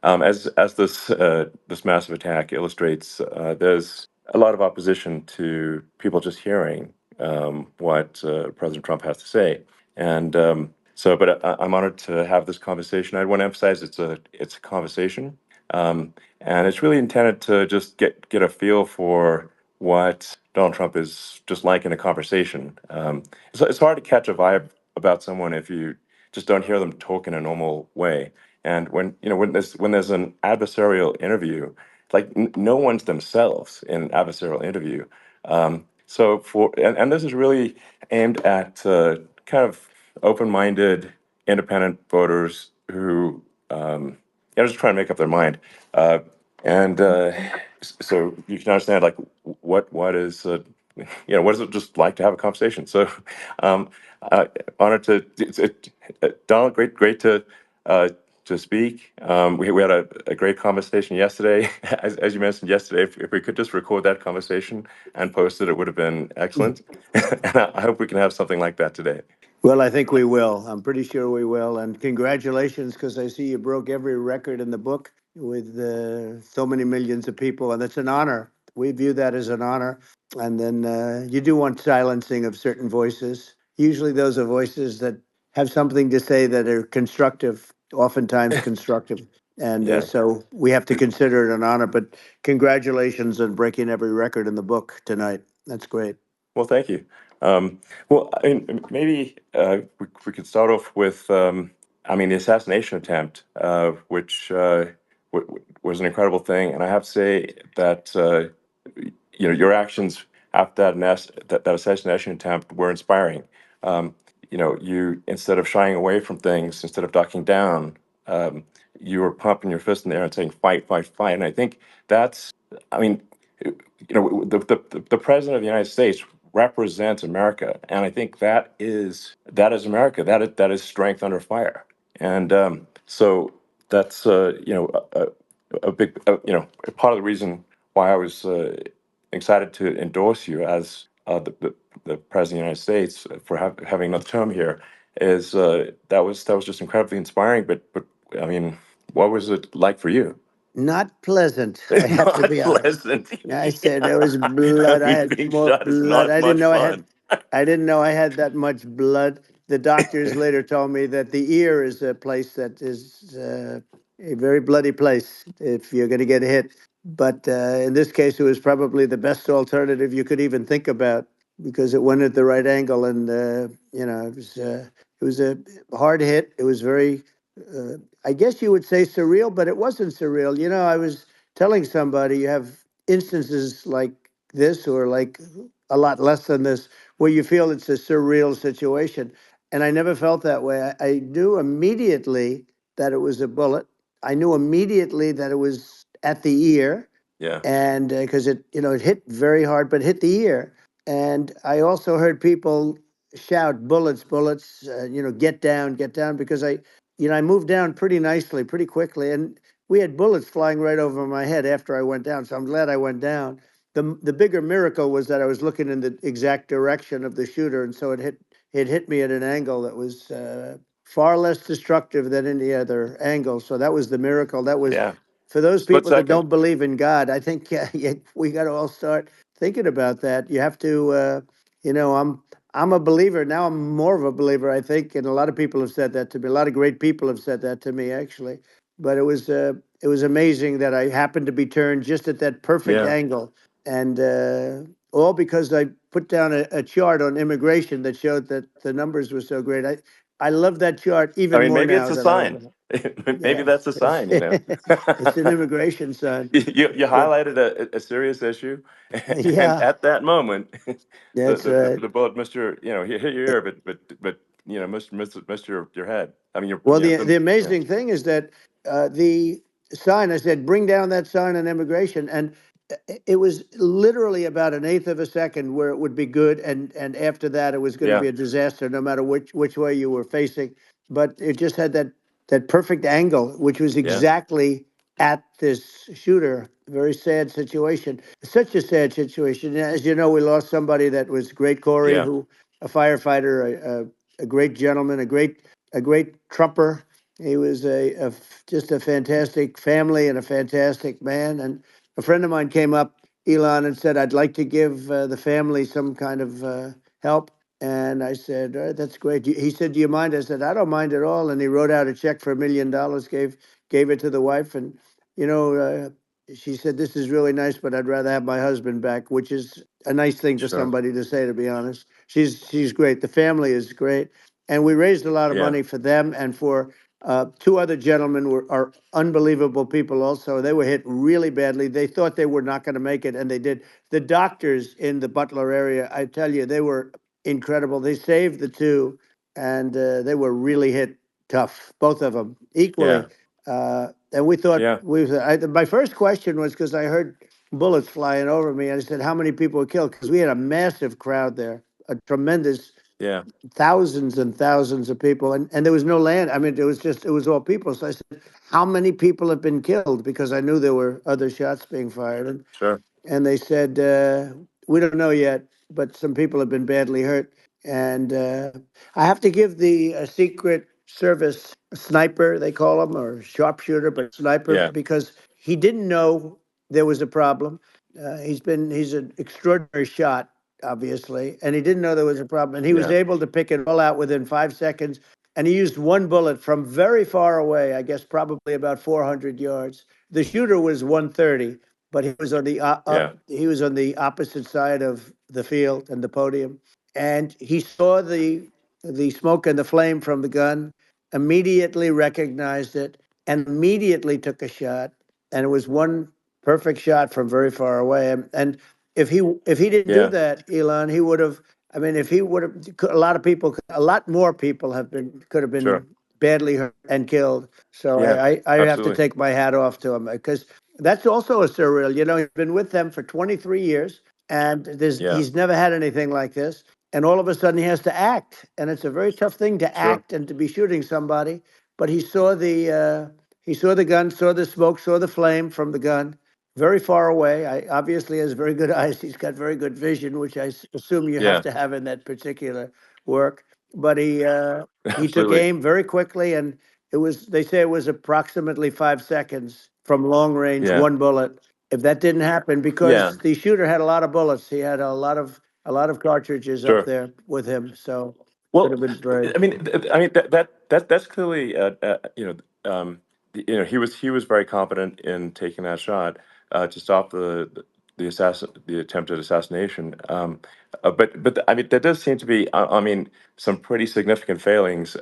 As this massive attack illustrates, there's a lot of opposition to people just hearing what President Trump has to say, and but I'm honored to have this conversation. I want to emphasize it's a conversation, and it's really intended to just get a feel for what Donald Trump is just like in a conversation. It's hard to catch a vibe about someone if you just don't hear them talk in a normal way. And when there's an adversarial interview, like no one's themselves in an adversarial interview. And this is really aimed at kind of open-minded, independent voters who just trying to make up their mind. And so you can understand like what is what is it just like to have a conversation. So um, honored to Donald, great to speak. We had a great conversation yesterday. As you mentioned yesterday, if we could just record that conversation and post it, it would have been excellent. And I hope we can have something like that today. Well, I think we will. I'm pretty sure we will. And congratulations, because I see you broke every record in the book with so many millions of people, and it's an honor. We view that as an honor. And then you do want silencing of certain voices. Usually, those are voices that have something to say that are constructive, oftentimes constructive. And Yeah. so we have to consider it an honor. But congratulations on breaking every record in the book tonight. That's great. Well, thank you. Well, I mean, maybe we could start off with, the assassination attempt, which was an incredible thing, and I have to say that your actions after that assassination attempt were inspiring. Um, you instead of shying away from things, instead of ducking down, um, you were pumping your fist in the air and saying, "Fight, fight, fight!" And I think that's, I mean, the president of the United States represents America, and I think that is America. That is strength under fire, and so that's a big part of the reason why I was excited to endorse you as the president of the United States for having another term here. Is that was just incredibly inspiring. But I mean, what was it like for you? Not pleasant, I It's have to not be honest. pleasant. I said there Yeah. was I blood. I mean, had being more shot is blood. not I didn't much know I had. fun. I didn't know I had that much blood. The doctors later told me that the ear is a place that is a very bloody place if you're going to get hit. But in this case, it was probably the best alternative you could even think about because it went at the right angle, and it was a hard hit. It was very, I guess you would say surreal, but it wasn't surreal. I was telling somebody you have instances like this or like a lot less than this where you feel it's a surreal situation. And I never felt that way. I knew immediately that it was a bullet. I knew immediately that it was at the ear, Yeah. and because it hit very hard, but hit the ear. And I also heard people shout, "Bullets, bullets!" Get down, because I moved down pretty nicely, pretty quickly, and we had bullets flying right over my head after I went down. So I'm glad I went down. The bigger miracle was that I was looking in the exact direction of the shooter, and so it hit me at an angle that was far less destructive than any other angle. So that was the miracle. That was Yeah. for those Split people that second. don't believe in God. I think we got to all start thinking about that. You have to, I'm a believer now. I'm more of a believer, I think, and a lot of people have said that to me. A lot of great people have said that to me, actually. But it was amazing that I happened to be turned just at that perfect Yeah. angle, and all because I put down a chart on immigration that showed that the numbers were so great. I love that chart I even mean, more maybe it's now a than I sign. ever. Maybe Yeah, that's a sign. it's an immigration sign. You But highlighted a serious issue, and yeah, at that moment, the that's the, the, right. the bullet missed your, hit your ear, but missed your head. I mean, Well, the yeah, amazing thing is that the sign, I said, bring down that sign on immigration. And it was literally about an eighth of a second where it would be good. And after that, it was going to yeah, be a disaster, no matter which way you were facing. But it just had that perfect angle, which was yeah, exactly at this shooter. Very sad situation. Such a sad situation. As you know, we lost somebody that was great, Corey, yeah, who a firefighter, a great gentleman, a great Trumper, He was just a fantastic family and a fantastic man. And a friend of mine came up, Elon, and said, "I'd like to give the family some kind of help." And I said, "All right, that's great." He said, "Do you mind?" I said, "I don't mind at all." And he wrote out a check for $1 million, gave it to the wife, and you know, she said, "This is really nice, but I'd rather have my husband back," which is a nice thing for Sure. somebody to say, to be honest. She's great. The family is great, and we raised a lot of Yeah. money for them and for two other gentlemen are unbelievable people also. They were hit really badly. They thought they were not going to make it, and they did. The doctors in the Butler area, I tell you, they were incredible. They saved the two, and they were really hit tough, both of them equally. Yeah. And we thought Yeah. my first question was because I heard bullets flying over me, and I said, "How many people were killed?" Because we had a massive crowd there, a tremendous Yeah. thousands and thousands of people, and there was no land. I mean, it was all people. So I said, how many people have been killed? Because I knew there were other shots being fired, Sure. and they said, we don't know yet, but some people have been badly hurt. And I have to give the Secret Service sniper, they call him, or sharpshooter, but sniper, Yeah. because he didn't know there was a problem. He's an extraordinary shot, obviously, and he didn't know there was a problem. And he was Yeah. able to pick it all out within 5 seconds. And he used one bullet from very far away, I guess probably about 400 yards. The shooter was 130, but Yeah. he was on the opposite side of the field and the podium, and he saw the smoke and the flame from the gun, immediately recognized it, and immediately took a shot. And it was one perfect shot from very far away. And if he didn't do Yeah. that, Elon, he would have. I mean, if he would have, a lot of people, a lot more people could have been Sure. badly hurt and killed. So Yeah. I have to Absolutely. take my hat off to him because that's also a surreal. You know, he's been with them for 23 years, and Yeah. he's never had anything like this. And all of a sudden, he has to act, and it's a very tough thing to Sure. act and to be shooting somebody. But he saw the gun, saw the smoke, saw the flame from the gun, very far away. I obviously has very good eyes. He's got very good vision, which assume you have Yeah. to have in that particular work. But he took Absolutely. aim very quickly, and they say it was approximately 5 seconds from long range, Yeah. one bullet. If that didn't happen, Yeah. because the shooter had a lot of bullets, he had a lot of cartridges up Sure. there with him, so could Well, have been very. I mean that's clearly he was very confident in taking that shot to stop the attempted assassination. But I mean there does seem to be I mean some pretty significant failings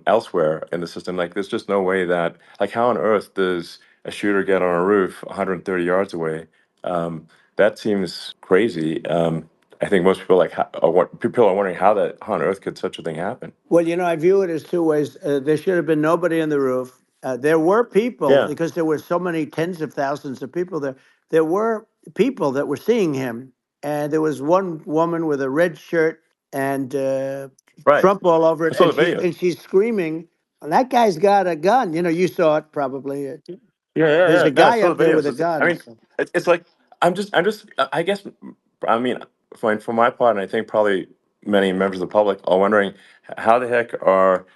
elsewhere in the system. Like there's just no way that like how on earth does a shooter get on a roof 130 yards away? That seems crazy. I think most people people are wondering how on earth could such a thing happen? Well, I view it as two ways. There should have been nobody on the roof. There were people Yeah. because there were so many tens of thousands of people there. There were people that were seeing him, and there was one woman with a red shirt and Right. Trump all over I it, saw and the she's video. and she's screaming. That guy's got a gun. You saw it probably. Yeah, yeah, There's yeah. a No, I guy saw up the there videos. with a I gun. mean, So, it's like I guess, I mean, for my part, and I think probably many members of the public are wondering how the heck are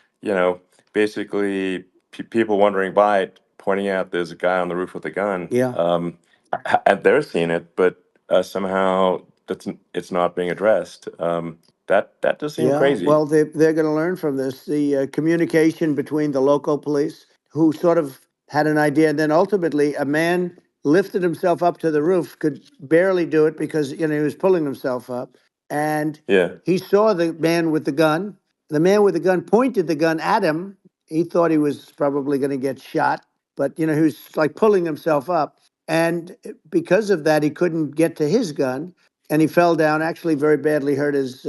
basically people wandering by pointing out there's a guy on the roof with a gun, yeah. and they're seeing it, but somehow it's not being addressed. That does seem Yeah, crazy. well, they're going to learn from this. The communication between the local police, who sort of had an idea, and then ultimately a man lifted himself up to the roof, could barely do it because he was pulling himself up, and Yeah, he saw the man with the gun. The man with the gun pointed the gun at him. He thought he was probably going to get shot, but he was like pulling himself up, and because of that, he couldn't get to his gun, and he fell down. Actually, very badly hurt his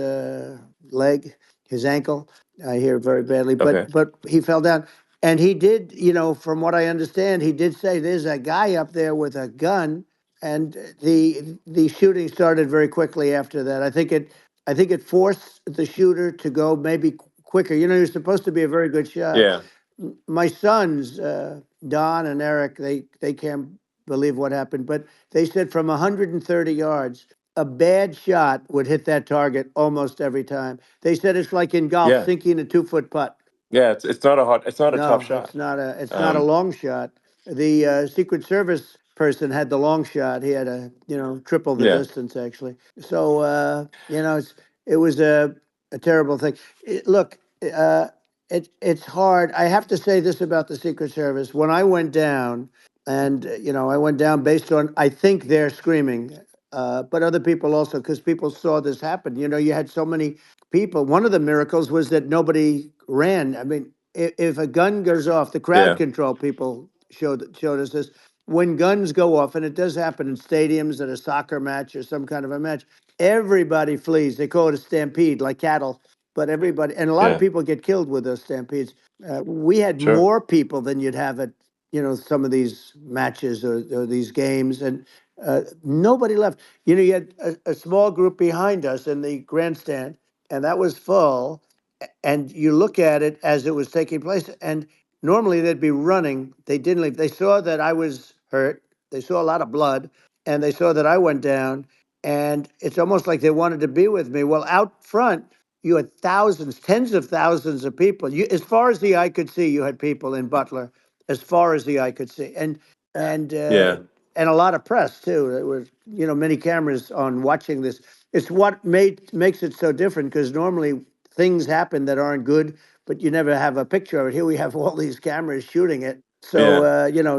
leg, his ankle. I hear very badly, okay, but he fell down, and he did. From what I understand, he did say there's a guy up there with a gun, and the shooting started very quickly after that. I think it forced the shooter to go maybe quicker. You're supposed to be a very good shot. yeah, My sons, Don and Eric, they can't believe what happened, but they said from 130 yards, a bad shot would hit that target almost every time. They said it's like in golf, yeah. sinking a 2-foot putt. Yeah, it's not a tough No, shot. it's not a Um, long shot. The Secret Service person had the long shot. He had a, triple the yeah, distance actually. So it was a terrible thing. Look, uh, it's hard. I have to say this about the Secret Service. When I went down, and I went down based on I think they're screaming, but other people also because people saw this happen. You had so many people. One of the miracles was that nobody ran. I mean, if a gun goes off, the crowd yeah, control people showed us this. When guns go off, and it does happen in stadiums at a soccer match or some kind of a match, everybody flees. They call it a stampede, like cattle. But everybody, and a lot of yeah, people get killed with those stampedes. We had sure, more people than you'd have at some of these matches or these games, and nobody left. You had a small group behind us in the grandstand, and that was full. And you look at it as it was taking place, and normally they'd be running. They didn't leave. They saw that I was hurt. They saw a lot of blood, and they saw that I went down. And it's almost like they wanted to be with me. Well, out front, you had thousands, tens of thousands of people. As far as the eye could see, you had people in Butler, as far as the eye could see, and uh, yeah, and a lot of press too. There were many cameras on watching this. It's what makes it so different because normally things happen that aren't good, but you never have a picture of it. Here we have all these cameras shooting it. So, yeah,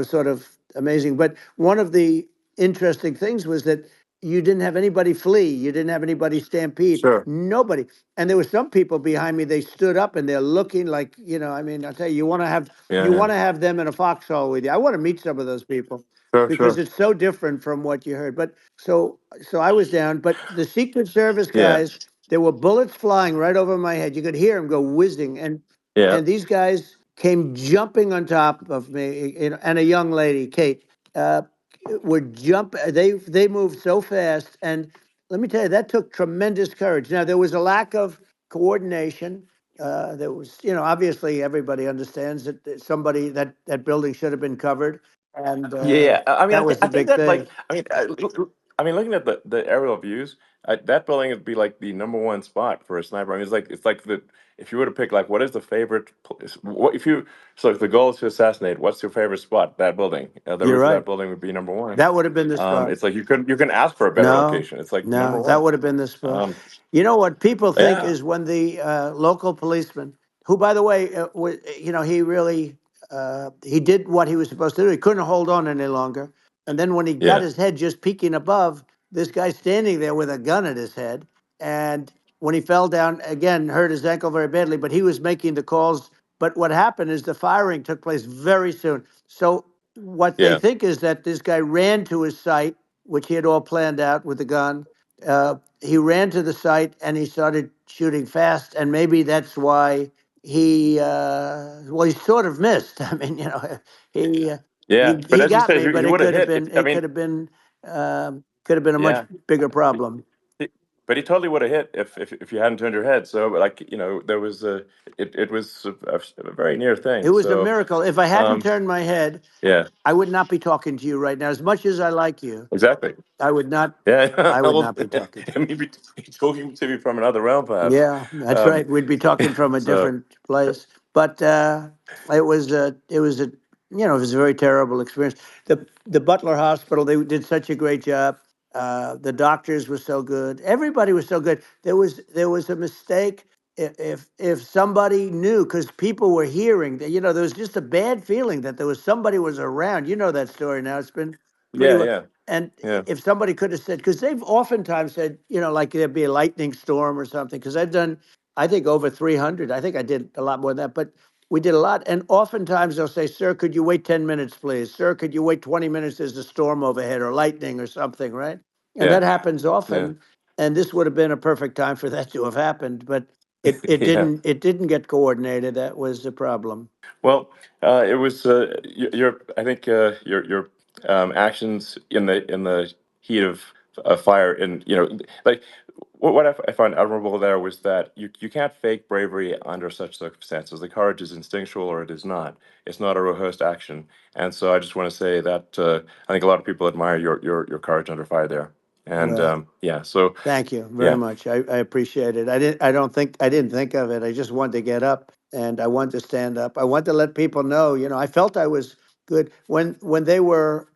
sort of amazing. But one of the interesting things was that you didn't have anybody flee. You didn't have anybody stampede. sure, Nobody. And there were some people behind me. They stood up and they're looking like, I mean, I'll tell you, yeah, you yeah, want to have them in a foxhole with you. I want to meet some of those people sure, because sure, it's so different from what you heard. But so I was down. But the Secret Service yeah, guys, there were bullets flying right over my head. You could hear them go whizzing, yeah, and these guys came jumping on top of me, and a young lady, Kate, uh, would jump. They moved so fast, and let me tell you, that took tremendous courage. Now there was a lack of coordination. There was, obviously everybody understands that somebody that building should have been covered, and yeah, yeah. I mean, that was I the think big that thing. like, I mean, looking at the aerial views, that building would be like the number one spot for a sniper. I mean, it's like the if you were to pick like what is the favorite place, what if you so if the goal is to assassinate, what's your favorite spot? That building, the You're roof of right. that building would be number one. That would have been the spot. It's like you can ask for a better No, location. It's like number no, that one. would have been the spot. Um, You know what people think yeah, is when the local policeman, who, by the way, he really he did what he was supposed to do. He couldn't hold on any longer, and then when he got yeah, his head just peeking above, this guy standing there with a gun at his head, and when he fell down again, hurt his ankle very badly. But he was making the calls. But what happened is the firing took place very soon. So what they yeah, think is that this guy ran to his site, which he had all planned out with the gun. He ran to the site and he started shooting fast, and maybe that's why he sort of missed. I mean, he uh, yeah. But he as you got said, me, if but you would have hit, it could have been a much yeah. bigger problem. He- But he totally would have hit if you hadn't turned your head. So, like there was it was a very near It thing. was a So, miracle. If I hadn't um, turned my head, yeah, I would not be talking to you right now. As much as I like you, exactly. I would not. Yeah, I would well, not be talking to you. maybe talking to me from another realm, perhaps. Yeah, that's Um, right. We'd be talking from a so different place. But it was a very terrible experience. The Butler Hospital, they did such a great job. The doctors were so good. Everybody was so good. There was a mistake. If somebody knew, because people were hearing that, there was just a bad feeling that there was somebody was around. You know that story now. It's been pretty yeah, well. yeah, And yeah, if somebody could have said, because they've oftentimes said, like there'd be a lightning storm or something, because I've done, I think, over 300. I think I did a lot more than that, but we did a lot. And oftentimes they'll say, sir, could you wait 10 minutes, please? Sir, could you wait 20 minutes? There's a storm overhead or lightning or something, right? And yeah, that happens yeah, often. And this would have been a perfect time for that to have happened, but it yeah. didn't. It didn't get coordinated. That was the problem. Well, it was your. I think your actions in the heat of fire, and like what I found admirable there was that you can't fake bravery under such circumstances. The courage is instinctual, or it is not. It's not a rehearsed action. And so I just want to say that I think a lot of people admire your courage under fire there. And Well, yeah, so thank you very yeah, much. I appreciate it. I didn't think of it. I just wanted to get up and I wanted to stand up. I wanted to let people know, I felt I was good when they were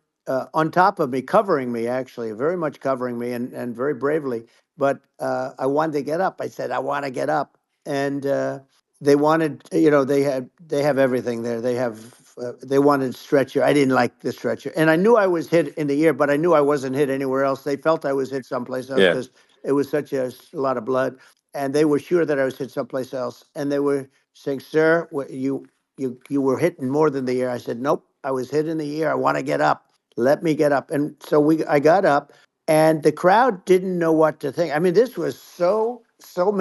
on top of me, covering me, actually, very much covering me, and very bravely. But I wanted to get up. I said, I want to get up, and they wanted, they have everything there. They wanted stretcher. I didn't like the stretcher, and I knew I was hit in the ear, but I knew I wasn't hit anywhere else. They felt I was hit someplace else Yeah. because it was such a lot of blood, and they were sure that I was hit someplace else, and they were saying, "Sir, you were hit in more than the ear." I said, "Nope, I was hit in the ear. I want to get up. Let me get up." And so I got up, and the crowd didn't know what to think. I mean, this was so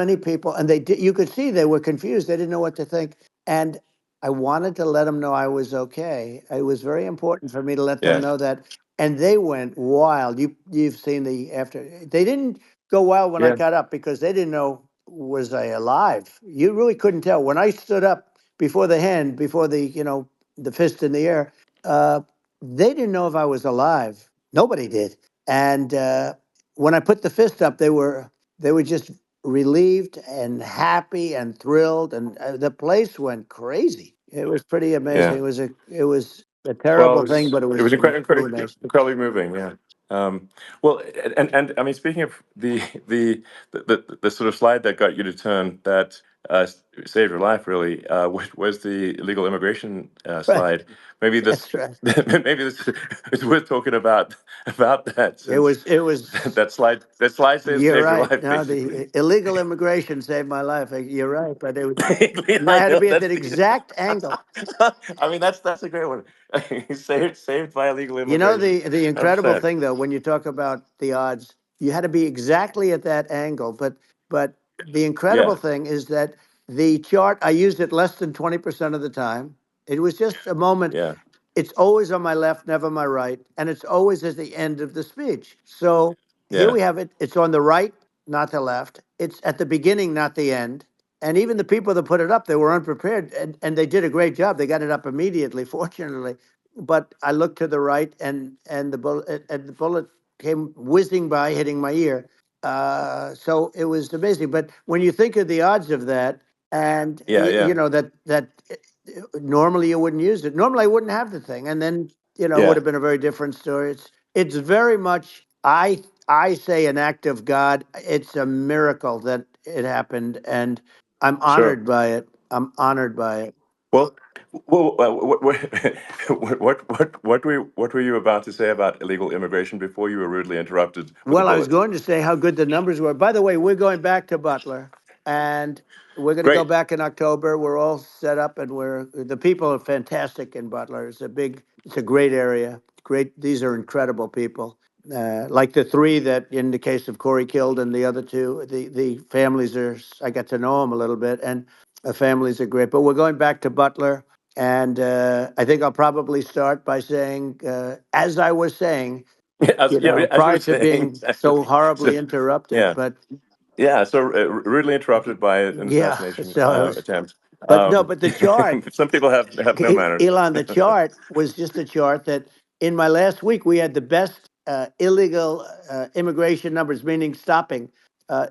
many people, and you could see they were confused. They didn't know what to think, and I wanted to let them know I was okay. It was very important for me to let them Yeah. know that, and they went wild. You've seen the after. They didn't go wild when I Yeah. got up because they didn't know, was I alive. You really couldn't tell when I stood up before the hand, before the fist in the air. Uh, they didn't know if I was alive. Nobody did. And when I put the fist up, they were just relieved and happy and thrilled, and the place went crazy. It was pretty amazing. Yeah. It was a Well, terrible thing, but it it was was really nice. incredibly moving. Yeah. Well, and I mean, speaking of the sort of slide that got you to turn that saved your life, really, was the illegal immigration Right. slide. Maybe this, That's right. maybe this is worth talking about that, It since was it was that slide You're saved your right. life, No, basically. the illegal immigration saved my life. You're right, but and I I had to know, be at that's that the. exact angle. I mean, that's a great one. Saved by illegal The immigration. the Hundred incredible percent. thing, though, when you talk about the odds, you had to be exactly at that angle. But the incredible Yeah. thing is that the chart, I used it less than 20% of the time. It was just a moment. Yeah. It's always on my left, never my right, and it's always at the end of the speech. So here Yeah. we have it. It's on the right, not the left. It's at the beginning, not the end. And even the people that put it up, they were unprepared, and they did a great job. They got it up immediately, fortunately. But I looked to the right, and the bullet came whizzing by, hitting my ear. So it was amazing. But when you think of the odds of that, and Yeah. Yeah. that normally you wouldn't use it. Normally I wouldn't have the thing, and then it would Yeah. have been a very different story. It's very much, I say, an act of God. It's a miracle that it happened, and I'm Sure. honored by it. I'm honored by it. Well, what were you about to say about illegal immigration before you were rudely interrupted with a Well, I was bullet? going to say how good the numbers were. By the way, we're going back to Butler, and we're going to go Great. back in October. We're all set up, and the people are fantastic in Butler. It's a great area. Great, these are incredible people. Like the three that, in the case of Corey, killed, and the other two, the families are. I got to know them a little bit, and the families are great. But we're going back to Butler, and I think I'll probably start by saying, as I was saying, Yeah, as you were prior to saying, being so exactly. So, horribly interrupted. yeah, But yeah. So rudely interrupted by an yeah, assassination so it was, attempt. but no, but the chart, Some people have no manners. Elon, the chart was just a chart that in my last week we had the best illegal immigration numbers, meaning stopping.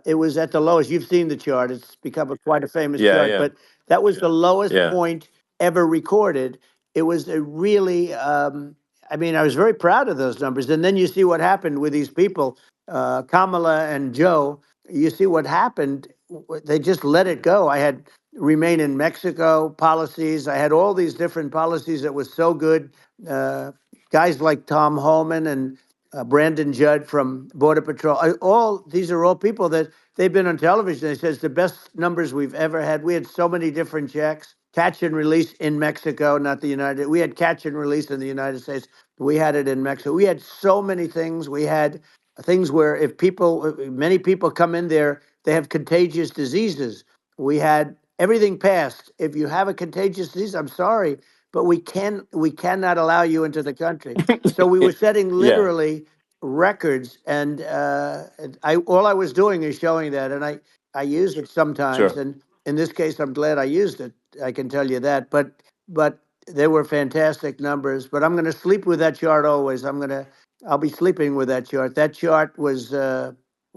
It was at the lowest. You've seen the chart; it's become quite a famous Yeah. chart. Yeah. But that was the lowest Yeah. point ever recorded. It was a really, I mean, I was very proud of those numbers. And then you see what happened with these people, Kamala and Joe. You see what happened. They just let it go. I had remain in Mexico policies. I had all these different policies that was so good. Uh, Guys like Tom Holman and Brandon Judd from Border Patrol. All these are all people that they've been on television. They says the best numbers we've ever had. We had so many different checks, catch and release in Mexico, not the United. We had catch and release in the United States. We had it in Mexico. We had so many things. We had things where if many people come in there, they have contagious diseases. We had everything passed. If you have a contagious disease, I'm sorry, but we cannot allow you into the country. So we were setting Yeah. literally records, and I all I was doing is showing that, and I use it sometimes, Sure. and in this case, I'm glad I used it. I can tell you that, but they were fantastic numbers. But I'm going to sleep with that chart always. I'll be sleeping with that chart. That chart was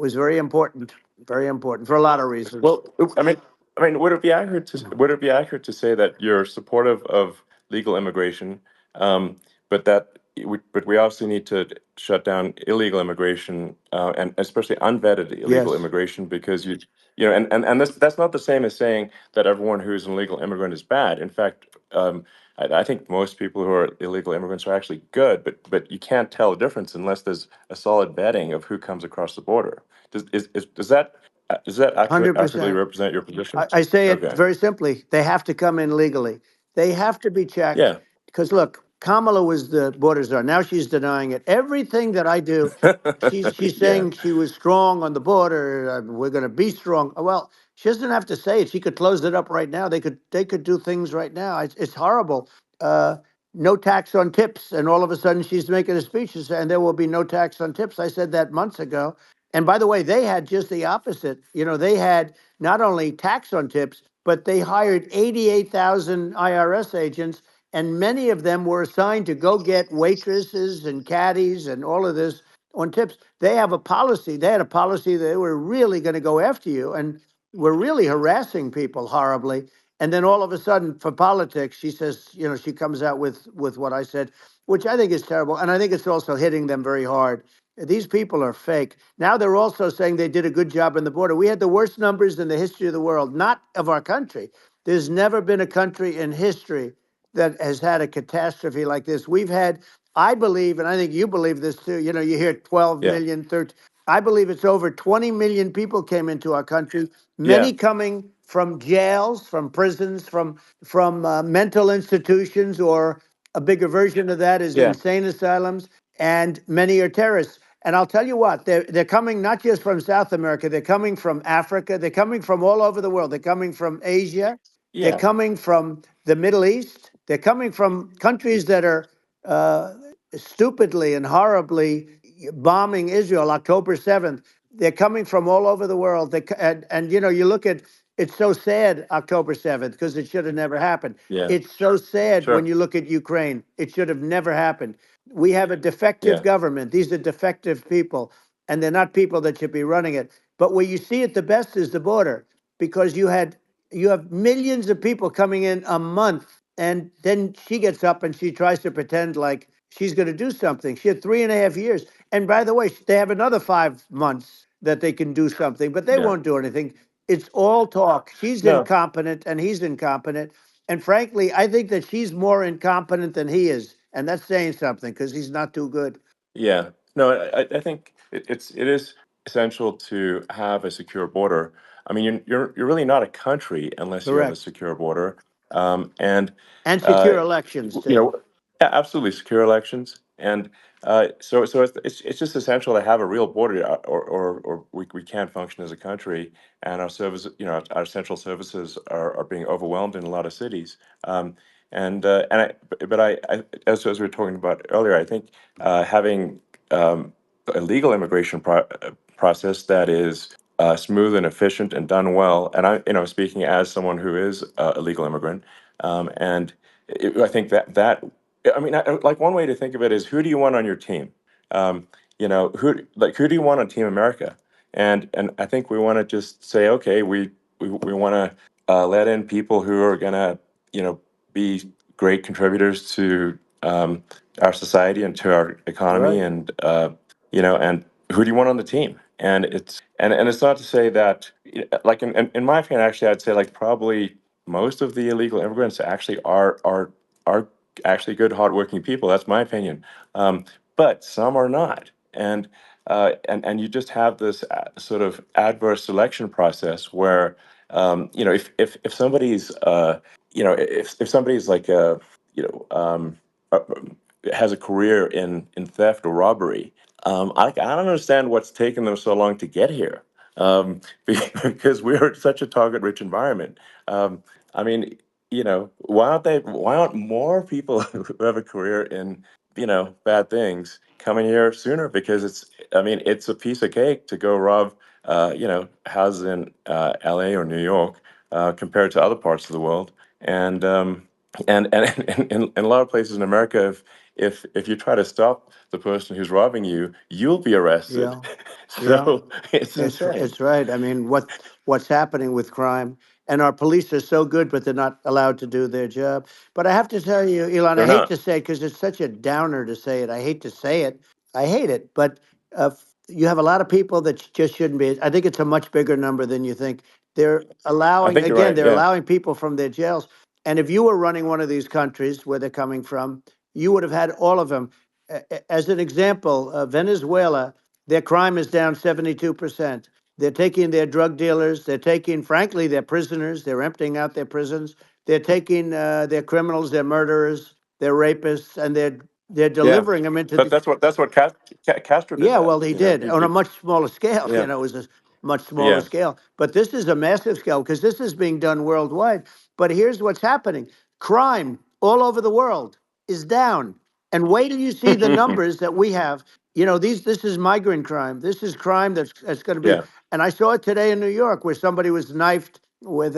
very important for a lot of reasons. Well, I mean. I mean, would it be accurate to say that you're supportive of legal immigration, but but we also need to shut down illegal immigration, and especially unvetted illegal Yes, immigration, because and that's not the same as saying that everyone who's an illegal immigrant is bad. In fact, I think most people who are illegal immigrants are actually good, but you can't tell the difference unless there's a solid vetting of who comes across the border. Does that accurately 100%. represent your position? I say it Okay. very simply. They have to come in legally. They have to be checked. Yeah. Because look, Kamala was the border czar. Now she's denying it. Everything that I do, she's Yeah. saying she was strong on the border. We're going to be strong. Well, she doesn't have to say it. She could close it up right now. They could do things right now. It's horrible. Uh, no tax on tips, and all of a sudden she's making a speech and there will be no tax on tips. I said that months ago. And by the way, they had just the opposite. They had not only tax on tips, but they hired 88,000 IRS agents, and many of them were assigned to go get waitresses and caddies and all of this on tips. They have a policy. They had a policy that they were really going to go after you, and were really harassing people horribly. And then all of a sudden, for politics, she says, she comes out with what I said, which I think is terrible, and I think it's also hitting them very hard. These people are fake. Now they're also saying they did a good job on the border. We had the worst numbers in the history of the world, not of our country. There's never been a country in history that has had a catastrophe like this. We've had, I believe, and I think you believe this too. You hear 12 Yeah. million, 13. I believe it's over 20 million people came into our country, Yeah. many coming from jails, from prisons, from mental institutions, or a bigger version of that is Yeah. insane asylums, and many are terrorists. And I'll tell you what, they're coming not just from South America, they're coming from Africa, they're coming from all over the world. They're coming from Asia, they're Yeah. coming from the Middle East, they're coming from countries that are uh, stupidly and horribly bombing Israel October 7th. They're coming from all over the world. And you look at, it's so sad October 7th because it should have never happened. Yeah. It's so sad when Sure. you look at Ukraine. It should have never happened. We have a defective Yeah. government. These are defective people, and they're not people that should be running it. But where you see it the best is the border, because you have millions of people coming in a month, and then she gets up and she tries to pretend like she's going to do something. She had 3.5 years, and by the way, they have another 5 months that they can do something, but they Yeah. won't do anything. It's all talk. She's No. incompetent, and he's incompetent. And frankly, I think that she's more incompetent than he is, and that's saying something because he's not too good. Yeah. No, I think it is essential to have a secure border. I mean, you're really not a country unless you have a Correct. secure border. And And uh, secure elections you too. know, yeah, absolutely secure elections. And so it's just essential to have a real border, or we can't function as a country, and our service, our central services are being overwhelmed in a lot of cities. And as we were talking about earlier, I think having a legal immigration process that is smooth and efficient and done well. And speaking as someone who is a legal immigrant, and I think I mean, like one way to think of it is, who do you want on your team? Who do you want on Team America? And I think we want to just say, okay, we want to let in people who are gonna, be great contributors to our society and to our economy, Right. and who do you want on the team? And it's not to say that, like in my opinion, actually, I'd say like probably most of the illegal immigrants actually are actually good, hardworking people. That's my opinion. But some are not, and you just have this sort of adverse selection process where, if somebody's if somebody's like uh, has a career in theft or robbery, I don't understand what's taken them so long to get here, because we are in such a target-rich environment. I mean, why aren't more people who have a career in, bad things coming here sooner? Because I mean, it's a piece of cake to go rob, houses in LA or New York, compared to other parts of the world. And in a lot of places in America, if you try to stop the person who's robbing you, you'll be arrested. Yeah. Yeah. So it's It's insane. it's right. I mean, what's happening with crime? and our police are so good, but they're not allowed to do their job. But I have to tell you, Elon, I They're hate not. to say it because it's such a downer to say it. I hate to say it. I hate it. But you have a lot of people that just shouldn't be. I think it's a much bigger number than you think. They're I allowing, think you're again, right. they're Yeah. allowing people from their jails. And if you were running one of these countries where they're coming from, you would have had all of them. As an example, Venezuela, their crime is down 72%. They're taking their drug dealers. They're taking, frankly, their prisoners. They're emptying out their prisons. They're taking their criminals, their murderers, their rapists, and they're Yeah. delivering them into But the. that's what Castro did Yeah, that. well, he You know. did on a much smaller scale. Yeah. It was a much smaller Yeah. scale. But this is a massive scale because this is being done worldwide. But here's what's happening: crime all over the world is down. And wait till you see the numbers that we have. This is migrant crime. This is crime that's going to be. Yeah. And I saw it today in New York where somebody was knifed with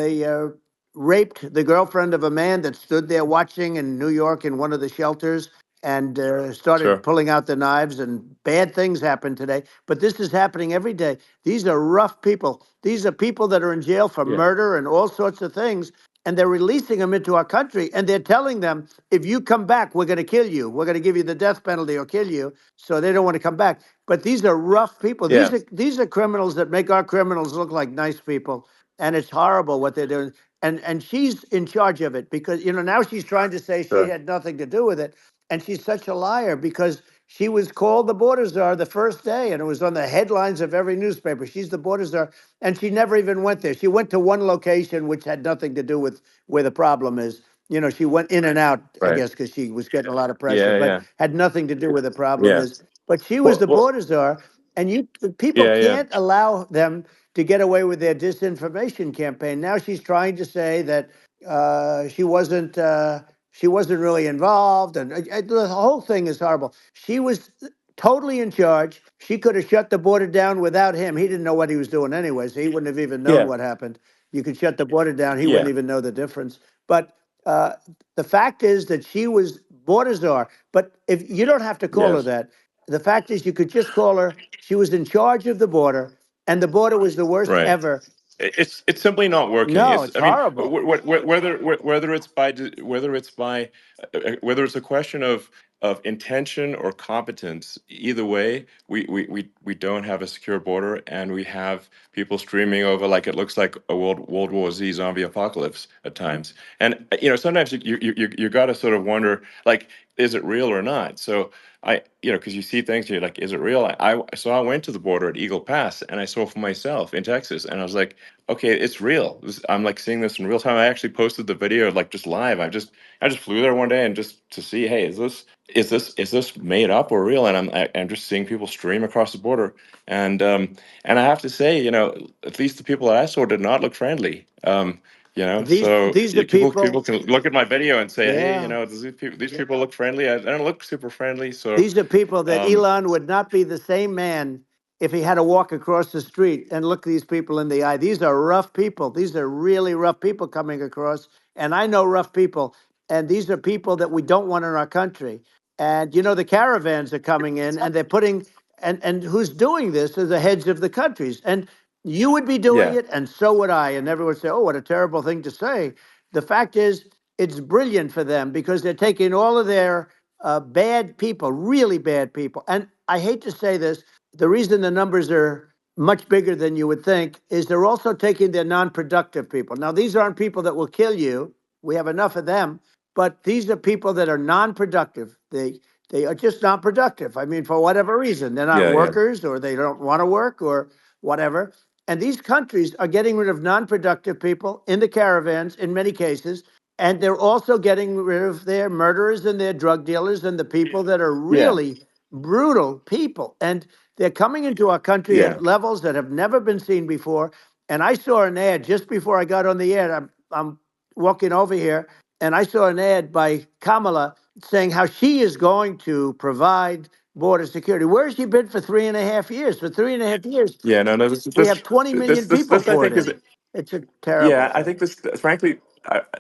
raped the girlfriend of a man that stood there watching in New York in one of the shelters and started Sure. pulling out the knives, and bad things happen today. But this is happening every day. These are rough people. These are people that are in jail for Yeah. murder and all sorts of things. And they're releasing them into our country, and they're telling them, if you come back, we're going to kill you. We're going to give you the death penalty or kill you. So they don't want to come back. But these are rough people. Yeah. These are criminals that make our criminals look like nice people. And it's horrible what they're doing. And she's in charge of it because now she's trying to say she Sure. had nothing to do with it. And she's such a liar because she was called the border czar the first day, and it was on the headlines of every newspaper. She's the border czar, and she never even went there. She went to one location, which had nothing to do with where the problem is. She went in and out, I Right. guess, because she was getting a lot of pressure, Yeah. but Yeah. had nothing to do where the problem Yeah. is. But she was Well. the Well. border czar, and people Yeah. Yeah. can't allow them to get away with their disinformation campaign. Now she's trying to say that she wasn't. She wasn't really involved, and the whole thing is horrible. She was totally in charge. She could have shut the border down without him. He didn't know what he was doing anyway, so he wouldn't have even known Yeah. what happened. You could shut the border down; he wouldn't Yeah. even know the difference. But uh, the fact is that she was border czar. But if you don't have to call her Yes. that, the fact is you could just call her. She was in charge of the border, and the border was the worst Right. ever. It's simply not working. No, It's it's I mean horrible. whether it's a question of intention or competence, either way, we don't have a secure border, and we have people streaming over like it looks like a World War Z zombie apocalypse at times. And sometimes you got to sort of wonder, like, is it real or not? So because you see things, you're like, is it real? I went to the border at Eagle Pass, and I saw for myself in Texas, and I was like, okay, it's real. I'm like seeing this in real time. I actually posted the video like just live. I just flew there one day and just to see, hey, is this made up or real? And I'm just seeing people stream across the border, and and I have to say, at least the people that I saw did not look friendly. These So these are people people. can look at my video and say, hey, Yeah. does these people look friendly? I don't look super friendly. So These are people that um, Elon would not be the same man if he had to walk across the street and look these people in the eye. These are rough people. These are really rough people coming across. And I know rough people. And these are people that we don't want in our country. And the caravans are coming in and they're putting and who's doing this are the heads of the countries. And you would be doing yeah, it, and so would I. And everyone would say, oh, what a terrible thing to say. The fact is, it's brilliant for them because they're taking all of their bad people, really bad people. And I hate to say this, the reason the numbers are much bigger than you would think is they're also taking their non-productive people. Now, these aren't people that will kill you. We have enough of them, but these are people that are non-productive. They are just not productive. I mean, for whatever reason, they're not yeah, yeah, workers or they don't want to work or whatever. And these countries are getting rid of non-productive people in the caravans in many cases, and they're also getting rid of their murderers and their drug dealers and the people that are yeah, really brutal people. And they're coming into our country yeah, at levels that have never been seen before. And I saw an ad just before I got on the air. I'm walking over here, and I saw an ad by Kamala saying how she is going to provide border security. Where has she been for 3.5 years? For 3.5 years, yeah. No, no. we have 20 million people This I poured think in. is It's a terrible Yeah, I thing. think this, frankly,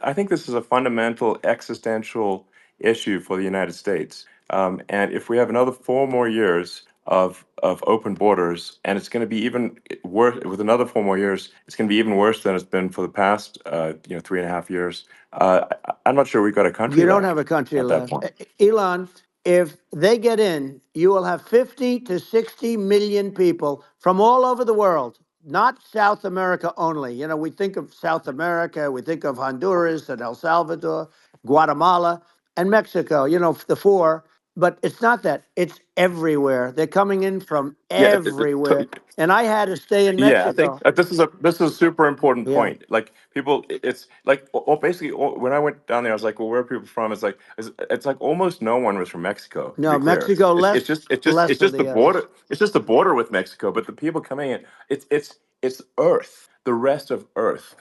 I think this is a fundamental existential issue for the United States. And if we have another 4 more years of open borders, and it's going to be even worse with another 4 more years. It's going to be even worse than it's been for the past 3.5 years. I'm not sure we've got a country You don't have left a country at that left. point. Elon, if they get in, you will have 50 to 60 million people from all over the world, not South America only. You know, we think of South America, we think of Honduras and El Salvador, Guatemala, and Mexico, you know, the four. But it's not that, it's everywhere. They're coming in from Yeah, everywhere. And I had to stay in yeah. I think Mexico. this is a super important Yeah. point. Like people, it's like basically when I went down there, I was like, well, where are people from? It's like almost no one was from Mexico. To be No, clear, Mexico it's it's less just it's just less it's than just the the others. border. It's just the border with Mexico. But the people coming in, it's Earth, the rest of Earth,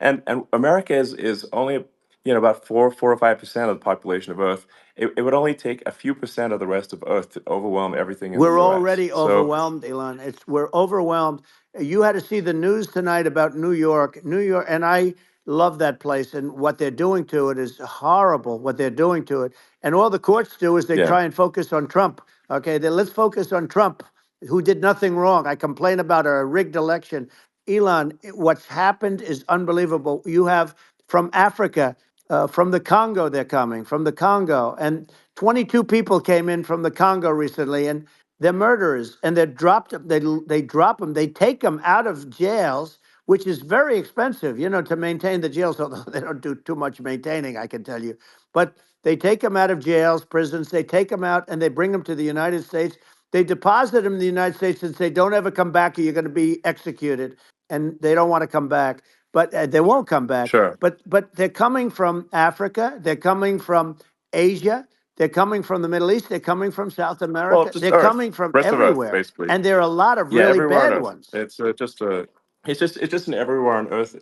and America is only about 4 or 5% of the population of Earth. It would only take a few percent of the rest of Earth to overwhelm everything in the We're U.S. already So overwhelmed, Elon. We're overwhelmed. You had to see the news tonight about New York. New York, and I love that place, and what they're doing to it is horrible, what they're doing to it. And all the courts do is they yeah, try and focus on Trump. Okay, then let's focus on Trump, who did nothing wrong. I complain about a rigged election. Elon, what's happened is unbelievable. You have from Africa, from the Congo, they're coming from the Congo, and 22 people came in from the Congo recently, and they're murderers, and they're dropped. They drop them. They take them out of jails, which is very expensive, you know, to maintain the jails. Although they don't do too much maintaining, I can tell you. But they take them out of jails, prisons. They take them out and they bring them to the United States. They deposit them in the United States and say, "Don't ever come back, or you're going to be executed." And they don't want to come back, but they won't come back. sure. But they're coming from Africa. They're coming from Asia. They're coming from the Middle East. They're coming from South Well, America. just They're Earth, coming from rest of Earth, everywhere. basically. And there are a lot of Yeah, really everywhere on bad Earth. ones. It's just an everywhere on Earth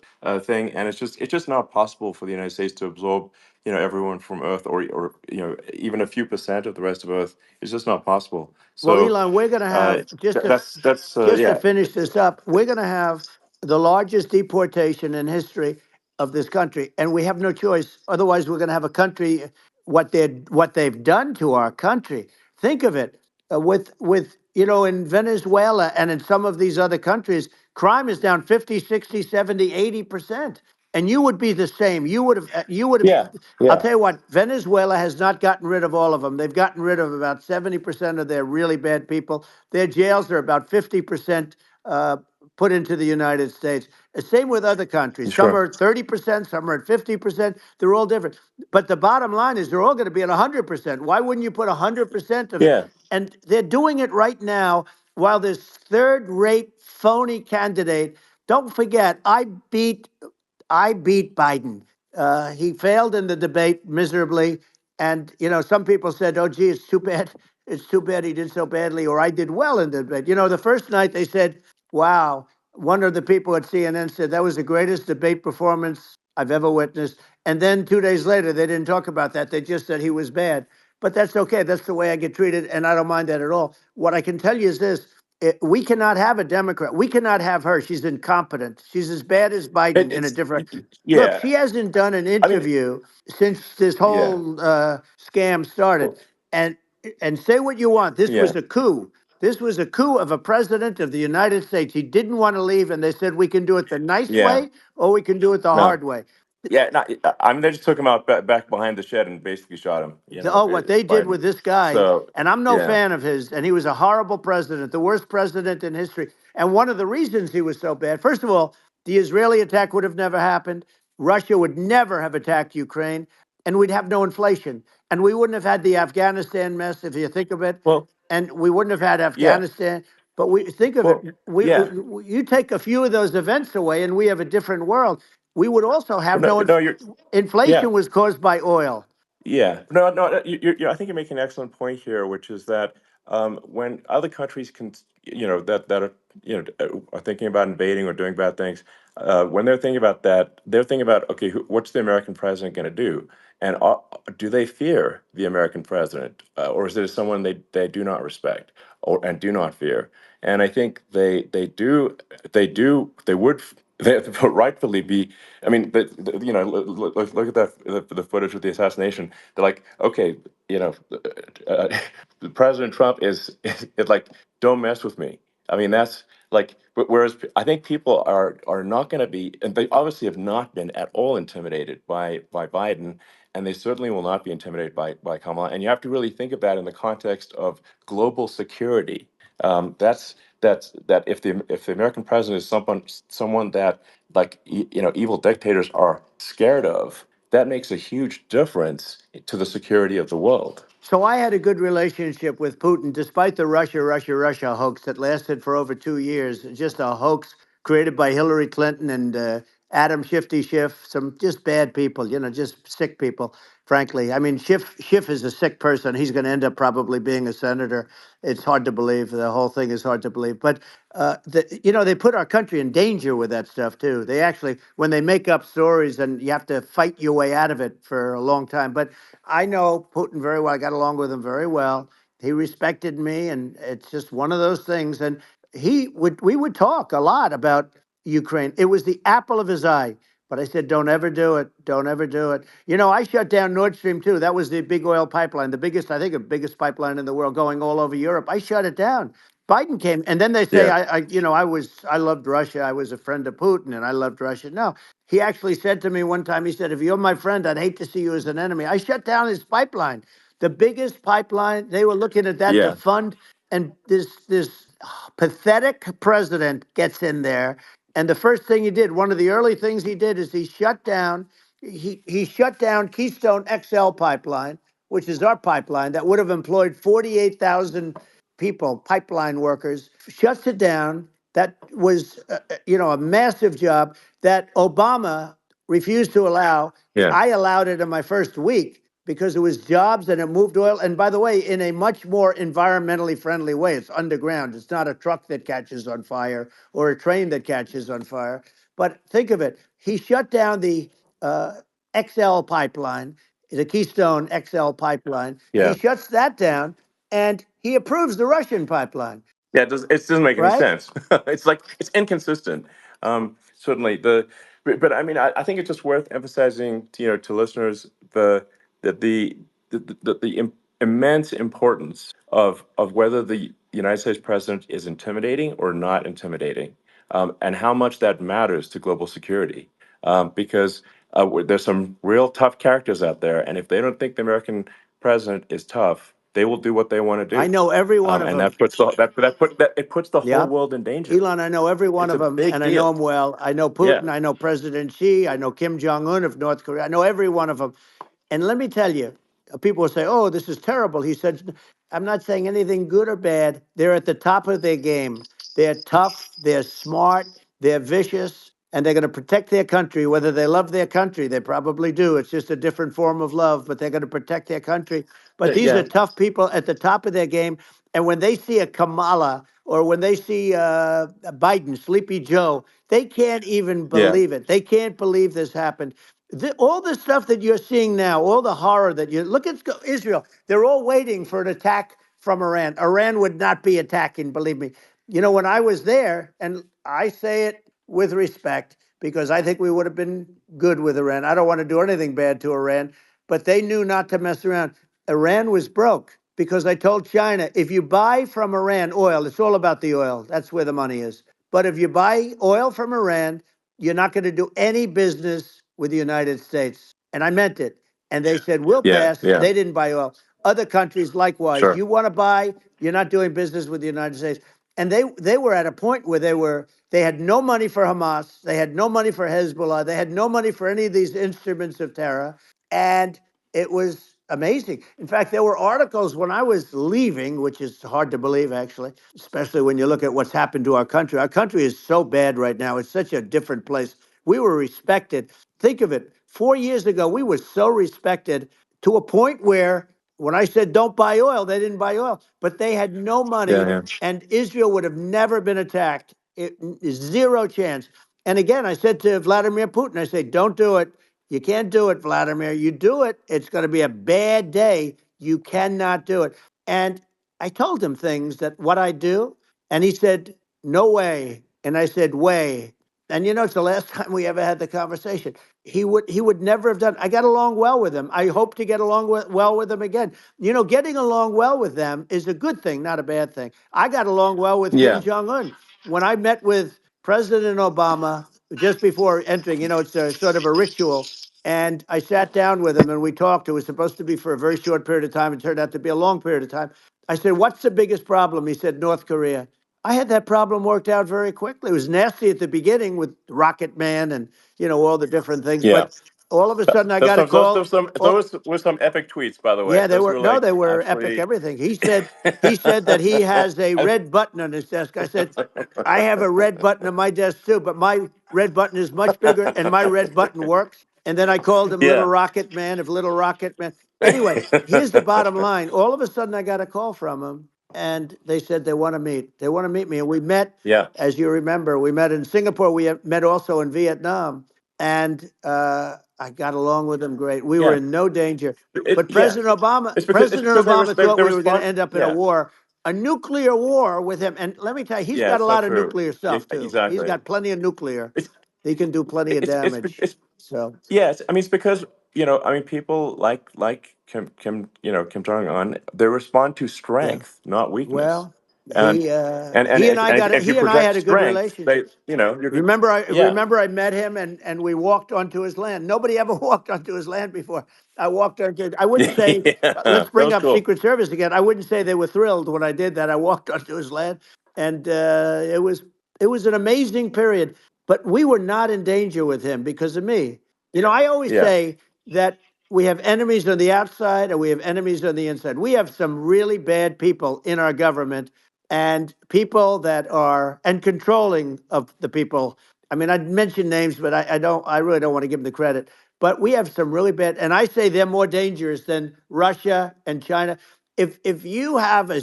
thing, and it's just not possible for the United States to absorb everyone from Earth, or even a few percent of the rest of Earth. It's just not possible. Well, So Elon, we're going to have that's just to yeah. finish this up, we're going to have the largest deportation in history of this country, and we have no choice. Otherwise, we're going to have a country. What they've done to our country. Think of it, with in Venezuela and in some of these other countries, crime is down 50, 60, 70, 80%. And you would be the same. You would have. Yeah, I'll yeah, tell you what, Venezuela has not gotten rid of all of them. They've gotten rid of about 70% of their really bad people. Their jails are about 50% uh, put into the United States. Same with other countries. Some sure. are at 30%, some are at 50%. They're all different. But the bottom line is they're all going to be at 100%. Why wouldn't you put 100% of it? Yeah, And they're doing it right now while this third rate phony candidate. Don't forget, I beat Biden. He failed in the debate miserably. And, some people said, oh, gee, it's too bad. It's too bad he did so badly, or I did well in the debate. The first night they said, wow, one of the people at CNN said that was the greatest debate performance I've ever witnessed. And then 2 days later, they didn't talk about that. They just said he was bad. But that's okay. That's the way I get treated. And I don't mind that at all. What I can tell you is this: we cannot have a Democrat. We cannot have her. She's incompetent. She's as bad as Biden in a it's different. Look, yeah. she hasn't done an I mean, interview since this yeah, whole scam started. well, And say what you want. This yeah, was a coup. This was a coup of a president of the United States. He didn't want to leave, and they said we can do it the nice yeah. way or we can do it the No, hard way. yeah. Not, I mean, they just took him out back behind the shed and basically shot him. Oh, what they did Biden. with this guy, So and I'm no yeah. fan of his, and he was a horrible president, the worst president in history. And one of the reasons he was so bad, first of all, the Israeli attack would have never happened. Russia would never have attacked Ukraine, and we'd have no inflation. And we wouldn't have had the Afghanistan mess, if you think of it, Well, and we wouldn't have had yeah. Afghanistan. But we think of it, Well, yeah. you take a few of those events away, and we have a different world. We would also have No, no no, you're. Yeah. inflation was caused by oil. Yeah, no, no. I think you're making an excellent point here, which is that when other countries can, that are, are thinking about invading or doing bad things, when they're thinking about that, they're thinking about, okay, what's the American president going to do, and do they fear the American president, or is it someone they do not respect or and do not fear? And I think they would. They rightfully be. I mean, look at that the footage of the assassination. They're like, okay, you know, uh, President Trump is like, don't mess with me. I mean, that's like, whereas I think people are not going to be, and they obviously have not been at all intimidated by Biden, and they certainly will not be intimidated by Kamala. And you have to really think of that in the context of global security. That if the American president is someone that, like, evil dictators are scared of, that makes a huge difference to the security of the world. So I had a good relationship with Putin, despite the Russia hoax that lasted for over 2 years. Just a hoax created by Hillary Clinton and Adam Shifty Schiff, some just bad people, just sick people. Frankly, I mean, Schiff is a sick person. He's going to end up probably being a senator. It's hard to believe. The whole thing is hard to believe. But they put our country in danger with that stuff too. They actually, when they make up stories, and you have to fight your way out of it for a long time. But I know Putin very well. I got along with him very well. He respected me, and it's just one of those things. And we would talk a lot about Ukraine. It was the apple of his eye. But I said, don't ever do it. Don't ever do it. I shut down Nord Stream 2. That was the big oil pipeline, the biggest, I think, the biggest pipeline in the world going all over Europe. I shut it down. Biden came, and then they say, Yeah, I loved Russia. I was a friend of Putin, and I loved Russia. No, he actually said to me one time, he said, if you're my friend, I'd hate to see you as an enemy. I shut down his pipeline, the biggest pipeline. They were looking at that to yeah, fund, and this pathetic president gets in there. And the first thing he did, one of the early things he did, is he shut down Keystone XL pipeline, which is our pipeline that would have employed 48,000 people, pipeline workers, shuts it down. That was, a massive job that Obama refused to allow. yeah, I allowed it in my first week because it was jobs and it moved oil. And by the way, in a much more environmentally friendly way. It's underground. It's not a truck that catches on fire or a train that catches on fire. But think of it. He shut down the uh, XL pipeline, the Keystone XL pipeline. He yeah. shuts that down and he approves the Russian pipeline, Yeah, it doesn't make any right? sense. It's like it's inconsistent. Certainly but I mean, I think it's just worth emphasizing to listeners that the immense importance of whether the United States president is intimidating or not intimidating, and how much that matters to global security. Because there's some real tough characters out there, and if they don't think the American president is tough, they will do what they want to I do, know every one of and them. it puts the whole Yep. world in danger. Elon, I know every one It's of a them, big and I know deal. them well. I know Yeah, Putin. I know President Xi. I know Kim Jong Un of North Korea. I know every one of them. And let me tell you, people will say, "Oh, this is terrible." He said, "I'm not saying anything good or bad. They're at the top of their game. They're tough. They're smart. They're vicious, and they're going to protect their country. Whether they love their country, they probably do. It's just a different form of love, but they're going to protect their country. But these yeah, are tough people at the top of their game. And when they see a Kamala or when they see Biden, Sleepy Joe, they can't even yeah, believe it. They can't believe this happened. All the stuff that you're seeing now, all the horror that you look at Israel, they're all waiting for an attack from Iran. Iran would not be attacking, believe me. When I was there, and I say it with respect because I think we would have been good with Iran. I don't want to do anything bad to Iran, but they knew not to mess around. Iran was broke because I told China, if you buy from Iran oil, it's all about the oil. That's where the money is. But if you buy oil from Iran, you're not going to do any business with the United States. And I meant it. And they said, we'll yeah, pass. yeah. They didn't buy oil. Other countries, likewise, Sure. you want to buy, you're not doing business with the United States. And they were at a point where they had no money for Hamas, they had no money for Hezbollah, they had no money for any of these instruments of terror. And it was amazing. In fact, there were articles when I was leaving, which is hard to believe, actually, especially when you look at what's happened to our country. Our country is so bad right now. It's such a different place. We were respected. Think of it. 4 years ago, we were so respected to a point where when I said don't buy oil, they didn't buy oil, but they had no Yeah, money yeah, and Israel would have never been attacked. Zero chance. And again, I said to Vladimir Putin, I said, don't do it. You can't do it, Vladimir. You do it, it's going to be a bad day. You cannot do it. And I told him things that what I do. And he said, no way. And I said, way. And it's the last time we ever had the conversation. He would never have done. I got along well with him. I hope to get along well with him again. Getting along well with them is a good thing, not a bad thing. I got along well with Kim Yeah. Jong Un when I met with President Obama just before entering. It's a sort of a ritual. And I sat down with him and we talked. It was supposed to be for a very short period of time. It turned out to be a long period of time. I said, "What's the biggest problem?" He said, "North Korea." I had that problem worked out very quickly. It was nasty at the beginning with Rocket Man and all the different things, Yeah. but all of a sudden I Those got a some those call. those some Oh, those were some epic tweets, by the way. yeah, they Those were were no, like they were epic. absolutely. Everything he said that he has a I- red button on his desk. I said, I have a red button on my desk too, but my red button is much bigger, and my red button works. And then I called him Little yeah. Rocket Man of Little Rocket Man. Anyway, here's the bottom line. All of a sudden, I got a call from him, and they said they want to meet. They want to meet me, and we met. Yeah. As you remember, we met in Singapore. We met also in Vietnam, and I got along with them great. We were Yeah. in no danger. But Yeah. President Obama, It's President because Obama thought they we were going to respond. end up in Yeah. a nuclear war with him. And let me tell you, he's Yeah. got a It's not lot of true. nuclear Yeah, stuff too. He's exactly. got plenty of nuclear. It's He can do plenty of damage. it's So yes. I mean, it's because I mean, people like Kim Jong Un. They respond to yeah. strength, not weakness. Well, And he and I got it. if you He and I project had a good strength, they relationship. you're good. Remember, I Yeah. remember I met him and we walked onto his land. Nobody ever walked onto his land before. I walked onto. I wouldn't say. Yeah. Let's That bring was up cool. Secret Service again. I wouldn't say they were thrilled when I did that. I walked onto his land, and it was an amazing period. But we were not in danger with him because of me. I always Yeah. say that we have enemies on the outside and we have enemies on the inside. We have some really bad people in our government and people that are and controlling of the people. I mean, I'd mention names, but I really don't want to give them the credit. But we have some really bad, and I say they're more dangerous than Russia and China. If you have a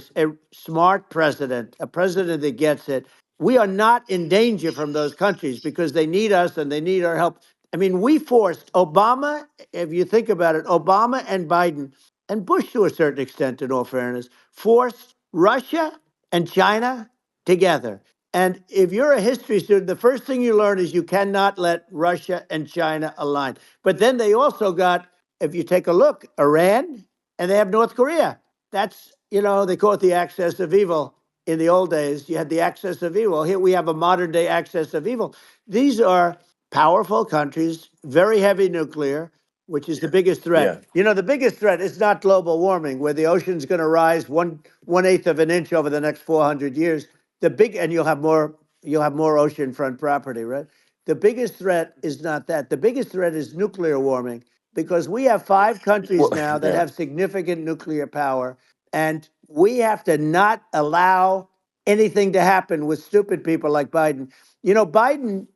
smart president, a president that gets it, we are not in danger from those countries because they need us and they need our help. I mean, we forced Obama, if you think about it, Obama and Biden and Bush to a certain extent, in all fairness, forced Russia and China together. And if you're a history student, the first thing you learn is you cannot let Russia and China align. But then they also got, if you take a look, Iran and they have North Korea. That's, they call it the axis of evil. In the old days, you had the axis of evil. Here we have a modern day axis of evil. These are powerful countries, very heavy nuclear, which is the biggest threat. Yeah. The biggest threat is not global warming, where the ocean's going to rise one eighth of an inch over the next 400 years. And you'll have more oceanfront property, right? The biggest threat is not that. The biggest threat is nuclear warming because we have five countries Well, now that yeah. have significant nuclear power, and we have to not allow anything to happen with stupid people like Biden. Biden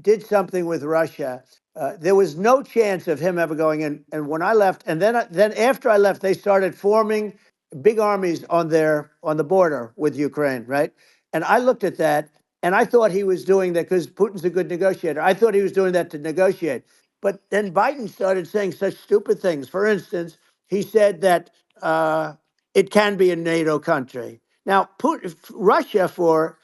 did something with Russia. There was no chance of him ever going in. And when I left, and then after I left, they started forming big armies on the border with Ukraine, right? And I looked at that, and I thought he was doing that because Putin's a good negotiator. I thought he was doing that to negotiate. But then Biden started saying such stupid things. For instance, he said that it can be a NATO country. Now, Russia, for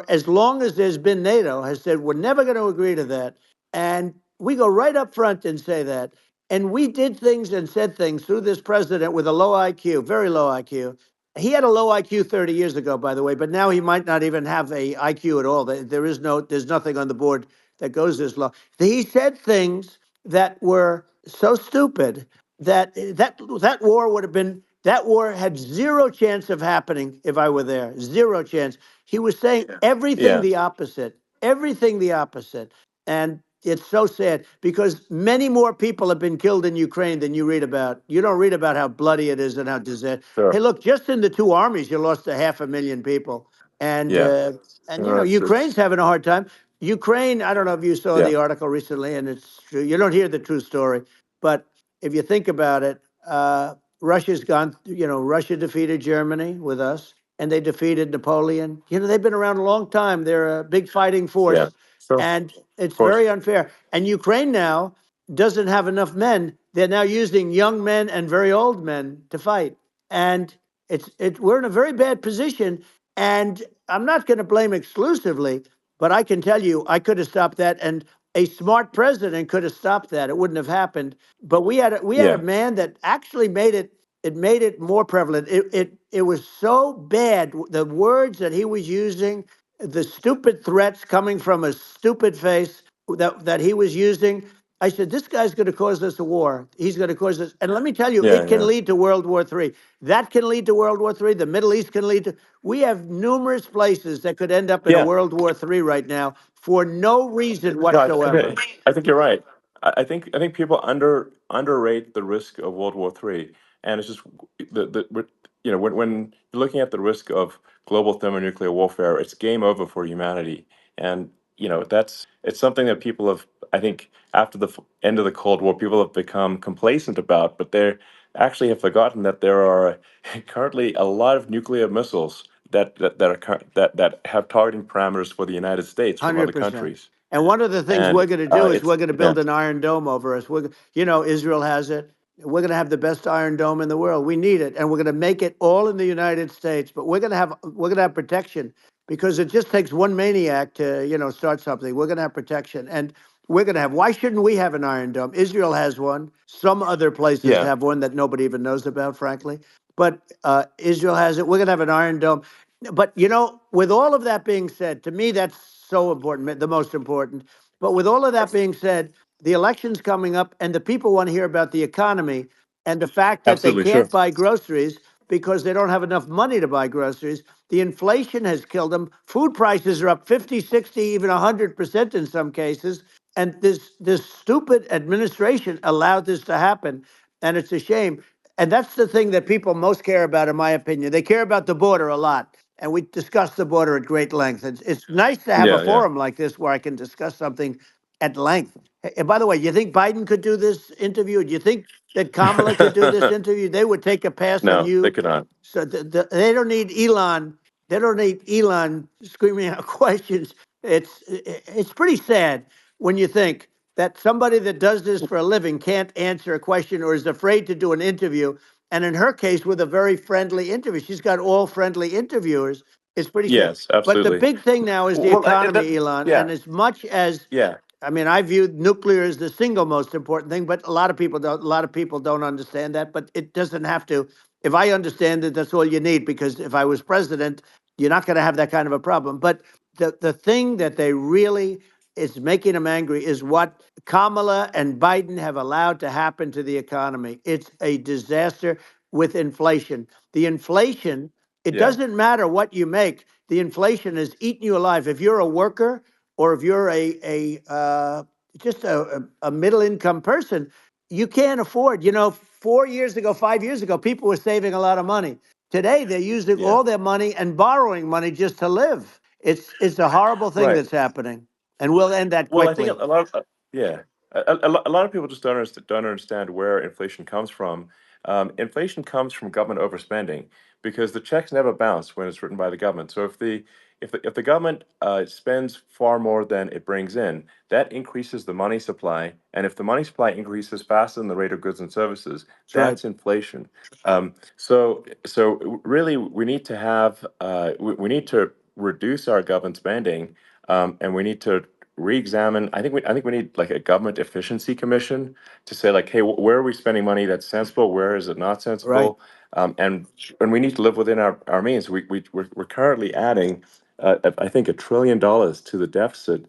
as long as there's been NATO, has said we're never going to agree to that. And we go right up front and say that. And we did things and said things through this president with a low IQ, very low IQ. He had a low IQ 30 years ago, by the way, but now he might not even have a IQ at all. There's nothing on the board that goes this low. He said things that were so stupid that war would have been that war had zero chance of happening if I were there. Zero chance. He was saying everything Yeah. the opposite. Everything the opposite. And it's so sad because many more people have been killed in Ukraine than you read about. You don't read about how bloody it is and how disaster. Hey, Sure. look, just in the two armies, you lost 500,000 people, and Yeah. Ukraine's having a hard time. Ukraine, I don't know if you saw Yeah. the article recently, and it's true. You don't hear the true story, but if you think about it, Russia's gone. Russia defeated Germany with us, and they defeated Napoleon. They've been around a long time. They're a big fighting Yeah. force, Sure. Of and it's course. very unfair. And Ukraine now doesn't have enough men. They're now using young men and very old men to fight, and we're in a very bad position. And I'm not going to blame exclusively. But I can tell you, I could have stopped that, and a smart president could have stopped that. It wouldn't have happened. But we had a Yeah. man that actually made it. It made it more prevalent. It was so bad. The words that he was using, the stupid threats coming from a stupid face that he was using. I said, this guy's going to cause us a war. He's going to cause us. And let me tell you, Yeah. it can Yeah. lead to World War III. That can lead to World War III. The Middle East can lead to. We have numerous places that could end up in a Yeah. World War III right now for no reason No, whatsoever. I think you're right. I think people underrate the risk of World War III, and it's just when you're looking at the risk of global thermonuclear warfare, it's game over for humanity, and it's something that people have, I think, after the end of the Cold War, people have become complacent about, but they actually have forgotten that there are currently a lot of nuclear missiles that have targeting parameters for the United States from other 100%. countries. And one of the things And we're going to do is it's we're going to yeah, build an iron dome over us. Israel has it. We're going to have the best iron dome in the world. We need it, and we're going to make it all in the United States. But we're going to have protection because it just takes one maniac to start something. We're going to have protection, and we're going to have. Why shouldn't we have an iron dome? Israel has one. Some other places yeah, have one that nobody even knows about, frankly. But Israel has it. We're going to have an iron dome. But with all of that being said, to me, that's so important, the most important. But with all of that being said, the election's coming up, and the people want to hear about the economy and the fact that they absolutely, sure. can't buy groceries because they don't have enough money to buy groceries. The inflation has killed them. Food prices are up 50, 60, even 100% in some cases. And this stupid administration allowed this to happen. And it's a shame. And that's the thing that people most care about, in my opinion. They care about the border a lot. And we discussed the border at great length. It's nice to have a Yeah, yeah. forum like this where I can discuss something at length. And by the way, you think Biden could do this interview? Do you think that Kamala could do this interview? They would take a pass on No, they you. could not. So they don't need Elon. They don't need Elon screaming out questions. It's pretty sad when you think that somebody that does this for a living can't answer a question or is afraid to do an interview. And in her case, with a very friendly interview, she's got all friendly interviewers. It's pretty sad. Yes, But the absolutely. big thing now is the Well, economy, Elon. yeah, And as much as yeah, I mean, I view nuclear as the single most important thing, but a lot of people don't. A lot of people don't understand that. But it doesn't have to. If I understand it, that's all you need. Because if I was president, you're not going to have that kind of a problem. But the thing that they really is making them angry is what Kamala and Biden have allowed to happen to the economy. It's a disaster with inflation. The inflation. It yeah, doesn't matter what you make. The inflation is eating you alive. If you're a worker or if you're just a middle income person, you can't afford. 4 years ago, 5 years ago, people were saving a lot of money. Today, they're using yeah. all their money and borrowing money just to live. It's a horrible thing Right. that's happening, and we'll end that Well, I think quickly. a lot of yeah, a lot of people just don't understand where inflation comes from. Inflation comes from government overspending because the checks never bounce when it's written by the government. So if the government spends far more than it brings in, that increases the money supply, and if the money supply increases faster than the rate of goods and services, That's right. that's inflation. So really, we need to have we need to reduce our government spending, and we need to re-examine. I think we need like a government efficiency commission to say like, hey, where are we spending money that's sensible? Where is it not Right. sensible? And we need to live within our means. We're currently adding, I think, $1 trillion to the deficit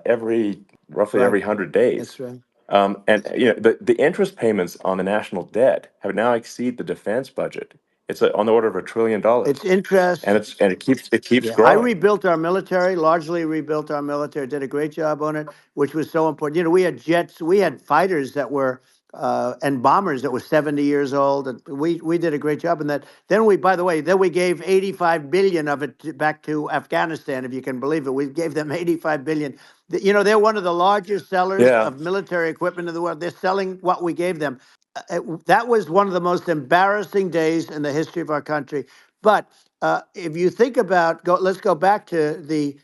every roughly Right. every 100 days. That's right. And the interest payments on the national debt have now exceed the defense budget. It's on the order of $1 trillion, It's interest. and it keeps Yeah, I growing. rebuilt our military, largely rebuilt our military, did a great job on it, which was so important. We had jets, we had fighters that were, and bombers that were 70 years old. And we did a great job in that. Then by the way, then we gave 85 billion of it back to Afghanistan, if you can believe it. We gave them 85 billion. They're one of the largest sellers Yeah, of military equipment in the world. They're selling what we gave them. That was one of the most embarrassing days in the history of our country. But if you think about let's go back to the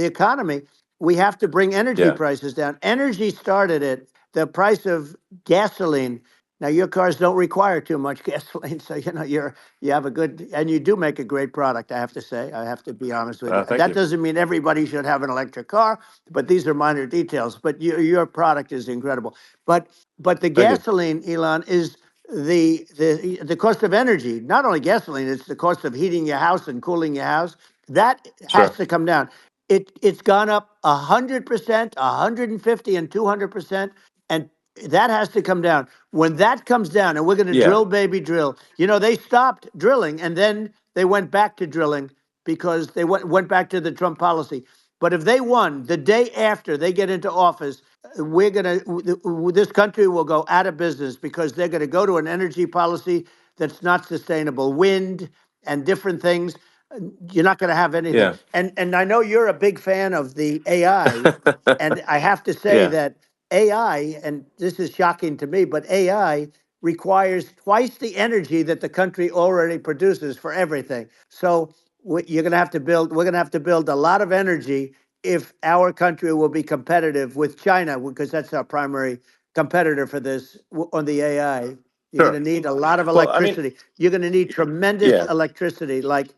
economy. We have to bring energy yeah, prices down. Energy started it. The price of gasoline Now your cars don't require too much gasoline, so you have a good, and you do make a great product. I have to say, I have to be honest with you. Thank That you. doesn't mean everybody should have an electric car, but these are minor details. But your product is incredible. But but the Thank you. gasoline, Elon, is the cost of energy. Not only gasoline, it's the cost of heating your house and cooling your house. That has Sure. to come down. It's gone up 100%, 150, and 200%, and that has to come down. When that comes down, and we're going to Yeah. drill, baby, drill. They stopped drilling, and then they went back to drilling because they went back to the Trump policy. But if they won the day after they get into office, we're going to this country will go out of business because they're going to go to an energy policy that's not sustainable, wind and different things. You're not going to have anything. Yeah. And I know you're a big fan of the AI, and I have to say Yeah. that AI, and this is shocking to me, but AI requires twice the energy that the country already produces for everything. So you're going to have to build. We're going to have to build a lot of energy if our country will be competitive with China, because that's our primary competitor for this on the AI. You're going to Sure. need a lot of Well, I mean, electricity. You're going to need tremendous yeah. electricity, like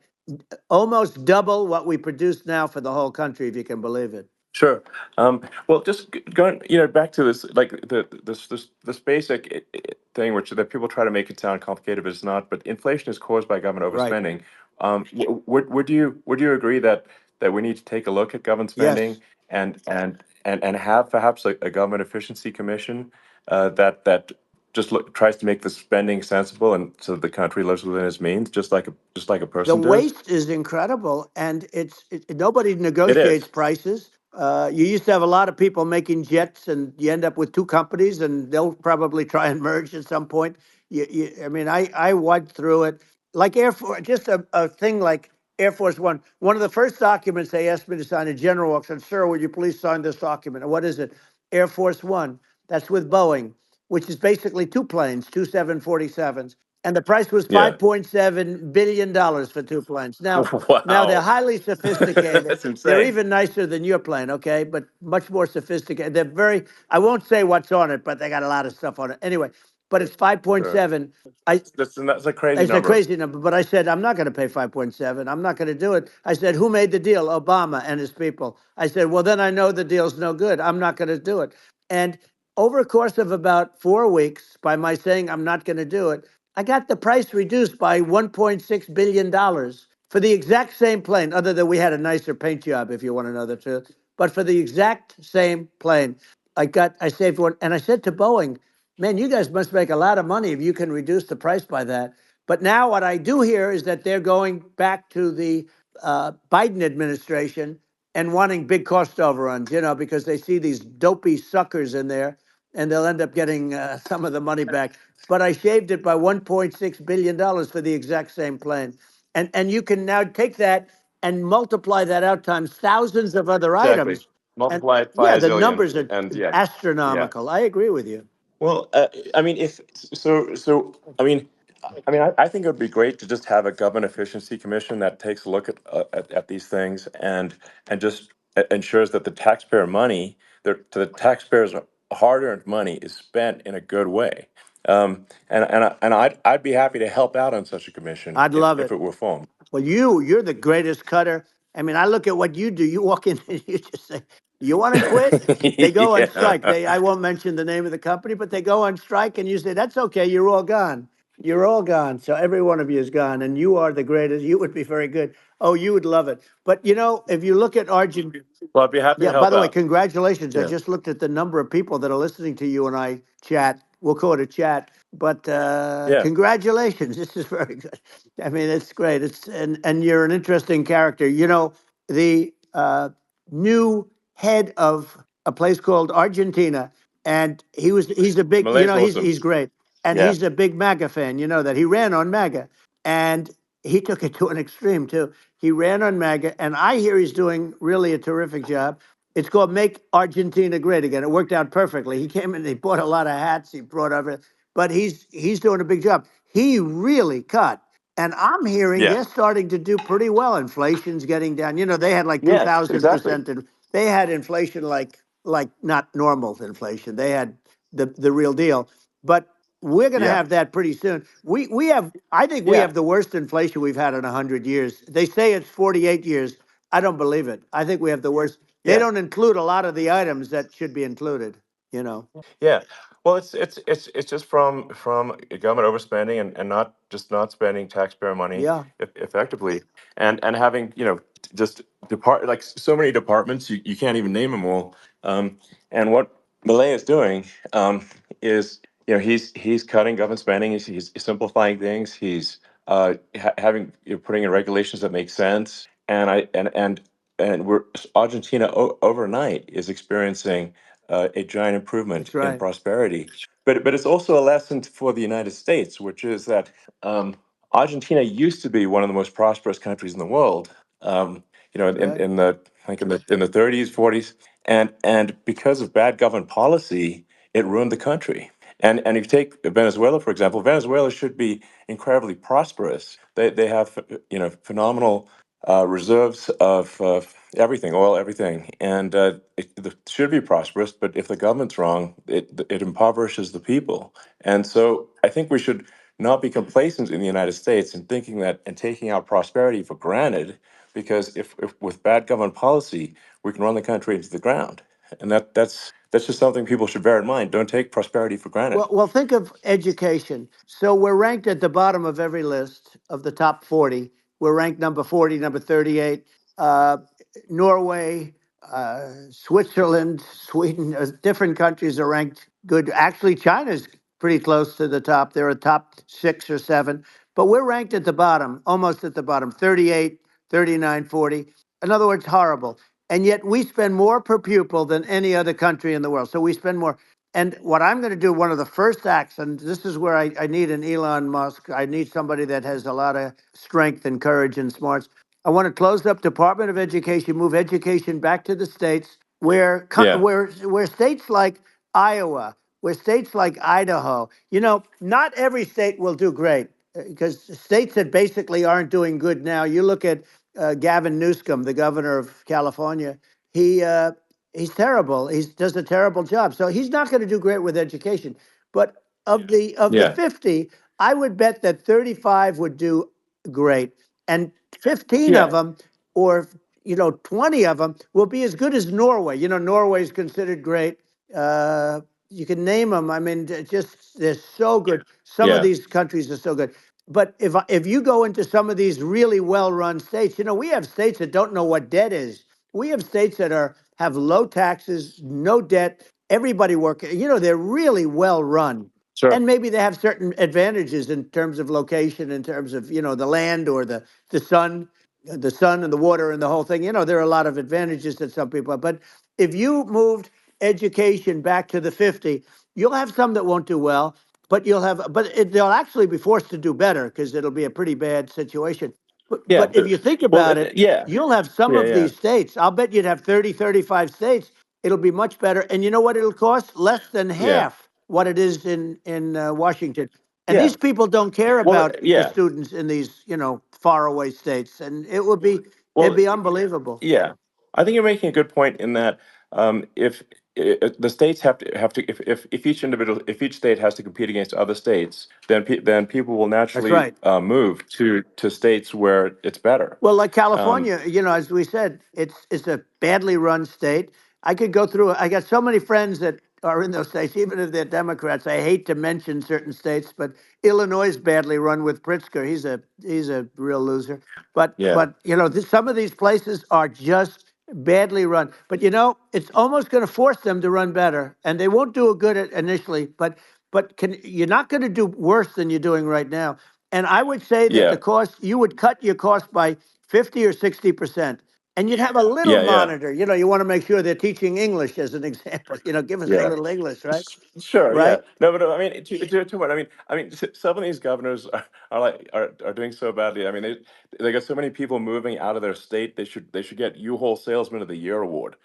almost double what we produce now for the whole country, if you can believe it. Sure. Well, just going, back to this, like this basic thing, which that people try to make it sound complicated, but it's not. But inflation is caused by government Right. overspending. Would you agree that we need to take a look at government Yes. spending and have perhaps a government efficiency commission that just tries to make the spending sensible and so that the country lives within its means, just like a The person does. waste is incredible, and nobody It negotiates is. prices. You used to have a lot of people making jets, and you end up with two companies, and they'll probably try and merge at some point. I mean, I went through it like Air Force, just a thing like Air Force One. One of the first documents they asked me to sign, a general walks in, "Sir, would you please sign this document?" And what is it? Air Force One. That's with Boeing, which is basically two planes, two 747s, and the price was Yeah. $5.7 billion for two planes. Now they're Wow. highly sophisticated. That's They're insane. even nicer than your plane, okay? But much more sophisticated. They're very. I won't say what's on it, but they got a lot of stuff on it. Anyway, but it's Sure. 5.7. I That's a crazy It's a number. crazy number, but I said I'm not going to pay 5.7. I'm not going to do it. I said, who made the deal? Obama and his people. I said, well, then I know the deal's no good. I'm not going to do it. And over a course of about 4 weeks, by my saying I'm not going to do it, I got the price reduced by $1.6 billion for the exact same plane, other than we had a nicer paint job, if you want to know the truth. But for the exact same plane, I saved one. And I said to Boeing, man, you guys must make a lot of money if you can reduce the price by that. But now what I do hear is that they're going back to the Biden administration and wanting big cost overruns, because they see these dopey suckers in there, and they'll end up getting some of the money back. But I shaved it by $1.6 billion for the exact same plane. And you can now take that and multiply that out times thousands of other Exactly. items. And Multiply it by yeah, a the zillion. numbers are And yeah, yeah. astronomical. I agree with you. Well, I mean, if so, I think it would be great to just have a government efficiency commission that takes a look at these things and just ensures that the taxpayer money, the taxpayers' hard-earned money, is spent in a good way. I'd be happy to help out on such a commission I'd love if it. it were formed. Well, you're the greatest cutter. I mean, I look at what you do. You walk in and you just say, "You want to quit?" They go on strike. Yeah. I won't mention the name of the company, but they go on strike, and you say, "That's okay. You're all gone. You're all gone." So every one of you is gone, and you are the greatest. You would be very good. Oh, you would love it. But if you look at Argentina. Well, I'd be happy to Yeah, by help the way, out. congratulations. I Yeah. just looked at the number of people that are listening to you and I chat. We'll call it a chat, but Yeah. congratulations. This is very good. I mean, it's great. And you're an interesting character. The new head of a place called Argentina, and he's a big, Malay's he's awesome. great. And Yeah. he's a big MAGA fan, that he ran on MAGA. And he took it to an extreme too. He ran on MAGA, and I hear he's doing really a terrific job. It's called Make Argentina Great Again. It worked out perfectly. He came in, he bought a lot of hats, he brought over, but he's doing a big job. He really cut. And I'm hearing Yeah. they're starting to do pretty well. Inflation's getting down. They had like Yes, exactly. 2,000%. And they had inflation like not normal inflation. They had the real deal. But We're going to Yeah. have that pretty soon. We have. I think we Yeah. have the worst inflation we've had in 100 years. They say it's 48 years. I don't believe it. I think we have the worst. They Yeah. don't include a lot of the items that should be included. You know. Yeah. Well, it's just from government overspending and not just not spending taxpayer money Yeah, effectively, and having just like so many departments you can't even name them all. And what Malay is doing is he's cutting government spending. He's simplifying things. He's having putting in regulations that make sense. And we're Argentina overnight is experiencing a giant improvement that's in right. prosperity. But it's also a lesson for the United States, which is that Argentina used to be one of the most prosperous countries in the world. That's right. In the like in the 30s, 40s, and because of bad government policy, it ruined the country. And if you take Venezuela, for example, Venezuela should be incredibly prosperous. They have phenomenal reserves of everything, oil, everything, and it should be prosperous. But if the government's wrong, it impoverishes the people. And so I think we should not be complacent in the United States in thinking that and taking our prosperity for granted, because if with bad government policy, we can run the country into the ground. And that's just something people should bear in mind. Don't take prosperity for granted. Well, think of education. So we're ranked at the bottom of every list of the top 40. We're ranked number 40, number 38. Uh, Norway, Switzerland, Sweden, different countries are ranked good. Actually, China's pretty close to the top. They're a top 6 or 7, but we're ranked at the bottom, almost at the bottom, 38, 39, 40. In other words, horrible. And yet we spend more per pupil than any other country in the world. So we spend more. And what I'm going to do, one of the first acts, and this is where I need an Elon Musk. I need somebody that has a lot of strength and courage and smarts. I want to close up Department of Education, move education back to the states, Yeah, where states like Iowa, where states like Idaho, not every state will do great, because states that basically aren't doing good now. You look at Gavin Newsom, the governor of California. He he's terrible. He does a terrible job. So he's not going to do great with education. But of the yeah, 50, I would bet that 35 would do great, and 15 of yeah, them, or 20 of them, will be as good as Norway. Norway is considered great. You can name them. I mean, just they're so good. Some of yeah, these countries are so good. But if you go into some of these really well-run states, we have states that don't know what debt is. We have states that have low taxes, no debt, everybody working. They're really well run. sure. And maybe they have certain advantages in terms of location, in terms of, the land, or the sun, and the water and the whole thing. There are a lot of advantages that some people have. But if you moved education back to the 50, you'll have some that won't do well, but they'll actually be forced to do better, because it'll be a pretty bad situation. Yeah, But if you think well, about it, yeah, you'll have some yeah, of yeah, these states. I'll bet you'd have 30, 35 states. It'll be much better. And you know what it'll cost? Less than yeah, half what it is in Washington. And yeah. these people don't care Well, about the yeah, students in these, faraway states. And it'd well, be unbelievable. yeah. I think you're making a good point in that if the states if each individual if each state has to compete against other states, then people will That's naturally right. move to states where it's better. Well, like Um, California, as we said, it's a badly run state. I could go through. I got so many friends that are in those states, even if they're Democrats. I hate to mention certain states, but Illinois is badly run with Pritzker. He's a real loser. But yeah, but some of these places are just badly run. But it's almost going to force them to run better, and they won't do a good at initially. But you're not going to do worse than you're doing right now. And I would say that the yeah, cost, you would cut your cost by 50 or 60%. And you'd have a little yeah, yeah, monitor. You want to make sure they're teaching English as an example. Give us a yeah. little English, right? Sure, yeah. Right? No, but I mean, to what? Some of these governors are doing so badly. I mean, they got so many people moving out of their state. They should get U-Haul Salesman of the Year award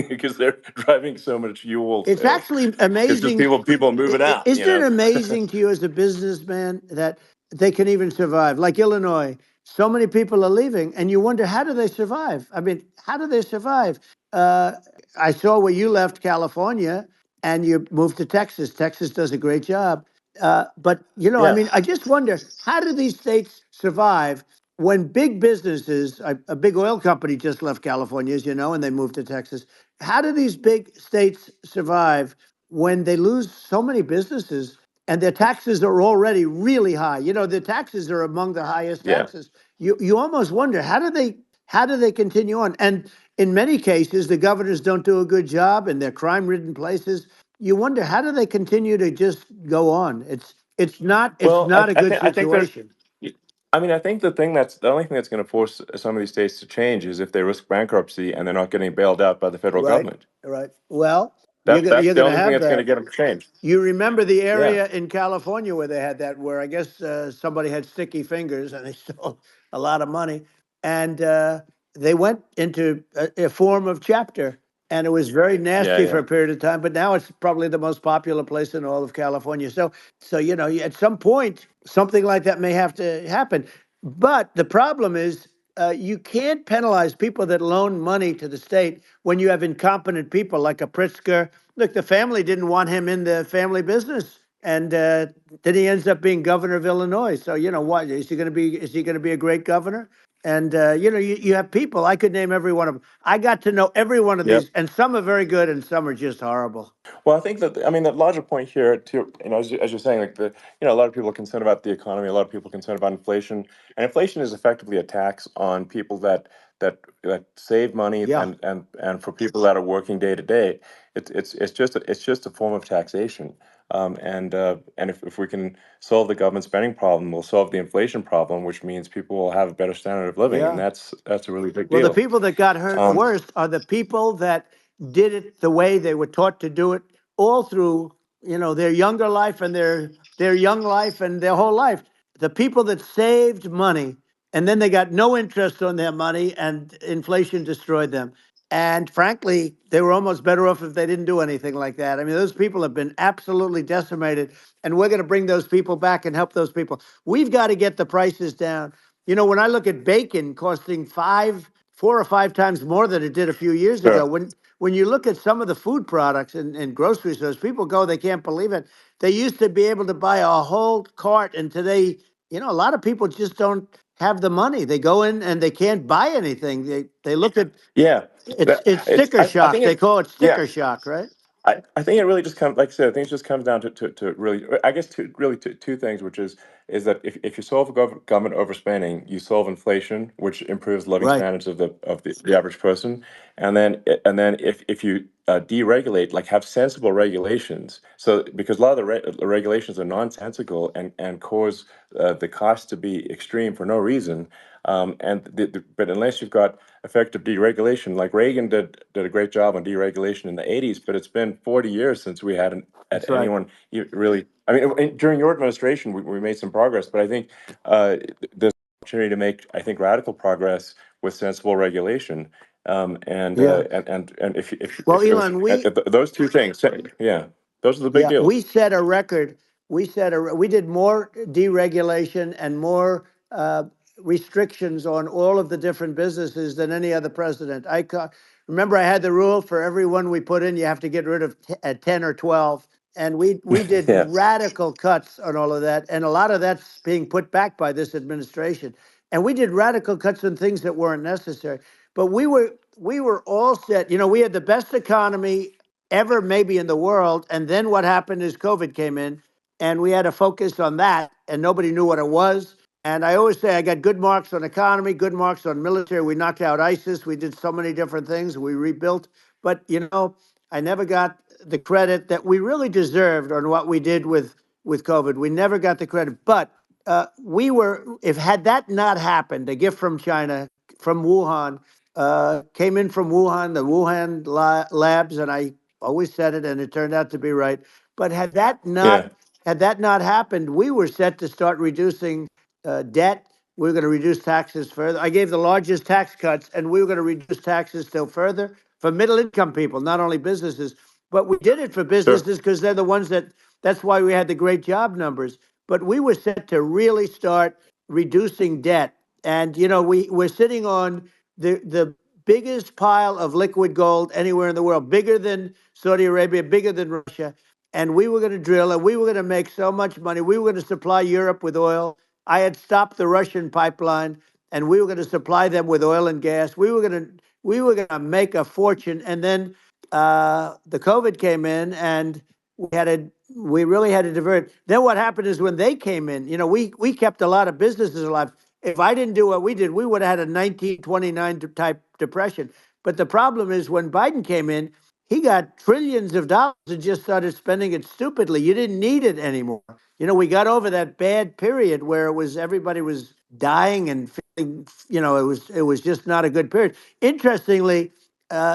because they're driving so much U-Haul It's sales. actually It's just amazing. people moving out. Isn't it amazing to you as a businessman that they can even survive? Like Illinois, so many people are leaving, and you wonder, how do they survive? I mean, how do they survive? Uh, I saw where you left California and you moved to Texas. Texas does a great job. But I Yeah. mean, I just wonder, how do these states survive when big businesses, a big oil company just left California, as you know, and they moved to Texas. How do these big states survive when they lose so many businesses and their taxes are already really high? The taxes are among the highest Yeah. taxes. You almost wonder, how do they continue on? And in many cases, the governors don't do a good job, and they're crime-ridden places. You wonder, how do they continue to just go on? It's Well, not a good I think there's, situation. I mean, I think the only thing that's going to force some of these states to change is if they risk bankruptcy and they're not getting bailed out by the federal Right, government. right. Well, you're That gonna that's you're the gonna only thing have that's going to that. get them to change. You remember the Yeah. area in California where they had that, where I guess somebody had sticky fingers and they stole a lot of money, and they went into a form of chapter, and it was very Yeah. nasty for Yeah. a period of time. But now it's probably the most popular place in all of California. So at some point, something like that may have to happen. But the problem is, you can't penalize people that loan money to the state when you have incompetent people like a Pritzker. Look, the family didn't want him in the family business, and then he ends up being governor of Illinois. So what is he going to be? Is he going to be a great governor? And you have people. I could name every one of them. I got to know every one of Yep. these, and some are very good, and some are just horrible. Well, I think that, I mean, the larger point here, too, as you're saying, like a lot of people are concerned about the economy, a lot of people are concerned about inflation, and inflation is effectively a tax on people that save money, Yeah, and for people that are working day to day, it's just a form of taxation. And if we can solve the government spending problem, we'll solve the inflation problem, which means people will have a better standard of living, and yeah. that's a really big Well, the deal. people that got hurt Um, worst are the people that did it the way they were taught to do it all through, their younger life and their young life and their whole life. The people that saved money and then they got no interest on their money and inflation destroyed them. And frankly, they were almost better off if they didn't do anything like that. I mean, those people have been absolutely decimated, and we're going to bring those people back and help those people. We've got to get the prices down. When I look at bacon costing 4 or 5 times more than it did a few years ago, sure. when you look at some of the food products in grocery stores, people go, they can't believe it. They used to be able to buy a whole cart, and today, a lot of people just don't have the money. They go in and they can't buy anything. They look at Yeah, it's sticker I shock. think They it. call it Yeah, sticker shock, right? I think it really just comes, like I said, I think it just comes down to really, I guess, two things, which is that if you solve government overspending, you solve inflation, which improves living Right. standards of the average person, and then if you deregulate, like have sensible regulations, so because a lot of the regulations are nonsensical and cause the cost to be extreme for no reason, but unless you've got effective deregulation, like Reagan did a great job on deregulation in the '80s, but it's been 40 years since we had That's right. anyone really. I mean, during your administration, we made some progress, but I think there's an opportunity to make, I think, radical progress with sensible regulation. Yeah. And Well, if it was Elon, we those two things, yeah, those are the big Yeah, we deals. set a record. We did more deregulation and more restrictions on all of the different businesses than any other president. Remember, I had the rule for everyone we put in, you have to get rid of 10 or 12. And we did Yeah, radical cuts on all of that. And a lot of that's being put back by this administration. And we did radical cuts on things that weren't necessary. But we were all set. We had the best economy ever maybe in the world. And then what happened is COVID came in, and we had to focus on that, and nobody knew what it was. And I always say I got good marks on economy, good marks on military. We knocked out ISIS. We did so many different things. We rebuilt. But, I never got the credit that we really deserved on what we did with COVID. We never got the credit. But if had that not happened, a gift from China, from Wuhan, came in from Wuhan, the Wuhan labs, and I always said it, and it turned out to be right. But yeah, had that not happened, we were set to start reducing debt. We were going to reduce taxes further. I gave the largest tax cuts, and we were going to reduce taxes still further for middle income people, not only businesses. But we did it for sure, businesses because they're the ones that's why we had the great job numbers. But we were set to really start reducing debt. And, we're sitting on the biggest pile of liquid gold anywhere in the world, bigger than Saudi Arabia, bigger than Russia. and we were going to drill, and we were going to make so much money. We were going to supply Europe with oil. I had stopped the Russian pipeline, and we were going to supply them with oil and gas. We were going to make a fortune, and then the COVID came in, and we really had to divert. Then what happened is when they came in, we kept a lot of businesses alive. If I didn't do what we did, we would have had a 1929 type depression. But the problem is when Biden came in, he got trillions of dollars and just started spending it stupidly. You didn't need it anymore. We got over that bad period where everybody was dying and feeling, it was just not a good period. Interestingly,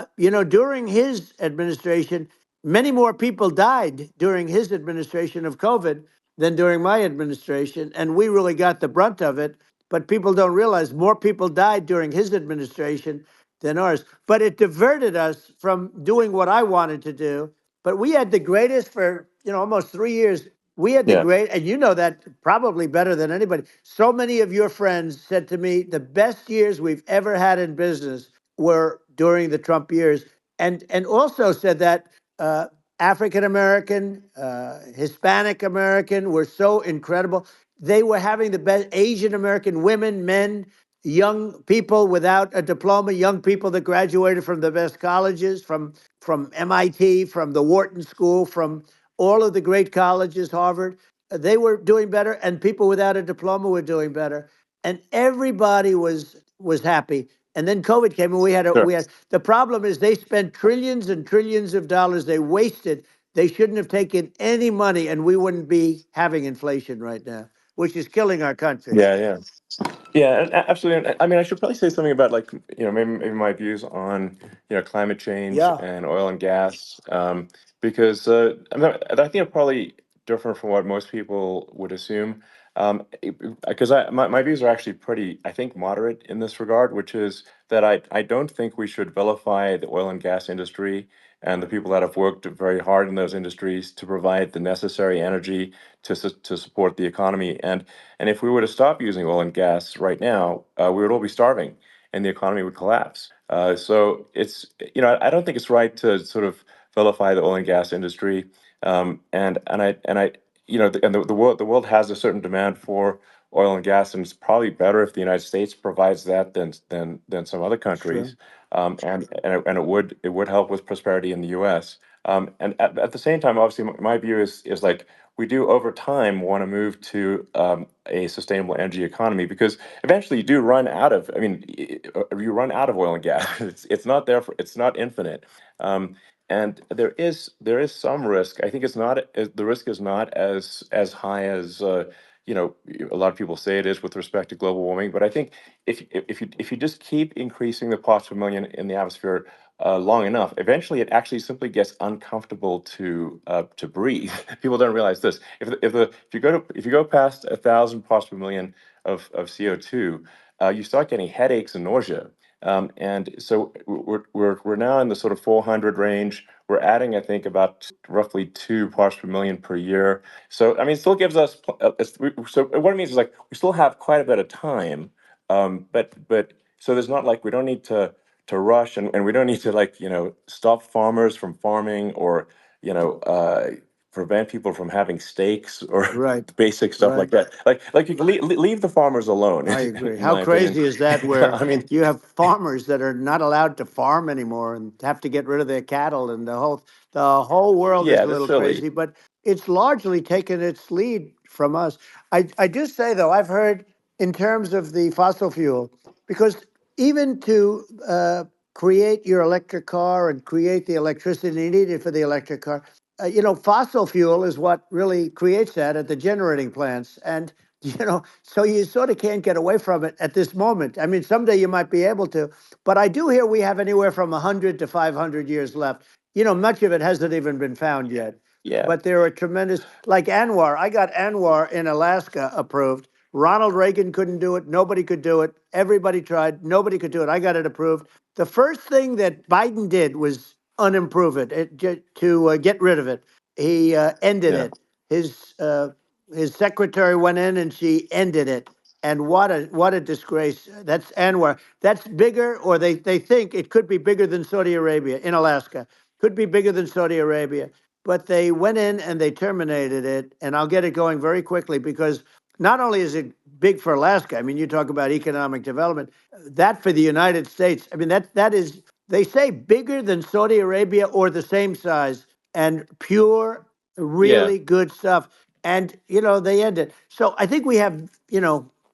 during his administration, many more people died during his administration of COVID than during my administration, and we really got the brunt of it. But people don't realize more people died during his administration than ours. But it diverted us from doing what I wanted to do. But we had the greatest for almost 3 years. We had the Yeah. great, and you know that probably better than anybody. So many of your friends said to me, the best years we've ever had in business were during the Trump years, and also said that African American, Hispanic American were so incredible. They were having the best Asian American women, men, young people without a diploma, young people that graduated from the best colleges, from MIT, from the Wharton School, from all of the great colleges, Harvard. They were doing better, and people without a diploma were doing better, and everybody was happy. And then COVID came, and we Sure. had the problem is they spent trillions and trillions of dollars. They wasted. They shouldn't have taken any money, and we wouldn't be having inflation right now, which is killing our country. Yeah, yeah. Yeah, absolutely. And I mean, I should probably say something about like maybe my views on climate change Yeah, and oil and gas, because I think I'm probably different from what most people would assume. Because my views are actually pretty, I think, moderate in this regard, which is that I don't think we should vilify the oil and gas industry and the people that have worked very hard in those industries to provide the necessary energy to support the economy. And if we were to stop using oil and gas right now, we would all be starving, and the economy would collapse. So I don't think it's right to sort of vilify the oil and gas industry. And I, the world has a certain demand for oil and gas, and it's probably better if the United States provides that than some other sure. countries. And it would help with prosperity in the U.S. And at the same time, obviously, my view is like we do over time want to move to a sustainable energy economy, because eventually you do run out of. I mean, you run out of oil and gas. It's not there for. It's not infinite. And there is some risk. I think the risk is not as high as a lot of people say it is with respect to global warming. But I think if you just keep increasing the parts per million in the atmosphere long enough, eventually it actually simply gets uncomfortable to breathe. People don't realize this. If you go past 1,000 parts per million of CO2, you start getting headaches and nausea. And so we're now in the sort of 400 range. We're adding, I think, about roughly 2 parts per million per year. So I mean, it still gives us. So what it means is like we still have quite a bit of time. But so there's not like we don't need to rush, and we don't need to like stop farmers from farming, or you know uh, prevent people from having steaks, or Right, basic stuff right. like that. Like you can leave the farmers alone, I agree. in How my opinion. crazy is that where I mean, you have farmers that are not allowed to farm anymore and have to get rid of their cattle, and the whole world is yeah, a that's little silly. crazy, but it's largely taken its lead from us. I do say though, I've heard in terms of the fossil fuel, because even to create your electric car and create the electricity needed for the electric car, fossil fuel is what really creates that at the generating plants. And so you sort of can't get away from it at this moment. I mean, someday you might be able to, but I do hear we have anywhere from 100 to 500 years left. Much of it hasn't even been found yet. Yeah, But there are tremendous, like Anwar. I got Anwar in Alaska approved. Ronald Reagan couldn't do it. Nobody could do it. Everybody tried. Nobody could do it. I got it approved. The first thing that Biden did was unimprove to get rid of it. He ended yeah, it. His secretary went in and she ended it. And what a disgrace. That's Anwar. That's bigger, or they think it could be bigger than Saudi Arabia in Alaska. Could be bigger than Saudi Arabia. but they went in and they terminated it. And I'll get it going very quickly because not only is it big for Alaska, I mean, you talk about economic development, that for the United States, I mean, that is, they say bigger than Saudi Arabia or the same size and pure, Yeah. really good stuff. And, they end it. So I think we have,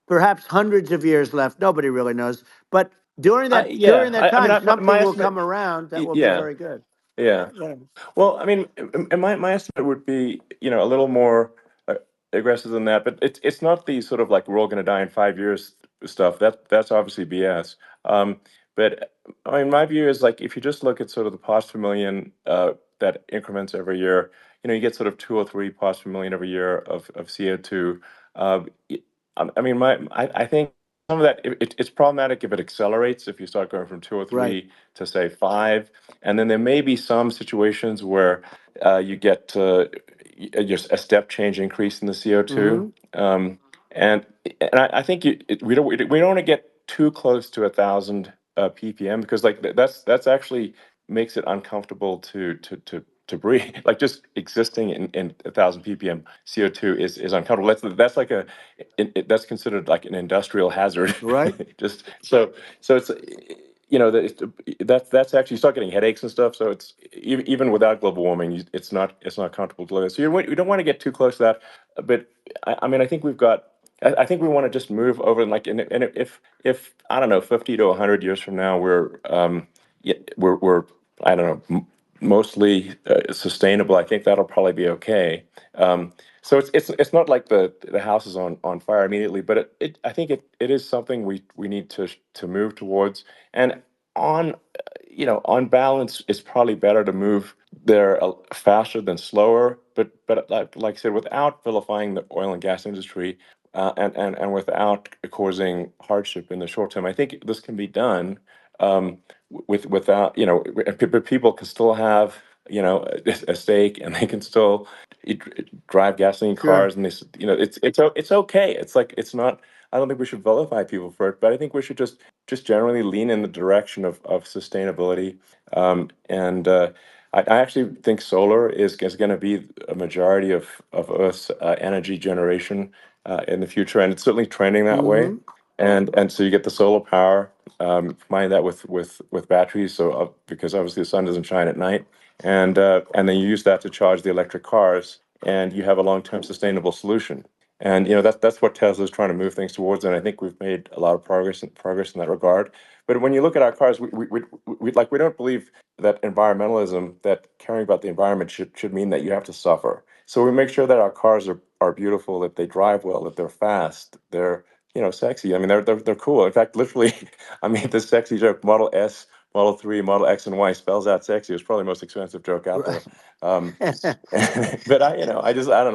perhaps hundreds of years left. Nobody really knows. But during that Yeah. during that I mean, time, my something will estimate. come around that will be Yeah. very good. Yeah. Yeah. Well, I mean, and my estimate would be, a little more uh, aggressive than that, but it's not the sort of like we're all going to die in 5 years stuff. That's obviously BS. But I mean, my view is like if you just look at sort of the parts per million that increments every year, you get sort of two or three parts per million every year of CO2. Uh, y- I mean, I think some of that it's problematic if it accelerates if you start going from two or Right. three to say five, and then there may be some situations where you get just a step change increase in the CO2. Hmm. And I think we don't want to get too close to 1,000 ppm because like that's actually makes it uncomfortable to breathe. Like just existing in 1,000 ppm CO2 is uncomfortable. That's like that's considered like an industrial hazard. Right. Just so it's that's actually you start getting headaches and stuff. So it's even without global warming, it's not comfortable to live with. So you don't want to get too close to that. But I mean, I think we've got. I think we want to just move over and like and if I don't know 50 to 100 years from now we're I don't know mostly sustainable. I think that'll probably be okay. So it's not like the house is on fire immediately, but I think it is something we need to move towards. And on on balance, it's probably better to move there faster than slower. But like I said, without vilifying the oil and gas industry, and without causing hardship in the short term, I think this can be done without but people can still have a stake and they can still drive gasoline Sure. cars and it's okay. It's like it's not. I don't think we should vilify people for it, but I think we should just generally lean in the direction of sustainability. And I actually think solar is going to be a majority of Earth's energy generation in the future, and it's certainly trending that way. Hmm. And so you get the solar power, combine that with batteries, so because obviously the sun doesn't shine at night, and then you use that to charge the electric cars, and you have a long-term sustainable solution. And that's what Tesla's trying to move things towards, and I think we've made a lot of progress in that regard. But when you look at our cars, we don't believe that environmentalism, that caring about the environment should mean that you have to suffer. So we make sure that our cars are beautiful, that they drive well, that they're fast, they're sexy. I mean, they're cool. In fact, literally, I made this sexy joke. Model S, Model 3, Model X, and Y spells out sexy. It's probably the most expensive joke out Right. there. Um, but I don't know,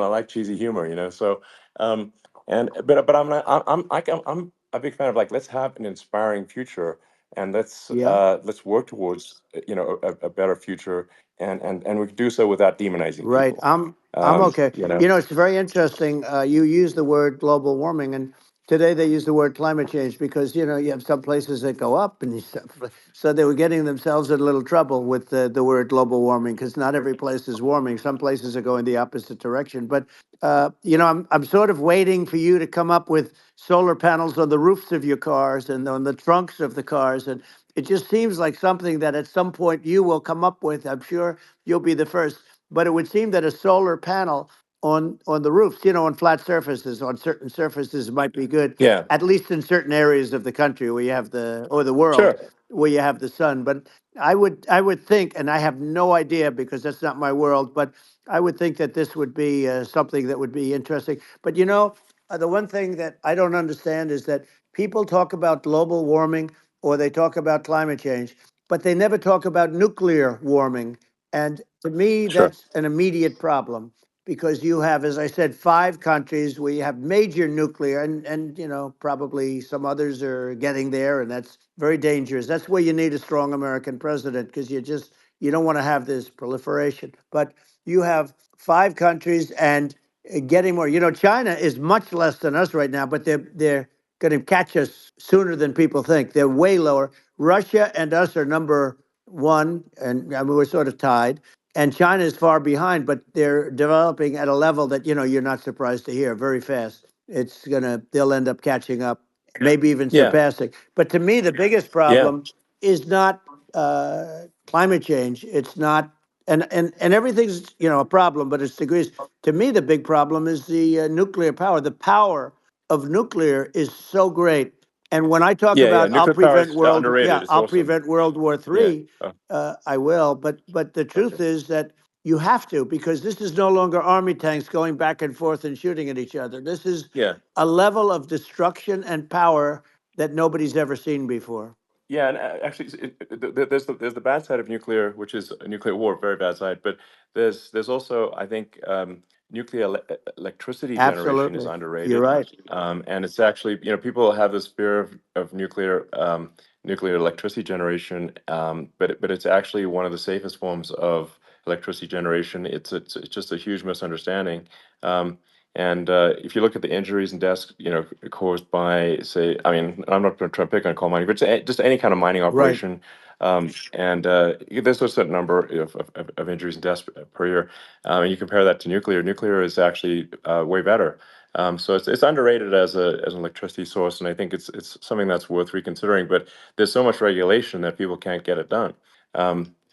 I like cheesy humor, So, um, but I'm a big fan of like let's have an inspiring future and Yeah. let's work towards a better future and we can do so without demonizing Right. people. I'm okay. You know. It's very interesting. You use the word global warming, and today they use the word climate change because you have some places that go up, and so they were getting themselves in a little trouble with the word global warming because not every place is warming. Some places are going the opposite direction. But I'm sort of waiting for you to come up with solar panels on the roofs of your cars and on the trunks of the cars, and it just seems like something that at some point you will come up with. I'm sure you'll be the first, but it would seem that a solar panel on the roofs, on flat surfaces, on certain surfaces might be good, Yeah. at least in certain areas of the country where you have the world Sure. where you have the sun. But I would think, and I have no idea because that's not my world, but I would think that this would be something that would be interesting. But the one thing that I don't understand is that people talk about global warming or they talk about climate change, but they never talk about nuclear warming. And to me, Sure. that's an immediate problem because you have, as I said, five countries where you have major nuclear, and probably some others are getting there, and that's very dangerous. That's where you need a strong American president because you don't want to have this proliferation. But you have five countries and getting more. China is much less than us right now, but they're going to catch us sooner than people think. They're way lower. Russia and us are number one, and I mean, we're sort of tied. and China is far behind, but they're developing at a level that you're not surprised to hear very fast. They'll end up catching up, maybe even Yeah, surpassing. But to me, the biggest yeah, problem is not climate change. It's not, and everything's a problem, but it's degrees. To me, the big problem is the nuclear power. The power of nuclear is so great. And when I talk yeah. about Nuclear power is underrated. It's I'll awesome. prevent World War Yeah. III, Oh, I will. But the okay. truth is that you have to, because this is no longer army tanks going back and forth and shooting at each other. This is Yeah. a level of destruction and power that nobody's ever seen before. Yeah, and actually, there's the bad side of nuclear, which is a nuclear war, very bad side. But there's also, I think, nuclear electricity generation is Absolutely. You're underrated, right. and it's actually, people have this fear of nuclear electricity generation, but it's actually one of the safest forms of electricity generation. It's just a huge misunderstanding. And if you look at the injuries and deaths, caused by, say, I mean, I'm not going to try to pick on coal mining, but just any kind of mining Right. operation, and there's a certain number of injuries and deaths per year. And you compare that to nuclear. Nuclear is actually way better. So it's underrated as an electricity source, and I think it's something that's worth reconsidering. But there's so much regulation that people can't get it done.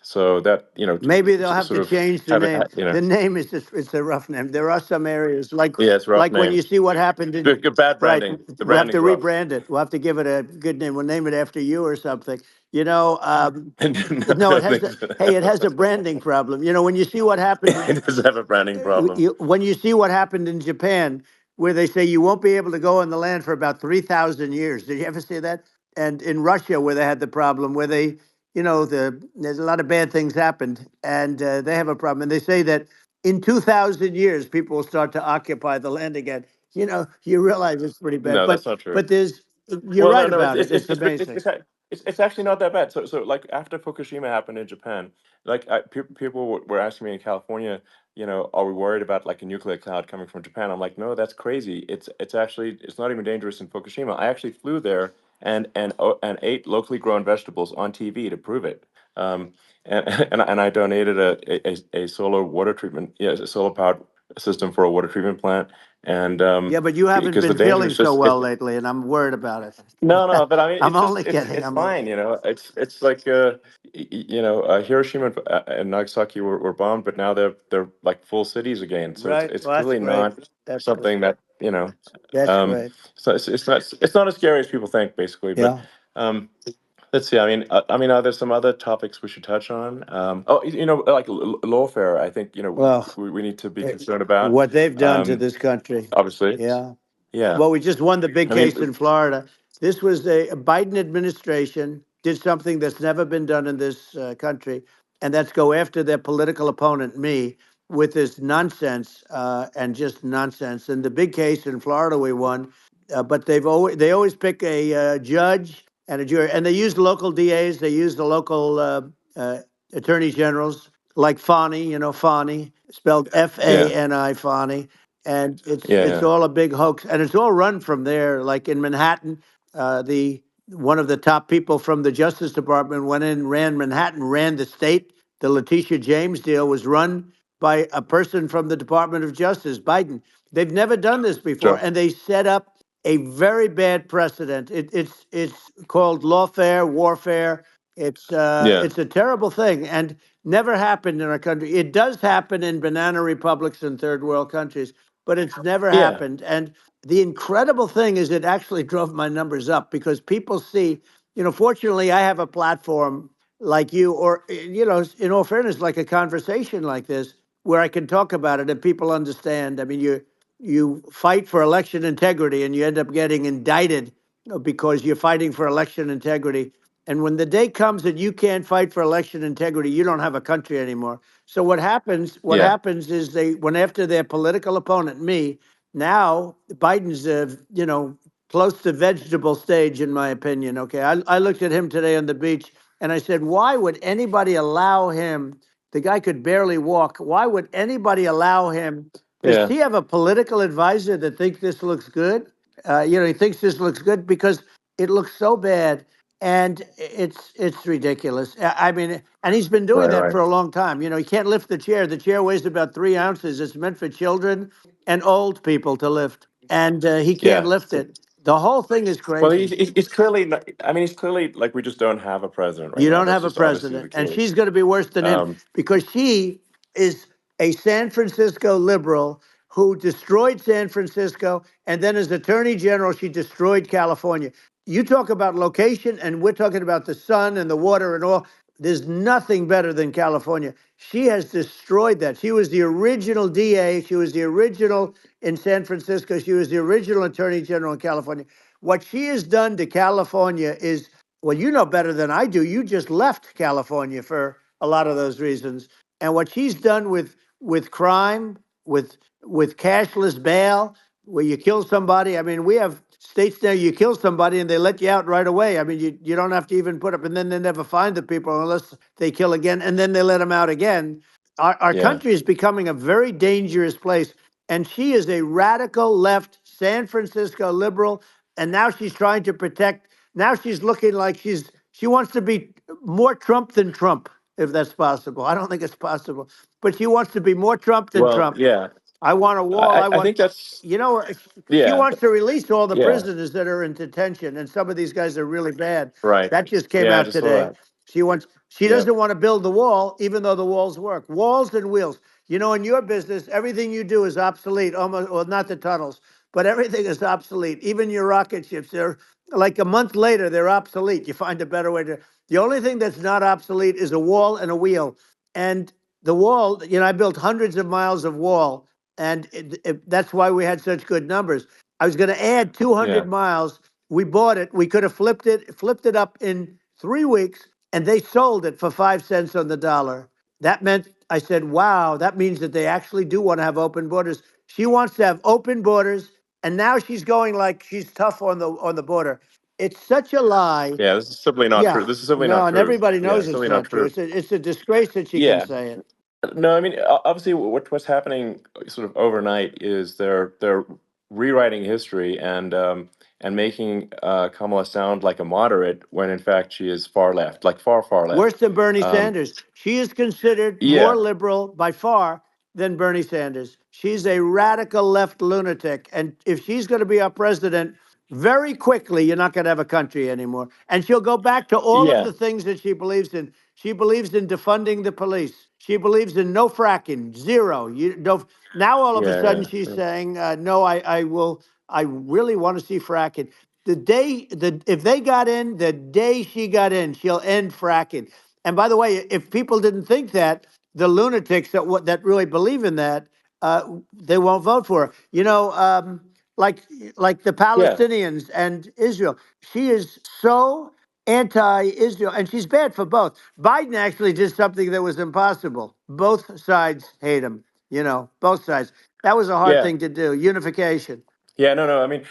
So that, Maybe they'll have sort to of change the have it, name. The name is just, it's a rough name. There are some areas yeah, it's a rough like when name. you see what happened in, Good bad right, branding. The we'll have to branding's rough. rebrand it. We'll have to give it a good name. We'll name it after you or something. No, No, I it don't think so. it has a branding problem. When you see what happened in It does have a branding problem. when you see what happened in Japan, where they say you won't be able to go on the land for about 3,000 years. Did you ever see that? And in Russia, where they had the problem, where there's a lot of bad things happened, and they have a problem. And they say that in 2,000 years, people will start to occupy the land again. You realize it's pretty bad. No, But that's not true. but there's you're Well, no, right no, about it. It's amazing. it's actually not that bad. So like after Fukushima happened in Japan, like people were asking me in California, are we worried about like a nuclear cloud coming from Japan? I'm like, no, that's crazy. It's actually it's not even dangerous in Fukushima. I actually flew there and ate locally grown vegetables on TV to prove it. And and I donated a solar water treatment, yeah, a solar powered system for a water treatment plant, and Yeah, but you haven't because the been danger feeling is so just well lately, and I'm worried about no, it. no, but I mean, I'm it's just only kidding. it's fine, It's like Hiroshima and Nagasaki were bombed, but now they're like full cities again. So Right. it's Well, that's clearly great. not That's great. something that That's um, great. so it's not as scary as people think, basically. But Yeah. um, let's see. I mean, are there some other topics we should touch on? Oh, like lawfare. I think Well, we need to be eh, concerned about. what they've done to Um, this country. obviously, Yeah. yeah. Well, we just won the big I mean, case in Florida. This was a Biden administration did something that's never been done in this country, and that's go after their political opponent, me, with this nonsense and just nonsense. And the big case in Florida we won, but they always pick a judge and a jury, and they use local DAs, they use the local uh, attorney generals like Fani, Fani, spelled yeah, Fani, Fani, and it's yeah, all a big hoax, and it's all run from there. Like in Manhattan, the one of the top people from the Justice Department went in, ran Manhattan, ran the state. The Letitia James deal was run by a person from the Department of Justice, Biden. They've never done this before, sure, and they set up a very bad precedent. It's called lawfare, warfare. yeah, It's a terrible thing, and never happened in our country. It does happen in banana republics and third world countries, but it's never yeah, happened. And the incredible thing is, it actually drove my numbers up because people see, fortunately, I have a platform like you, or, in all fairness, like a conversation like this, where I can talk about it and people understand. I mean, you fight for election integrity and you end up getting indicted because you're fighting for election integrity. And when the day comes that you can't fight for election integrity, you don't have a country anymore. So what happens? What yeah, happens is they went after their political opponent, me. Now Biden's, close to vegetable stage, in my opinion. Okay, I looked at him today on the beach, and I said, why would anybody allow him? The guy could barely walk. Why would anybody allow him? Does yeah, he have a political advisor that thinks this looks good? He thinks this looks good because it looks so bad. and it's ridiculous. I mean, and he's been doing Right, that right. for a long time. You know, he can't lift the chair. The chair weighs about 3 ounces. It's meant for children and old people to lift, and he can't Yeah. lift So, it. The whole thing is well, crazy. he's clearly not, I mean, he's clearly like we just don't have a president right You now. don't That's have a just obviously the president, and case. she's going to be worse than him Um, because she is a San Francisco liberal who destroyed San Francisco, and then as Attorney General, she destroyed California. You talk about location, and we're talking about the sun and the water and all. There's nothing better than California. She has destroyed that. She was the original DA. She was the original in San Francisco. She was the original Attorney General in California. What she has done to California is, well, you know better than I do. You just left California for a lot of those reasons. And what she's done with crime, with cashless bail, where you kill somebody. I mean, we have states now you kill somebody and they let you out right away. I mean, you don't have to even put up, and then they never find the people unless they kill again, and then they let them out again. Our yeah. country is becoming a very dangerous place. And she is a radical left San Francisco liberal. And now she's trying to protect. Now she's looking like she wants to be more Trump than Trump, if that's possible. I don't think it's possible, but she wants to be more Trump than Well, Trump. yeah. I want a wall. I I want, think that's you know, she yeah, wants to release all the yeah. prisoners that are in detention, and some of these guys are really bad. Right. That just came Yeah, I out just saw today. that. She wants. She Yeah. doesn't want to build the wall, even though the walls work. Walls and wheels. You know, in your business, everything you do is obsolete. Almost, well, not the tunnels, but everything is obsolete. Even your rocket ships. They're like a month later, they're obsolete. You find a better way to. The only thing that's not obsolete is a wall and a wheel. And the wall, you know, I built hundreds of miles of wall, and that's why we had such good numbers. I was going to add Yeah. 200 miles. We bought it. We could have flipped it up in 3 weeks, and they sold it for 5 cents on the dollar. That meant I said, "Wow, that means that they actually do want to have open borders." She wants to have open borders, and now she's going like she's tough on the border. It's such a lie. Yeah, this is simply not Yeah, true. This is simply no, not and true. everybody Yeah, knows it's it's simply not not true. true. It's a disgrace that she can Yeah. say it. No, I mean, obviously, what's happening sort of overnight is they're rewriting history and making Kamala sound like a moderate when in fact she is far left, like far, far Worse left. than Bernie Um, Sanders. She is considered more yeah, liberal by far than Bernie Sanders. She's a radical left lunatic. And if she's going to be our president, very quickly, you're not going to have a country anymore. And she'll go back to all of yeah, the things that she believes in. She believes in defunding the police. She believes in no fracking, zero. You don't. Now all of a yeah, sudden yeah, she's yeah. saying, no, I will. I really want to see fracking. If they got in, the day she got in, she'll end fracking. And by the way, if people didn't think that, the lunatics that really believe in that, they won't vote for her. You know, like like the Yeah. Palestinians and Israel. She is so anti-Israel, and she's bad for both. Biden actually did something that was impossible. Both sides hate him. You know, both sides. That was a hard Yeah. thing to do. Unification. Yeah, no, no. I mean,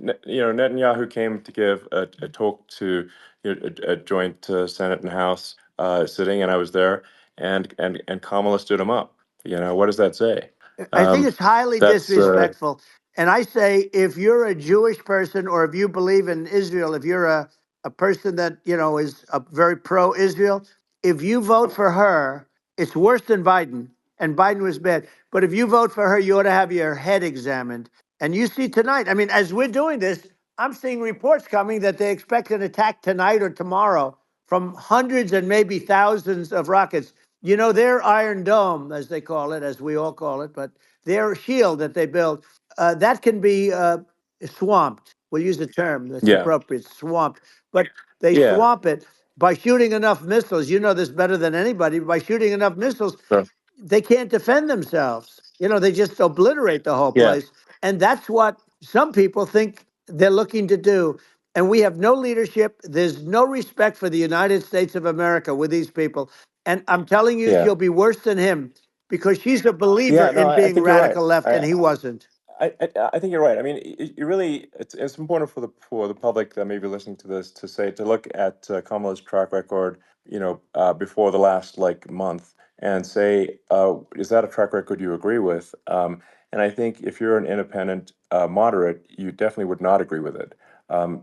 Netanyahu came to give a talk to a joint Senate and House sitting, and I was there, and Kamala stood him up. What does that say? I think Um, it's highly that's disrespectful. And I say, if you're a Jewish person or if you believe in Israel, if you're a person that, you know, is a very pro Israel, if you vote for her, it's worse than Biden. And Biden was bad. But if you vote for her, you ought to have your head examined. And you see tonight, I mean, as we're doing this, I'm seeing reports coming that they expect an attack tonight or tomorrow from hundreds and maybe thousands of rockets. You know, their Iron Dome, as they call it, as we all call it, but their shield that they build, that can be swamped. We'll use the term that's yeah, appropriate, swamped. But they yeah. swamp it by shooting enough missiles. You know this better than anybody. By shooting enough missiles, So, they can't defend themselves. You know, they just obliterate the whole yeah, place. And that's what some people think they're looking to do. And we have no leadership. There's no respect for the United States of America with these people. And I'm telling you, yeah, she'll be worse than him because she's a believer yeah. No, in I being think you're right. radical left, and he wasn't. I think you're right. I mean, you really, it's important for the public that may be listening to this to look at Kamala's track record, before the last like month, and say, is that a track record you agree with? And I think if you're an independent moderate, you definitely would not agree with it.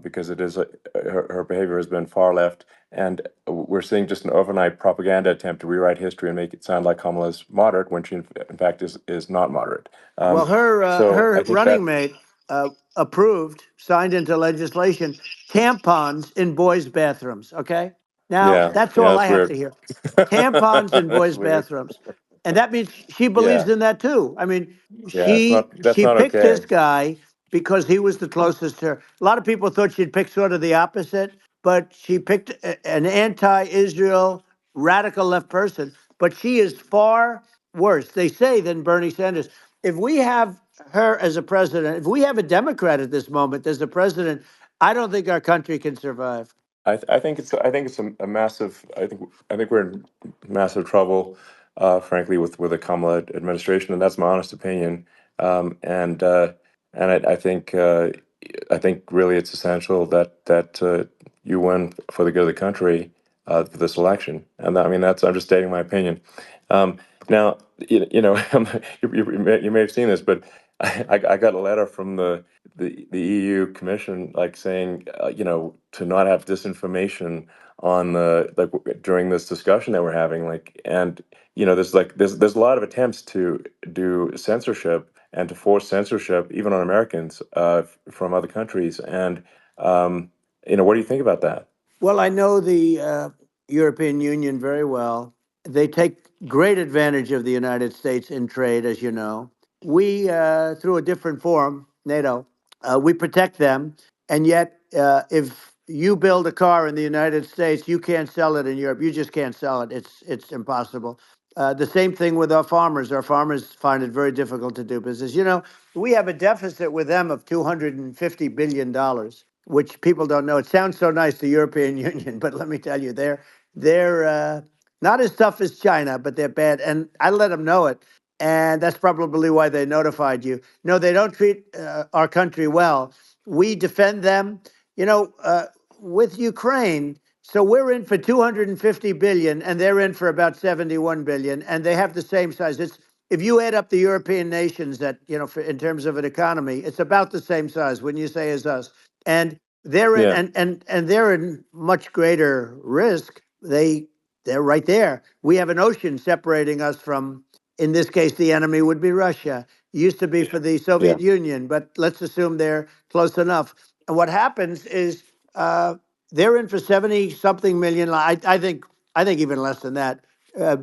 because it is her behavior has been far left, and we're seeing just an overnight propaganda attempt to rewrite history and make it sound like Kamala is moderate when she in fact is not moderate. Well, So her I think running that mate approved, signed into legislation, tampons in boys' bathrooms. Okay, now yeah, that's yeah, all I that's have to weird. hear. Tampons in That's boys' weird. bathrooms, and that means she believes Yeah, in that too. I mean, yeah, that's she not picked okay. this guy because he was the closest to her. A lot of people thought she'd pick sort of the opposite, but she picked an anti-Israel radical left person. But she is far worse, they say, than Bernie Sanders. If we have her as a president, if we have a Democrat at this moment as the president, I don't think our country can survive. I think it's a massive. I think we're in massive trouble, frankly, with the Kamala administration, and that's my honest opinion. Um, and uh, and I think really it's essential that you win for the good of the country for this election. And I mean that's I'm just stating my opinion. Um, Now you know you may have seen this, but I got a letter from the EU Commission, like saying, to not have disinformation on the like during this discussion that we're having, like, and there's a lot of attempts to do censorship and to force censorship even on Americans from other countries, and what do you think about that? Well, I know the European Union very well. They take great advantage of the United States in trade, as you know. We, through a different forum, NATO, we protect them. And yet, if you build a car in the United States, you can't sell it in Europe. You just can't sell it. It's impossible. The same thing with our farmers. Our farmers find it very difficult to do business. You know, we have a deficit with them of $250 billion, which people don't know. It sounds so nice, the European Union, but let me tell you, they're not as tough as China, but they're bad. And I let them know it, and that's probably why they notified you. No, they don't treat our country well. We defend them, you know, with Ukraine. So we're in for 250 billion, and they're in for about 71 billion, and they have the same size. It's if you add up the European nations that in terms of an economy, it's about the same size. When you say as us, and they're in Yeah, and they're in much greater risk. They're right there. We have an ocean separating us from, in this case, the enemy would be Russia. Used to be for the yeah, Soviet Union, but let's assume they're close enough. And what happens is they're in for 70 something million. I think even less than that,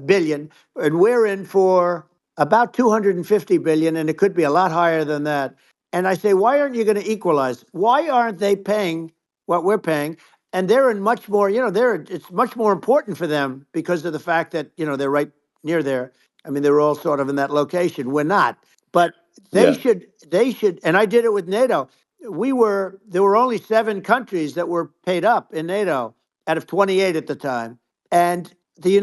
billion, and we're in for about 250 billion, and it could be a lot higher than that. And I say, why aren't you going to equalize? Why aren't they paying what we're paying? And they're in much more, it's much more important for them because of the fact that, they're right near there. I mean, they're all sort of in that location. We're not. But yeah, they should, and I did it with NATO. There were only 7 countries that were paid up in NATO out of 28 at the time. And yeah,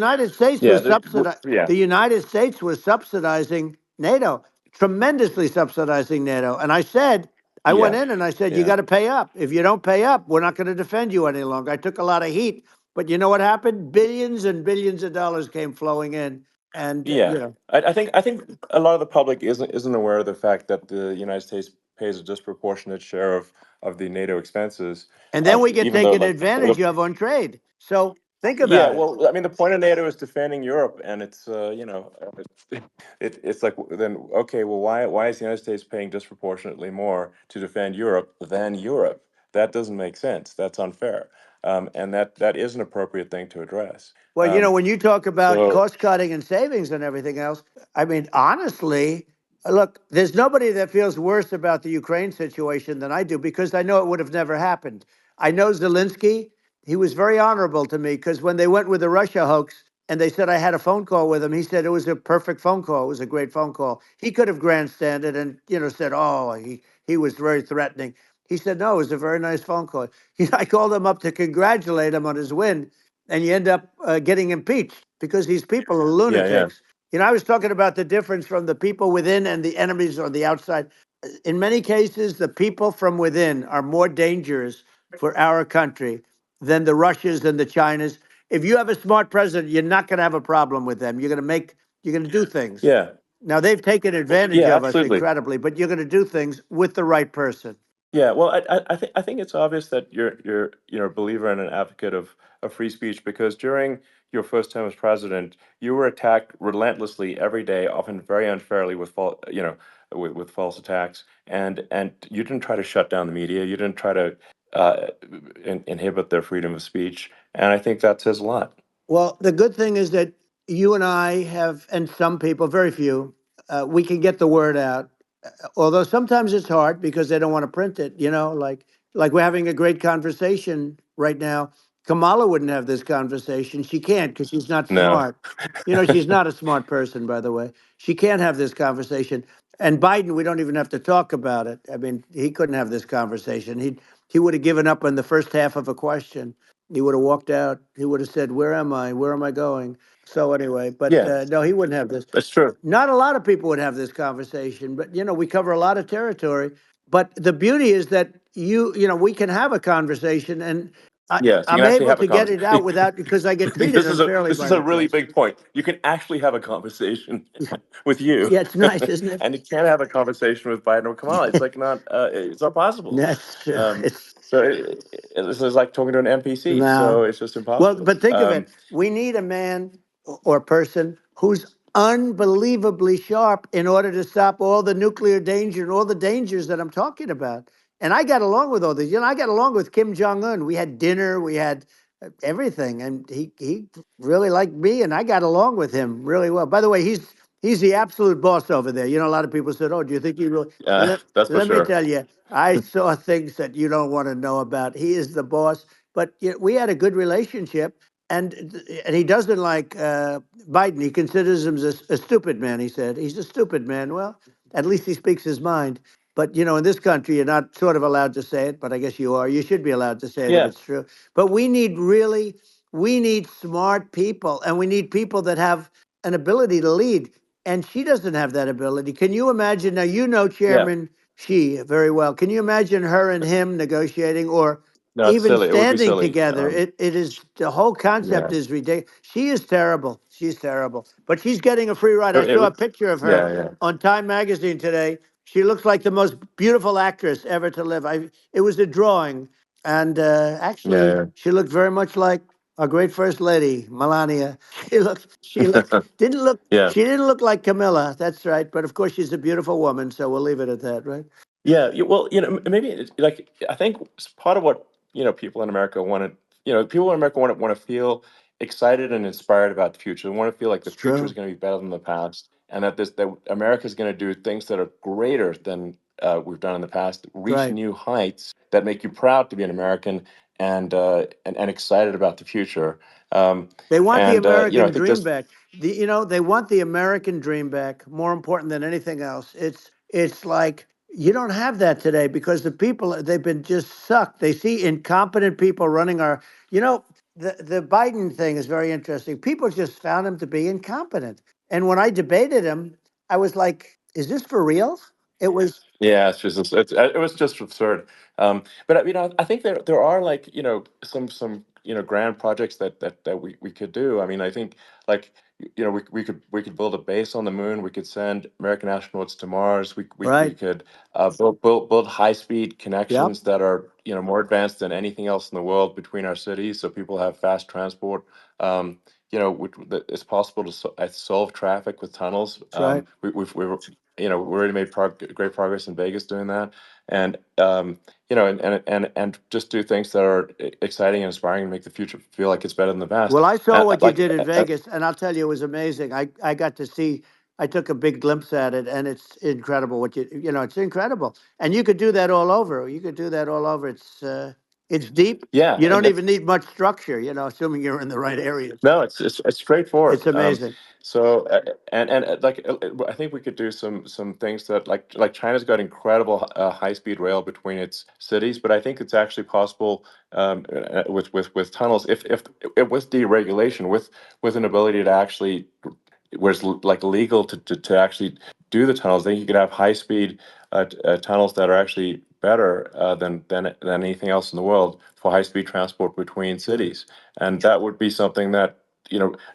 yeah, the United States was subsidizing NATO, tremendously subsidizing NATO. And I went yeah, in and I said, you yeah, got to pay up. If you don't pay up, we're not going to defend you any longer. I took a lot of heat, but you know what happened? Billions and billions of dollars came flowing in. And, yeah. I think a lot of the public isn't aware of the fact that the United States pays a disproportionate share of the NATO expenses, and then we get even though taken like advantage of on trade. So think yeah, about it. well, I mean, the point of NATO is defending Europe, and it's it's like then okay, well, why is the United States paying disproportionately more to defend Europe than Europe? That doesn't make sense. That's unfair, and that is an appropriate thing to address. Well, Um, when you talk about so cost cutting and savings and everything else, I mean, honestly, look, there's nobody that feels worse about the Ukraine situation than I do because I know it would have never happened. I know Zelensky, he was very honorable to me because when they went with the Russia hoax and they said I had a phone call with him, he said it was a perfect phone call. It was a great phone call. He could have grandstanded and, said, oh, he was very threatening. He said, no, it was a very nice phone call. I called him up to congratulate him on his win, and you end up getting impeached because these people are yeah, yeah, lunatics. I was talking about the difference from the people within and the enemies on the outside. In many cases, the people from within are more dangerous for our country than the Russias and the Chinas. If you have a smart president, you're not going to have a problem with them. You're going to do things. yeah, Now they've taken advantage yeah, of us absolutely. incredibly, but you're going to do things with the right person. Yeah, well, I think it's obvious that you're a believer and an advocate of free speech because during your first term as president, you were attacked relentlessly every day, often very unfairly with with false attacks, and you didn't try to shut down the media, you didn't try to inhibit their freedom of speech, and I think that says a lot. Well, the good thing is that you and I have, and some people, very few, we can get the word out. Although sometimes it's hard because they don't want to print it. Like we're having a great conversation right now. Kamala wouldn't have this conversation. She can't because she's not No. smart. She's not a smart person, by the way. She can't have this conversation. And Biden, we don't even have to talk about it. I mean, he couldn't have this conversation. He would have given up on the first half of a question. He would have walked out. He would have said, "Where am I? Where am I going?" So anyway, but Yeah, no, he wouldn't have this. that's true. Not a lot of people would have this conversation, but we cover a lot of territory. But the beauty is that we can have a conversation, and Yes, you can I'm actually able have a to get it out conversation. without because I get treated unfairly This by is a the really press. big point. You can actually have a conversation with you, Yeah, it's nice, isn't it? and you can't have a conversation with Biden or Kamala. It's like not it's not possible. That's true. It's So this is like talking to an NPC. So No. it's just Well, impossible. but think of it. We need a man or person who's unbelievably sharp in order to stop all the nuclear danger and all the dangers that I'm talking about. And I got along with all these. I got along with Kim Jong Un. We had dinner, we had everything, and he really liked me, and I got along with him really well. By the way, he's the absolute boss over there. A lot of people said, "Oh, do you think he really?" That's for Let me sure. tell you, I saw things that you don't want to know about. He is the boss. But we had a good relationship, and he doesn't like Biden. He considers him a stupid man. He said he's a stupid man. Well, at least he speaks his mind. But in this country, you're not sort of allowed to say it, but I guess you are. You should be allowed to say it if Yeah, it's true. But we need smart people, and we need people that have an ability to lead. And she doesn't have that ability. Can you imagine? Now, yeah. Chairman Xi very well. Can you imagine her and him negotiating or No, it's even silly. It would be standing silly. together? It is the whole concept Yeah, is ridiculous. She is terrible. She's terrible. But she's getting a free ride. I it saw a would. picture of her Yeah, yeah, on Time magazine today. She looks like the most beautiful actress ever to live. It was a drawing, and actually, yeah, she looked very much like our great first lady, Melania. She looked, yeah. didn't look, Yeah. she didn't look like Camilla. That's right. But of course, she's a beautiful woman, so we'll leave it at that, right? Yeah, well, maybe like I think part of what people in America want to, people in America want to feel excited and inspired about the future. They want to feel like the It's future is true. going to be better than the past, and that America is going to do things that are greater than we've done in the past, reach Right. new heights that make you proud to be an American and excited about the future. Um, They want the and I American think dream this, back. They want the American dream back. More important than anything else. It's like you don't have that today because the people they've been just sucked. They see incompetent people running our. You know, the Biden thing is very interesting. People just found him to be incompetent. And when I debated him, I was like, "Is this for real?" It was Yeah, it was just absurd. But I think there are like some grand projects that we could do. I mean, I think like we could build a base on the moon. We could send American astronauts to Mars. We right. could build high speed Yep. connections that are more advanced than anything else in the world between our cities, so people have fast transport. That it's possible to solve traffic with tunnels. That's right. We already made great progress in Vegas doing that, and and just do things that are exciting and inspiring and make the future feel like it's better than the past. Well, I saw what you Like, did in Vegas, and I'll tell you, it was amazing. I got to see. I took a big glimpse at it, and it's incredible. It's incredible, and you could do that all over. You could do that all over. It's deep. yeah, You and don't even need much structure. Assuming you're in the right areas. no, it's It's straightforward. amazing. So like I think we could do some things that like China's got incredible high speed rail between its cities, but I think it's actually possible with tunnels if with deregulation with an ability to actually where it's like legal to actually do the tunnels. Then you could have high speed tunnels that are actually better than anything else in the world for high speed transport between Right. cities, and that would be something that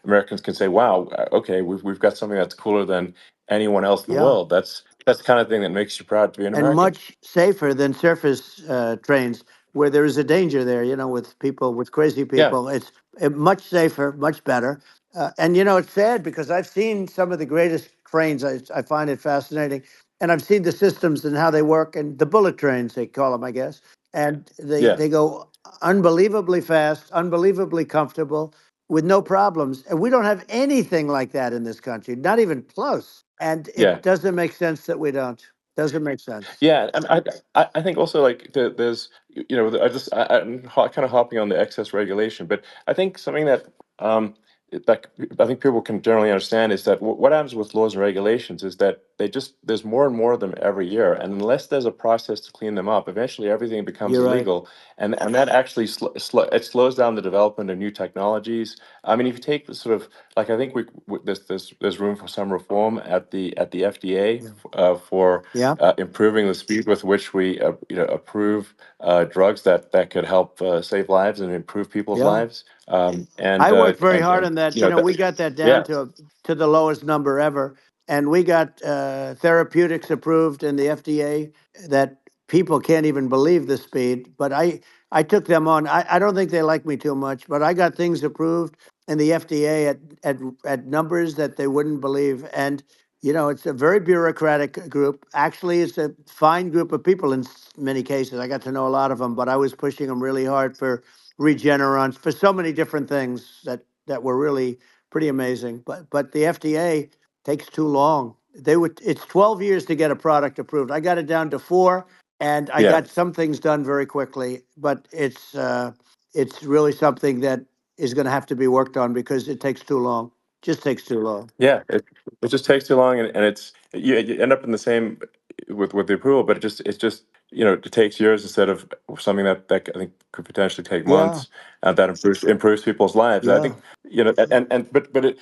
Americans can say, "Wow, okay, we've got something that's cooler than anyone else in the Yeah. world. That's the kind of thing that makes you proud to be an And American. much safer than surface trains where there is a danger there, with people, with crazy Yeah, people. It's much safer, much better. And, it's sad because I've seen some of the greatest trains. I find it fascinating. And I've seen the systems and how they work, and the bullet trains, they call them, I guess. And yeah, they go unbelievably fast, unbelievably comfortable with no problems. And we don't have anything like that in this country, not even close. And yeah. it doesn't make sense that we don't. Doesn't make sense. Yeah, and I think also like there's I'm kind of hopping on the excess regulation, but I think something that that I think people can generally understand is that what happens with laws and regulations is that there's more and more of them every year, and unless there's a process to clean them up, eventually everything becomes You're right. illegal, and that actually it slows down the development of new technologies. I mean, if you take the sort of like I think there's room for some reform at the FDA Yeah. for Yeah. improving the speed with which we approve drugs that could help save lives and improve people's Yeah. lives. I worked very hard And on that. you know that, We got that down yeah, to the lowest number ever, and we got therapeutics approved in the FDA that people can't even believe the speed. But I took them on. I don't think they like me too much, but I got things approved in the FDA at numbers that they wouldn't believe. And it's a very bureaucratic group. Actually, it's a fine group of people in many cases. I got to know a lot of them, but I was pushing them really hard for Regeneron, for so many different things that were really pretty amazing. But the FDA takes too long. It's 12 years to get a product approved. I got it down to 4, and I yeah. got some things done very quickly. But it's really something that is going to have to be worked on because it takes too long. Just takes too long. Yeah, it just takes too long, and you end up in the same with the approval, but it's just it takes years instead of something that I think could potentially take Yeah, months, that improves people's lives. And I yeah, think and but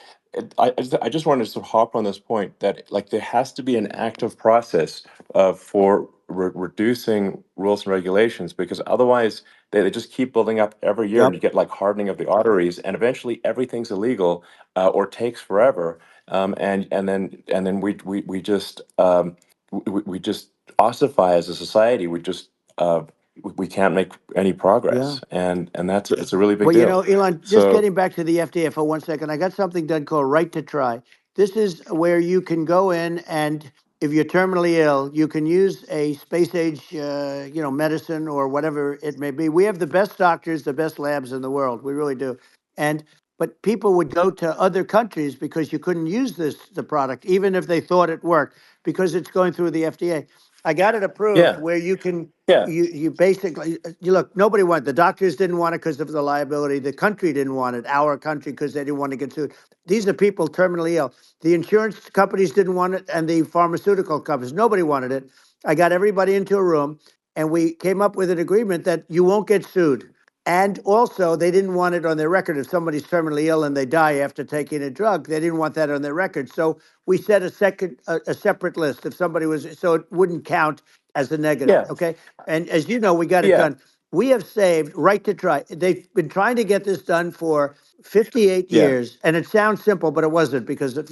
I just wanted to sort of hop on this point that like there has to be an active process for reducing rules and regulations, because otherwise they just keep building up every year, and yep, you get like hardening of the arteries, and eventually everything's illegal or takes forever, and then we just ossify as a society. We can't make any yeah. progress, and it's a really big Well, deal. Elon, just So getting back to the FDA for 1 second, I got something done called Right to Try. This is where you can go in and if you're terminally ill, you can use a space age, medicine or whatever it may be. We have the best doctors, the best labs in the world. We really do. And but people would go to other countries because you couldn't use the product, even if they thought it worked, because it's going through the FDA. I got it approved yeah, where you can yeah, you basically you look, nobody wanted, the doctors didn't want it because of the liability, the country didn't want it, our country, because they didn't want to get sued. These are people terminally ill. The insurance companies didn't want it, and the pharmaceutical companies, nobody wanted it. I got everybody into a room, and we came up with an agreement that you won't get sued. And also, they didn't want it on their record. If somebody's terminally ill and they die after taking a drug, they didn't want that on their record. So we set a separate list. If somebody was, so it wouldn't count as a negative. yeah, Okay. And as you know, we got it yeah, done. We have saved Right to Try. They've been trying to get this done for 58 yeah. years. And it sounds simple, but it wasn't because of,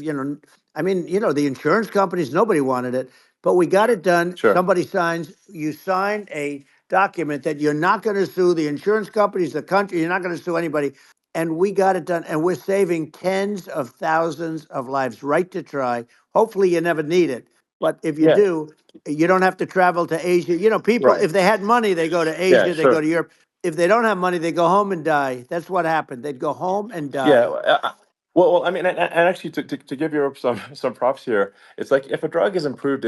I mean, the insurance companies, nobody wanted it, but we got it done. Sure. Somebody signs, you sign a document that you're not going to sue the insurance companies, the country, you're not going to sue anybody. And we got it done. And we're saving tens of thousands of lives. Right to Try. Hopefully, you never need it. But if you Yeah. do, you don't have to travel to Asia. People, Right. if they had money, they go to Yeah. Asia, they go Sure. to Europe. If they don't have money, they go home and die. That's what happened. They'd go home and Yeah. die. I mean, and actually, to give Europe some props here, it's like if a drug is approved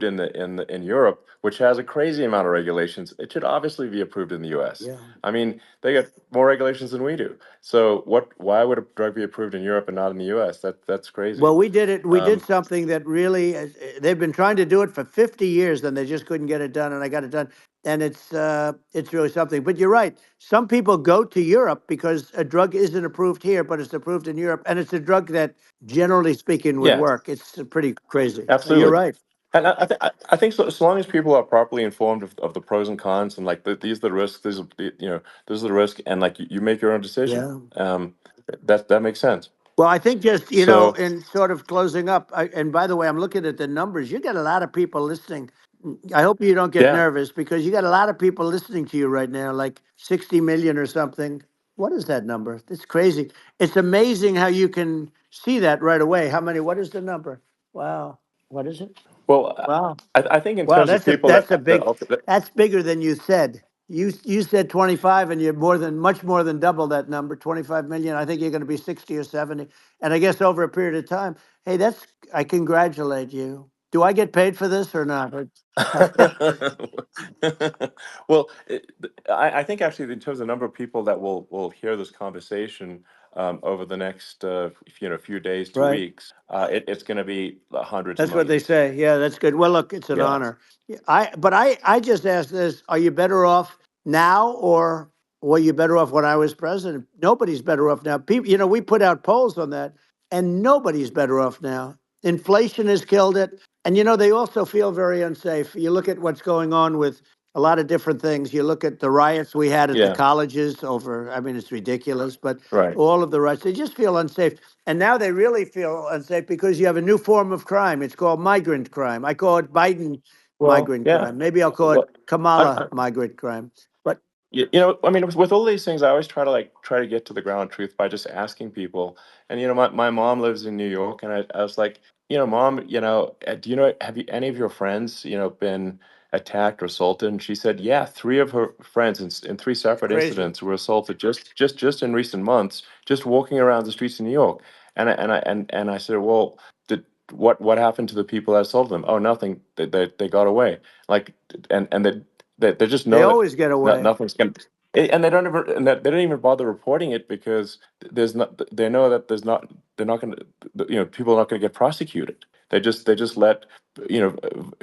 in Europe, which has a crazy amount of regulations, it should obviously be approved in the U.S. Yeah. I mean, they got more regulations than we do. So why would a drug be approved in Europe and not in the U.S.? That's crazy. Well, we did it. We did Um, something that really, they've been trying to do it for 50 years, and they just couldn't get it done. And I got it done, and it's really something. But you're right. Some people go to Europe because a drug isn't approved here, but it's approved in Europe, and it's a drug that, generally speaking, would yeah, work. It's pretty crazy. You're absolutely. right. And I think so, as long as people are properly informed of the pros and cons, and like these are the risks, this is the risk, and like you make your own decision. Yeah. That makes sense. Well, I think just, So in sort of closing up, and by the way, I'm looking at the numbers. You got a lot of people listening. I hope you don't get yeah. nervous because you got a lot of people listening to you right now, like 60 million or something. What is that number? It's crazy. It's amazing how you can see that right away. How many? What is the number? Wow. What is it? Well, Wow. I think in Wow, terms of that's a people that's a that big that's bigger than you said. You said 25 and you're much more than double that number, 25 million. I think you're going to be 60 or 70. And I guess over a period of time, hey, I congratulate you. Do I get paid for this or not? well, I think actually in terms of the number of people that will hear this conversation over the next few days to Right. weeks, it's going to be hundreds of That's what they millions. say. Yeah, that's good. Well, look, it's an Yeah. honor. Yeah, I just asked this: are you better off now, or were you better off when I was president? Nobody's better off now. People, we put out polls on that, and nobody's better off now. Inflation has killed it, and they also feel very unsafe. You look at what's going on with a lot of different things. You look at the riots we had at the Yeah. colleges over. I mean, it's ridiculous, but Right. all of the riots, they just feel unsafe. And now they really feel unsafe because you have a new form of crime. It's called migrant crime. I call it Biden Well, migrant yeah. crime. Maybe I'll call it Well, Kamala migrant crime. But I mean, with all these things, I always try to get to the ground truth by just asking people. And my mom lives in New York, and I was like, Mom, do you know have you any of your friends been attacked or assaulted? And she said, yeah, three of her friends in three separate crazy. incidents were assaulted just in recent months, just walking around the streets of New York. And I said, well, did what happened to the people that assaulted them? Oh, nothing. They got away. Like, and they just They know that always get away. nothing's going to, and they don't ever, and that they don't even bother reporting it because there's not, they know that they're not going to, people are not going to get prosecuted. They just let,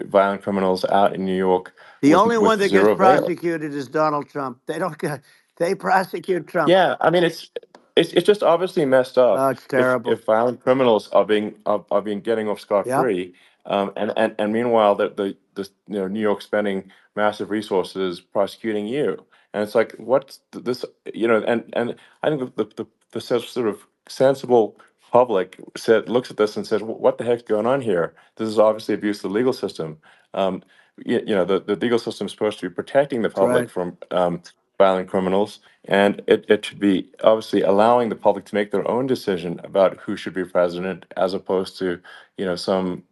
violent criminals out in New York The only one with that gets zero avail. prosecuted is Donald Trump. They don't get, they prosecute Trump. Yeah, I mean it's just obviously messed Oh, up it's terrible. if violent criminals are being getting off scot Yep, free, and meanwhile the New York spending massive resources prosecuting you, and it's like what's this, and I think the sort of sensible public looks at this and says, what the heck's going on here? This is obviously abuse of the legal system. Um, the legal system is supposed to be protecting the that's right. public from violent criminals, and it should be obviously allowing the public to make their own decision about who should be president, as opposed to some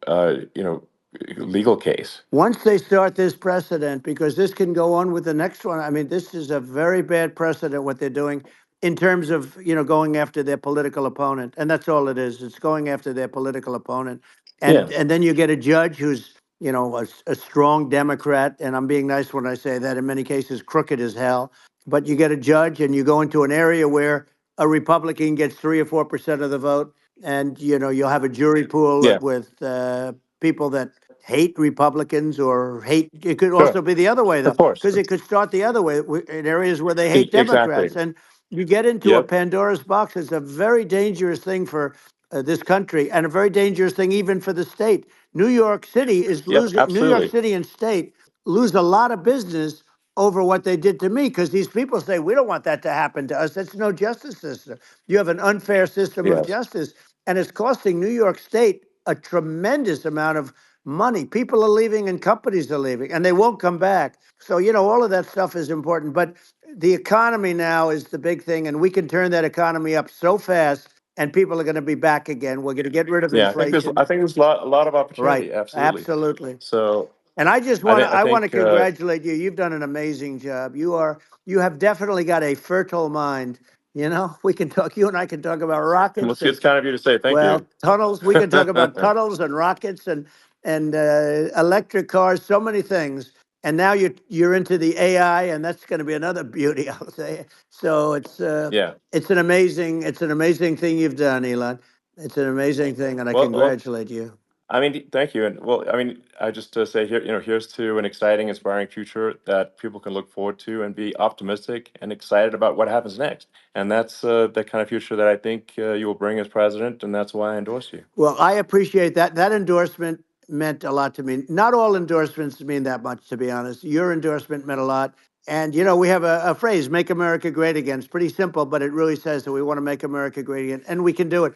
legal case. Once they start this precedent, because this can go on with the next one. I mean, this is a very bad precedent what they're doing in terms of going after their political opponent, and that's all it is. It's going after their political opponent, Yeah, and then you get a judge who's a strong Democrat, and I'm being nice when I say that. In many cases, crooked as hell. But you get a judge, and you go into an area where a Republican gets 3 or 4% of the vote, and you'll have a jury pool yeah, with people that hate Republicans or hate. It could sure, also be the other way though, of course. because it could start the other way in areas where they hate Exactly. Democrats, and you get into a Yep. Pandora's box. It's a very dangerous thing for this country, and a very dangerous thing even for the state. New York City is Yep. losing. New York Absolutely. City and state lose a lot of business over what they did to me because these people say we don't want that to happen to us. That's no justice system. You have an unfair system of Yes. justice, and it's costing New York State a tremendous amount of money. People are leaving and companies are leaving and they won't come back. So, all of that stuff is important. But the economy now is the big thing. And we can turn that economy up so fast and people are going to be back again. We're going to get rid of Yeah, I think there's inflation. a lot of Right. opportunity. Absolutely. Absolutely. So And I just I want to think I I want to think congratulate you. You've done an amazing job. You have definitely got a fertile mind. We can talk. You and I can talk about rockets and it's kind of you to say thank well, you. tunnels. We can talk about tunnels and rockets and electric cars. So many things. And now you're into the AI, and that's going to be another beauty, I'll say. So Yeah. it's an amazing thing you've done, Elon. It's an amazing thing, and I Well, congratulate you. I mean, thank you. And well, I mean, I just to say here, here's to an exciting, inspiring future that people can look forward to and be optimistic and excited about what happens next. And that's the kind of future that I think you will bring as president, and that's why I endorse you. Well, I appreciate that. That endorsement meant a lot to me. Not all endorsements mean that much, to be honest. Your endorsement meant a lot. And we have a phrase, "Make America Great Again." It's pretty simple, but it really says that we want to make America great again, and we can do it.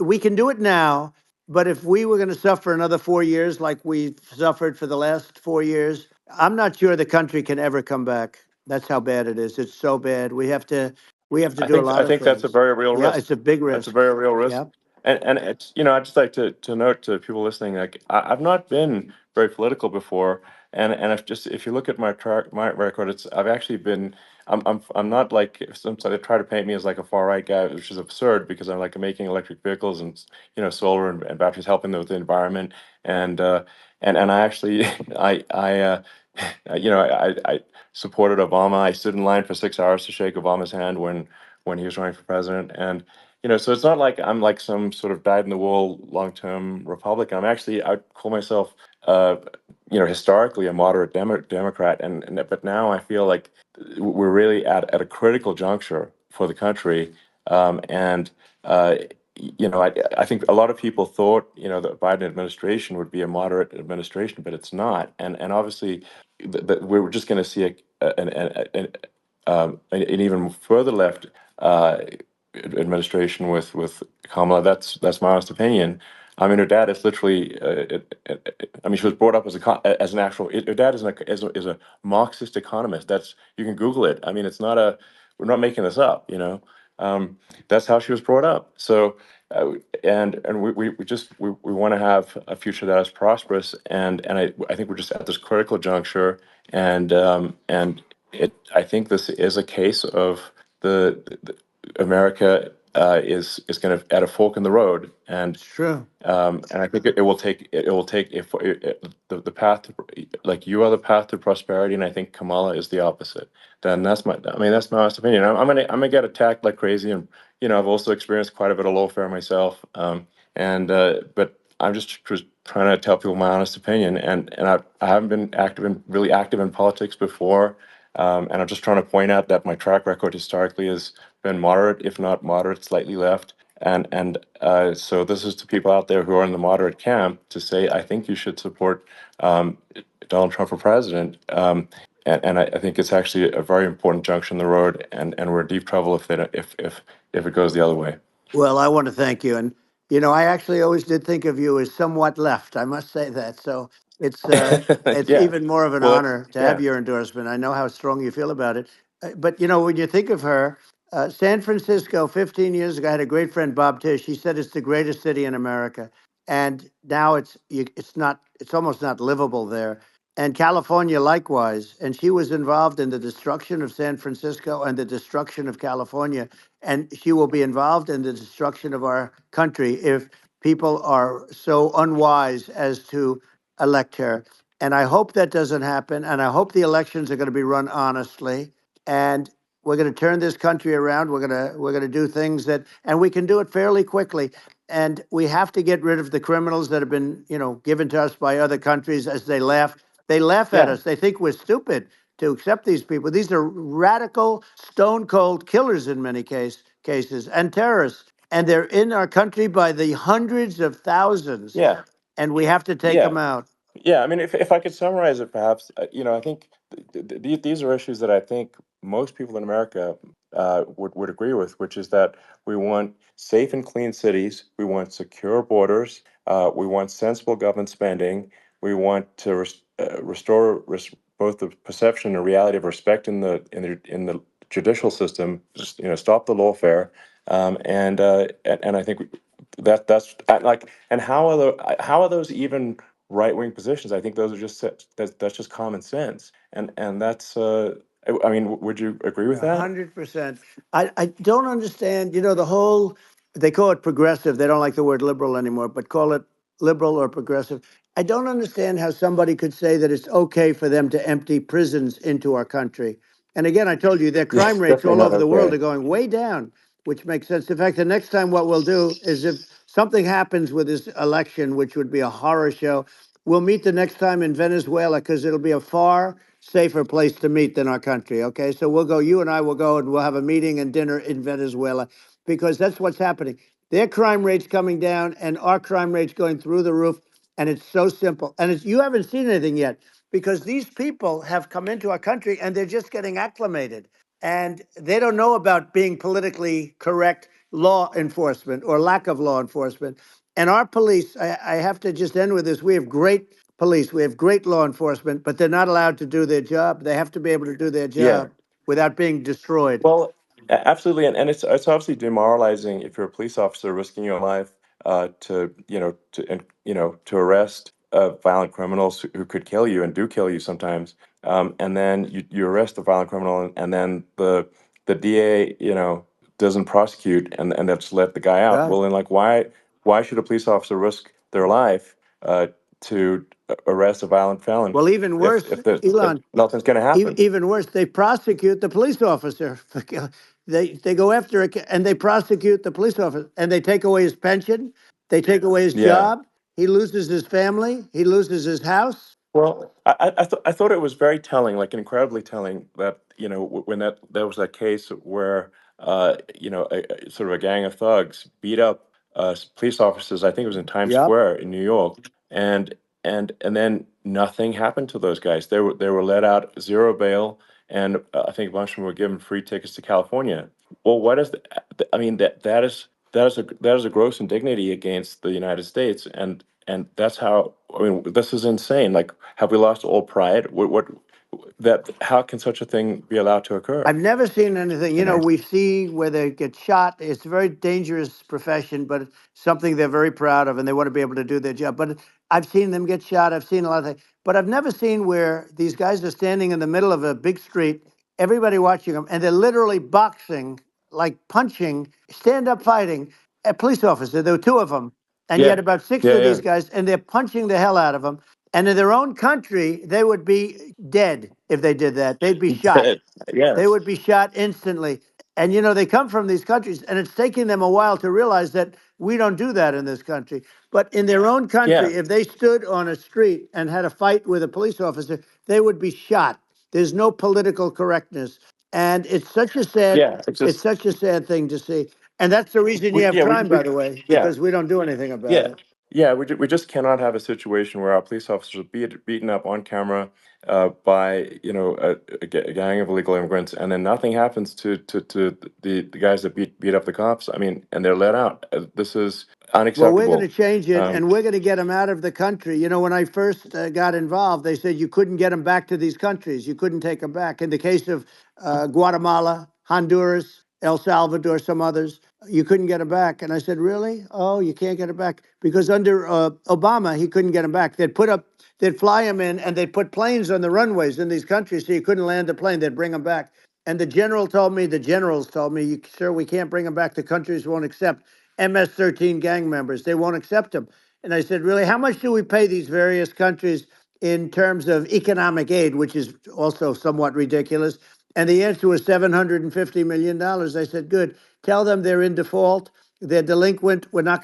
We can do it now. But if we were going to suffer another 4 years like we've suffered for the last 4 years, I'm not sure the country can ever come back. That's how bad it is. It's so bad. We have to do a I lot of think that's a things. very real Yeah, risk. it's a big That's a risk. very real risk. Yeah, And it's, I'd just like to note to people listening, like I've not been very political before, and if you look at my record, I've actually been. I'm not like, some they try to paint me as like a far right guy, which is absurd because I'm like making electric vehicles and solar and batteries, helping with the environment, and I actually I supported Obama. I stood in line for 6 hours to shake Obama's hand when he was running for president, and so it's not like I'm like some sort of dyed in the wool long term Republican. I call myself historically a moderate Democrat, and but now I feel like we're really at a critical juncture for the country, and uh, I think a lot of people thought the Biden administration would be a moderate administration, but it's not, and obviously we're just going to see an even further left uh, administration with Kamala. That's my honest opinion. I mean, her dad is literally. I mean, she was brought up as an actual. Her dad is a Marxist economist. That's, you can Google it. I mean, it's not a. We're not making this up. That's how she was brought up. So, uh, and we want to have a future that is prosperous. And I think we're just at this critical juncture. And I think this is a case of the America is going to at a fork in the road, it's true. and I think it will take if the path to, like, you are the path to prosperity, and I think Kamala is the opposite. Then that's my honest opinion. I'm gonna get attacked like crazy, and I've also experienced quite a bit of lawfare myself, and but I'm just trying to tell people my honest opinion, and I haven't been really active in politics before, and I'm just trying to point out that my track record historically has been moderate, if not moderate, slightly left. So this is to people out there who are in the moderate camp to say, I think you should support um, Donald Trump for president. And I think it's actually a very important junction in the road, and we're in deep trouble if it goes the other way. Well, I want to thank you. And, I actually always did think of you as somewhat left. I must say that. So it's uh, it's Yeah. even more of an Well, that's, honor to have yeah. your endorsement. I know how strong you feel about it. But, when you think of her, San Francisco 15 years ago, I had a great friend, Bob Tish. He said it's the greatest city in America. And now it's not, it's almost not livable there. And California likewise. And she was involved in the destruction of San Francisco and the destruction of California, and she will be involved in the destruction of our country if people are so unwise as to elect her. And I hope that doesn't happen. And I hope the elections are going to be run honestly. And we're going to turn this country around. We're going to do things and we can do it fairly quickly. And we have to get rid of the criminals that have been, given to us by other countries as they laugh. They laugh at Yeah. us. They think we're stupid to accept these people. These are radical, stone cold killers in many cases and terrorists. And they're in our country by the hundreds of thousands. Yeah. And we have to take Yeah. them out. Yeah, I mean, if I could summarize it, perhaps, I think these are issues that I think most people in America would agree with, which is that we want safe and clean cities, we want secure borders, we want sensible government spending, we want to restore both the perception and reality of respect in the judicial system, just stop the lawfare, and I think that's like, and how are those even right wing positions? I think those are that's just common sense, and that's I mean, would you agree with A that? 100%. I don't understand, the whole, they call it progressive. They don't like the word liberal anymore, but call it liberal or progressive. I don't understand how somebody could say that it's okay for them to empty prisons into our country. And again, I told you their Yeah, crime rates definitely all not over the world okay. are going way down, which makes sense. In fact, the next time what we'll do is, if something happens with this election, which would be a horror show, we'll meet the next time in Venezuela, because it'll be a far safer place to meet than our country. Okay, so we'll go. You and I will go, and we'll have a meeting and dinner in Venezuela, because that's what's happening. Their crime rates coming down, and our crime rates going through the roof. And it's so simple. And it's, you haven't seen anything yet because these people have come into our country and they're just getting acclimated. And they don't know about being politically correct law enforcement or lack of law enforcement. And our police, I have to just end with this. We have great police, we have great law enforcement, but they're not allowed to do their job. They have to be able to do their Yeah. job without being destroyed. Well, absolutely, and it's obviously demoralizing if you're a police officer risking your life to to arrest violent criminals who could kill you and do kill you sometimes, and then you arrest the violent criminal, and then the DA doesn't prosecute and that's let the guy out. Yeah. Well, then like why should a police officer risk their life to arrest a violent felon Well, even if worse, if Elon, nothing's going to happen? even worse, they prosecute the police officer. They go after it and they prosecute the police officer and they take away his pension, they take away his Yeah. job, he loses his family, he loses his house. Well, I thought it was very telling, like incredibly telling, that when that there was that case where sort of a gang of thugs beat up police officers. I think it was in Times Yep. Square in New York, and and then nothing happened to those guys. They were let out, zero bail, and I think a bunch of them were given free tickets to California. Well, what is I mean, that is a gross indignity against the United States, and that's how, I mean, this is insane. Like, have we lost all pride? What that how can such a thing be allowed to occur? I've never seen anything. You know? We see where they get shot. It's a very dangerous profession, but it's something they're very proud of and they want to be able to do their job. But I've seen them get shot. I've seen a lot of things. But I've never seen where these guys are standing in the middle of a big street, everybody watching them, and they're literally boxing, like punching, stand up fighting a police officer. There were two of them. And Yeah, yet about six yeah, of yeah. these guys, and they're punching the hell out of them. And in their own country, they would be dead if they did that. They'd be shot. They Yes, would be shot instantly. And they come from these countries, and it's taking them a while to realize that we don't do that in this country. But in their own yeah, country, if they stood on a street and had a fight with a police officer, they would be shot. There's no political correctness. And yeah. It's it's just such a sad thing to see. And that's the reason you we have yeah crime, by the way, yeah. because we don't do anything about Yeah, it. yeah, we just cannot have a situation where our police officers are beaten up on camera by a gang of illegal immigrants, and then nothing happens to the guys that beat up the cops. I mean, and they're let out. This is Well, we're going to unacceptable. change it, Um, and we're going to get them out of the country. When I first got involved, they said you couldn't get them back to these countries. You couldn't take them back. In the case of Guatemala, Honduras, El Salvador, some others, you couldn't get them back. And I said, really? Oh, you can't get them back because under Obama, he couldn't get them back. They'd fly them in, and they'd put planes on the runways in these countries, so you couldn't land the plane. They'd bring them back. And the generals told me, sir, we can't bring them back. The countries won't accept MS-13 gang members. They won't accept them. And I said, really, how much do we pay these various countries in terms of economic aid, which is also somewhat ridiculous? And the answer was $750 million. I said, good. Tell them they're in default. They're delinquent. We're not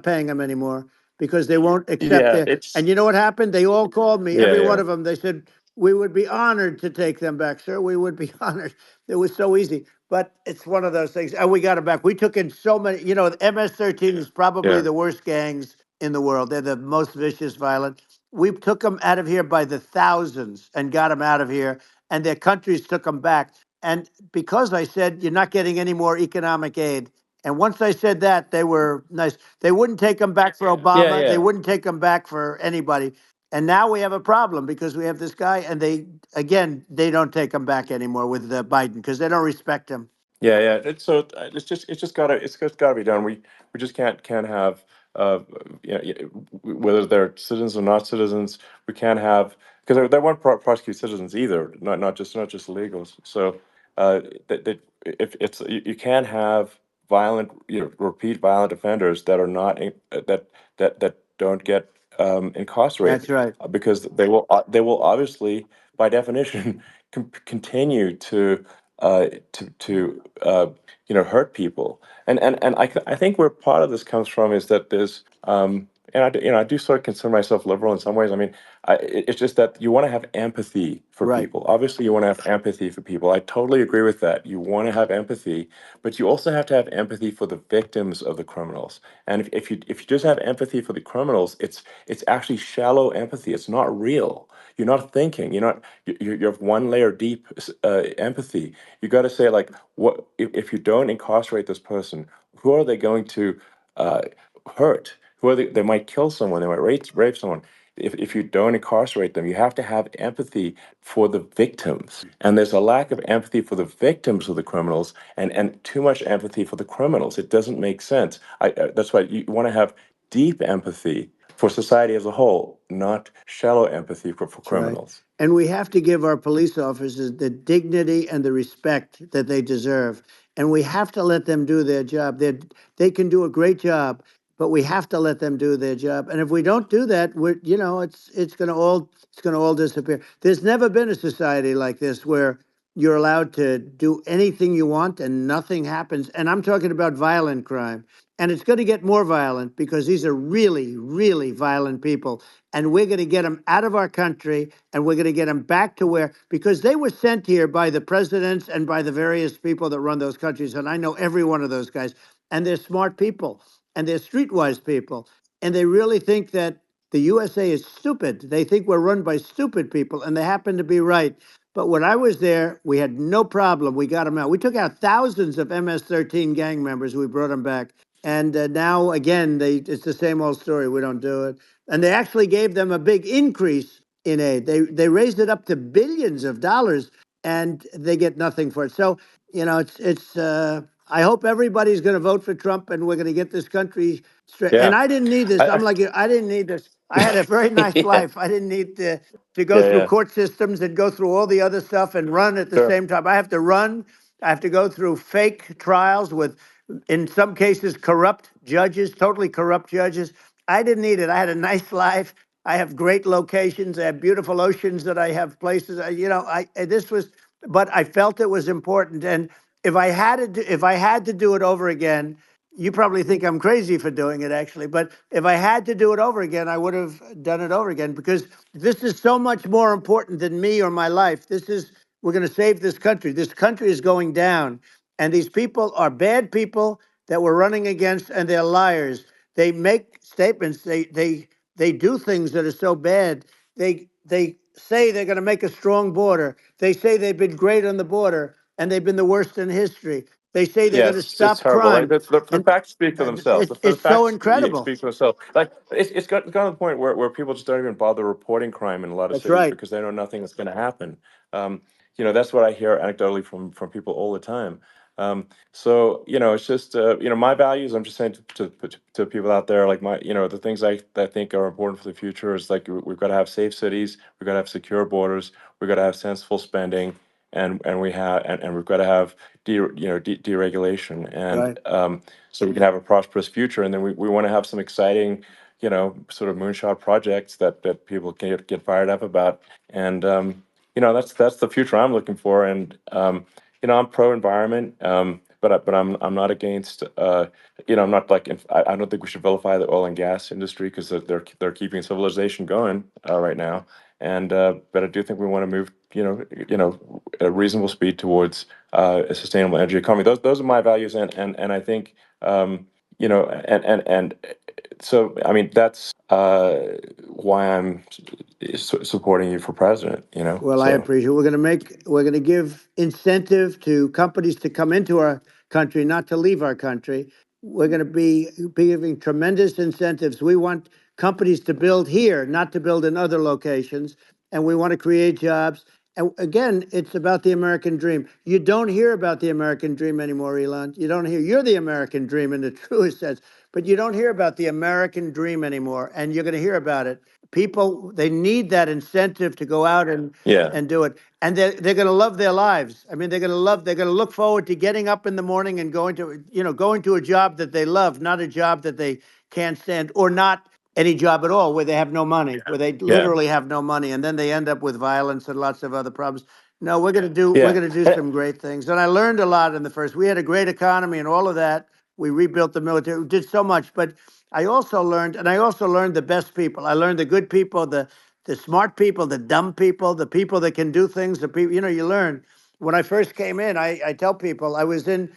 paying them anymore because they won't accept yeah, their. And it's you know what happened? They all called me, yeah, every one yeah, of them. They said, we would be honored to take them back, sir. We would be honored. It was so easy. But it's one of those things. And we got it back. We took in so many, the MS-13 is probably yeah, the worst gangs in the world. They're the most vicious, violent. We took them out of here by the thousands and got them out of here. And their countries took them back. And because I said, you're not getting any more economic aid. And once I said that, they were nice. They wouldn't take them back for yeah, Obama. They yeah. wouldn't take them back for anybody. And now we have a problem because we have this guy, and they don't take him back anymore with Biden because they don't respect him. Yeah, yeah. It's just gotta be done. We just can't have whether they're citizens or not citizens. We can't have, because they won't prosecute citizens either. Not just illegals. So that if you can't have repeat violent offenders that are not that don't get That's incarcerated, right. because they will obviously, by definition, continue to hurt people. And I think where part of this comes from is that there's I do sort of consider myself liberal in some ways. I mean, it's just that you want to have empathy for Right. people. Obviously, you want to have empathy for people. I totally agree with that. You want to have empathy, but you also have to have empathy for the victims of the criminals. And if you just have empathy for the criminals, it's actually shallow empathy. It's not real. You're not thinking. You have one layer deep empathy. You got to say like, what if you don't incarcerate this person? Who are they going to uh, hurt? Who are they might kill someone. They might rape someone. If you don't incarcerate them, you have to have empathy for the victims. And there's a lack of empathy for the victims of the criminals, and too much empathy for the criminals. It doesn't make sense. That's why you want to have deep empathy for society as a whole, not shallow empathy for That's right. criminals. And we have to give our police officers the dignity and the respect that they deserve. And we have to let them do their job. They can do a great job, but we have to let them do their job. And if we don't do that, it's going to all disappear. There's never been a society like this where you're allowed to do anything you want and nothing happens. And I'm talking about violent crime. And it's going to get more violent because these are really, really violent people, and we're going to get them out of our country, and we're going to get them back to where, because they were sent here by the presidents and by the various people that run those countries, and I know every one of those guys, and they're smart people, and they're streetwise people, and they really think that the USA is stupid. They think we're run by stupid people, and they happen to be right. But when I was there, we had no problem. We got them out. We took out thousands of MS-13 gang members. We brought them back. And now again, it's the same old story. We don't do it. And they actually gave them a big increase in aid. They raised it up to billions of dollars, and they get nothing for it. So it's. I hope everybody's going to vote for Trump, and we're going to get this country straight. And Yeah. I didn't need this. I'm I, like you. I didn't need this. I had a very nice yeah. life. I didn't need to go Yeah. through Yeah. court systems and go through all the other stuff and run at the Sure. same time. I have to run. I have to go through fake trials with, in some cases, corrupt judges, totally corrupt judges. I didn't need it. I had a nice life. I have great locations. I have beautiful oceans that I have places. This was, but I felt it was important. And if I had to do it over again, you probably think I'm crazy for doing it, actually. But if I had to do it over again, I would have done it over again, because this is so much more important than me or my life. We're going to save this country. This country is going down. And these people are bad people that we're running against, and they're liars. They make statements. They do things that are so bad. They say they're going to make a strong border. They say they've been great on the border, and they've been the worst in history. They say they're Yeah, going to it's stop horrible. Like crime, the and facts speak for themselves. The it's so facts incredible. speak for themselves. Like it's gotten to the point where people just don't even bother reporting crime in a lot of That's cities right. because they know nothing is going to happen. Um, that's what I hear anecdotally from people all the time. So it's just my values. I'm just saying to people out there, like the things I think are important for the future is like we've got to have safe cities, we've got to have secure borders, we've got to have sensible spending, and we've got to have deregulation, and Right. so we can have a prosperous future. And then we want to have some exciting, sort of moonshot projects that people can get fired up about. And that's the future I'm looking for. And I'm pro environment, but I'm not against. I'm not like I don't think we should vilify the oil and gas industry because they're keeping civilization going right now. And but I do think we want to move, a reasonable speed towards a sustainable energy economy. Those are my values, and I think and so I mean that's why I'm supporting you for president. Well, I So appreciate it. We're going to give incentive to companies to come into our country, not to leave our country. We're going to be giving tremendous incentives. We want companies to build here, not to build in other locations. And we want to create jobs. And again, it's about the American dream. You don't hear about the American dream anymore, Elon. You don't hear. You're the American dream in the truest sense, but you don't hear about the American dream anymore. And you're going to hear about it. People, they need that incentive to go out yeah, and do it. And they're going to love their lives. I mean, they're going to look forward to getting up in the morning and going to a job that they love, not a job that they can't stand, or not any job at all where they have no money, where they yeah, literally have no money. And then they end up with violence and lots of other problems. No, we're yeah. going to do some great things. And I learned a lot in the first. We had a great economy and all of that. We rebuilt the military. We did so much, but I also learned the best people. I learned the good people, the smart people, the dumb people, the people that can do things. The people, you learn. When I first came in, I tell people I was in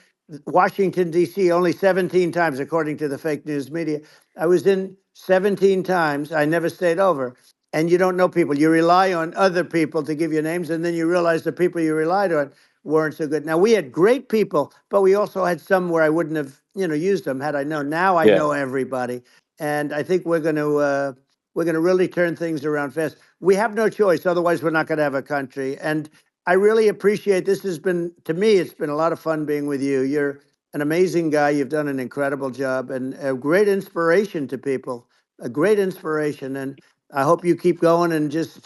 Washington D.C. only 17 times, according to the fake news media. I was in 17 times. I never stayed over. And you don't know people. You rely on other people to give you names, and then you realize the people you relied on weren't so good. Now we had great people, but we also had some where I wouldn't have, used them had I known. Now I Yeah. know everybody, and I think we're going to really turn things around fast. We have no choice, otherwise we're not going to have a country. And I really appreciate this. Has been, to me, it's been a lot of fun being with you. You're an amazing guy. You've done an incredible job and a great inspiration to people. A great inspiration, and I hope you keep going and just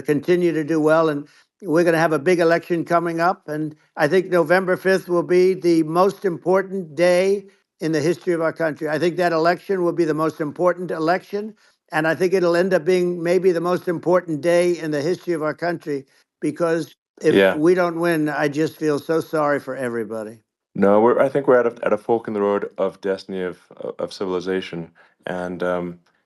continue to do well. And we're going to have a big election coming up, and I think November 5th will be the most important day in the history of our country. I think that election will be the most important election, and I think it'll end up being maybe the most important day in the history of our country, because if Yeah. we don't win, I just feel so sorry for everybody. No, I think we're at a fork in the road of destiny of civilization, and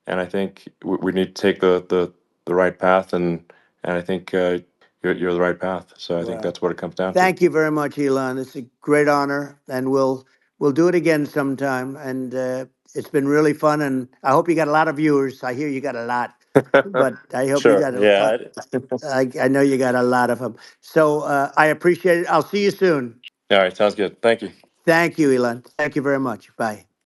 I think we need to take the right path, and I think you're the right path. So I think Well, that's what it comes down to. thank you very much, Elon. It's a great honor, and we'll do it again sometime. And it's been really fun, and I hope you got a lot of viewers. I hear you got a lot, but I hope you Sure. got Yeah. I know you got a lot of them. So I appreciate it. I'll see you soon. All right. Sounds good. Thank you. Thank you, Elon. Thank you very much. Bye.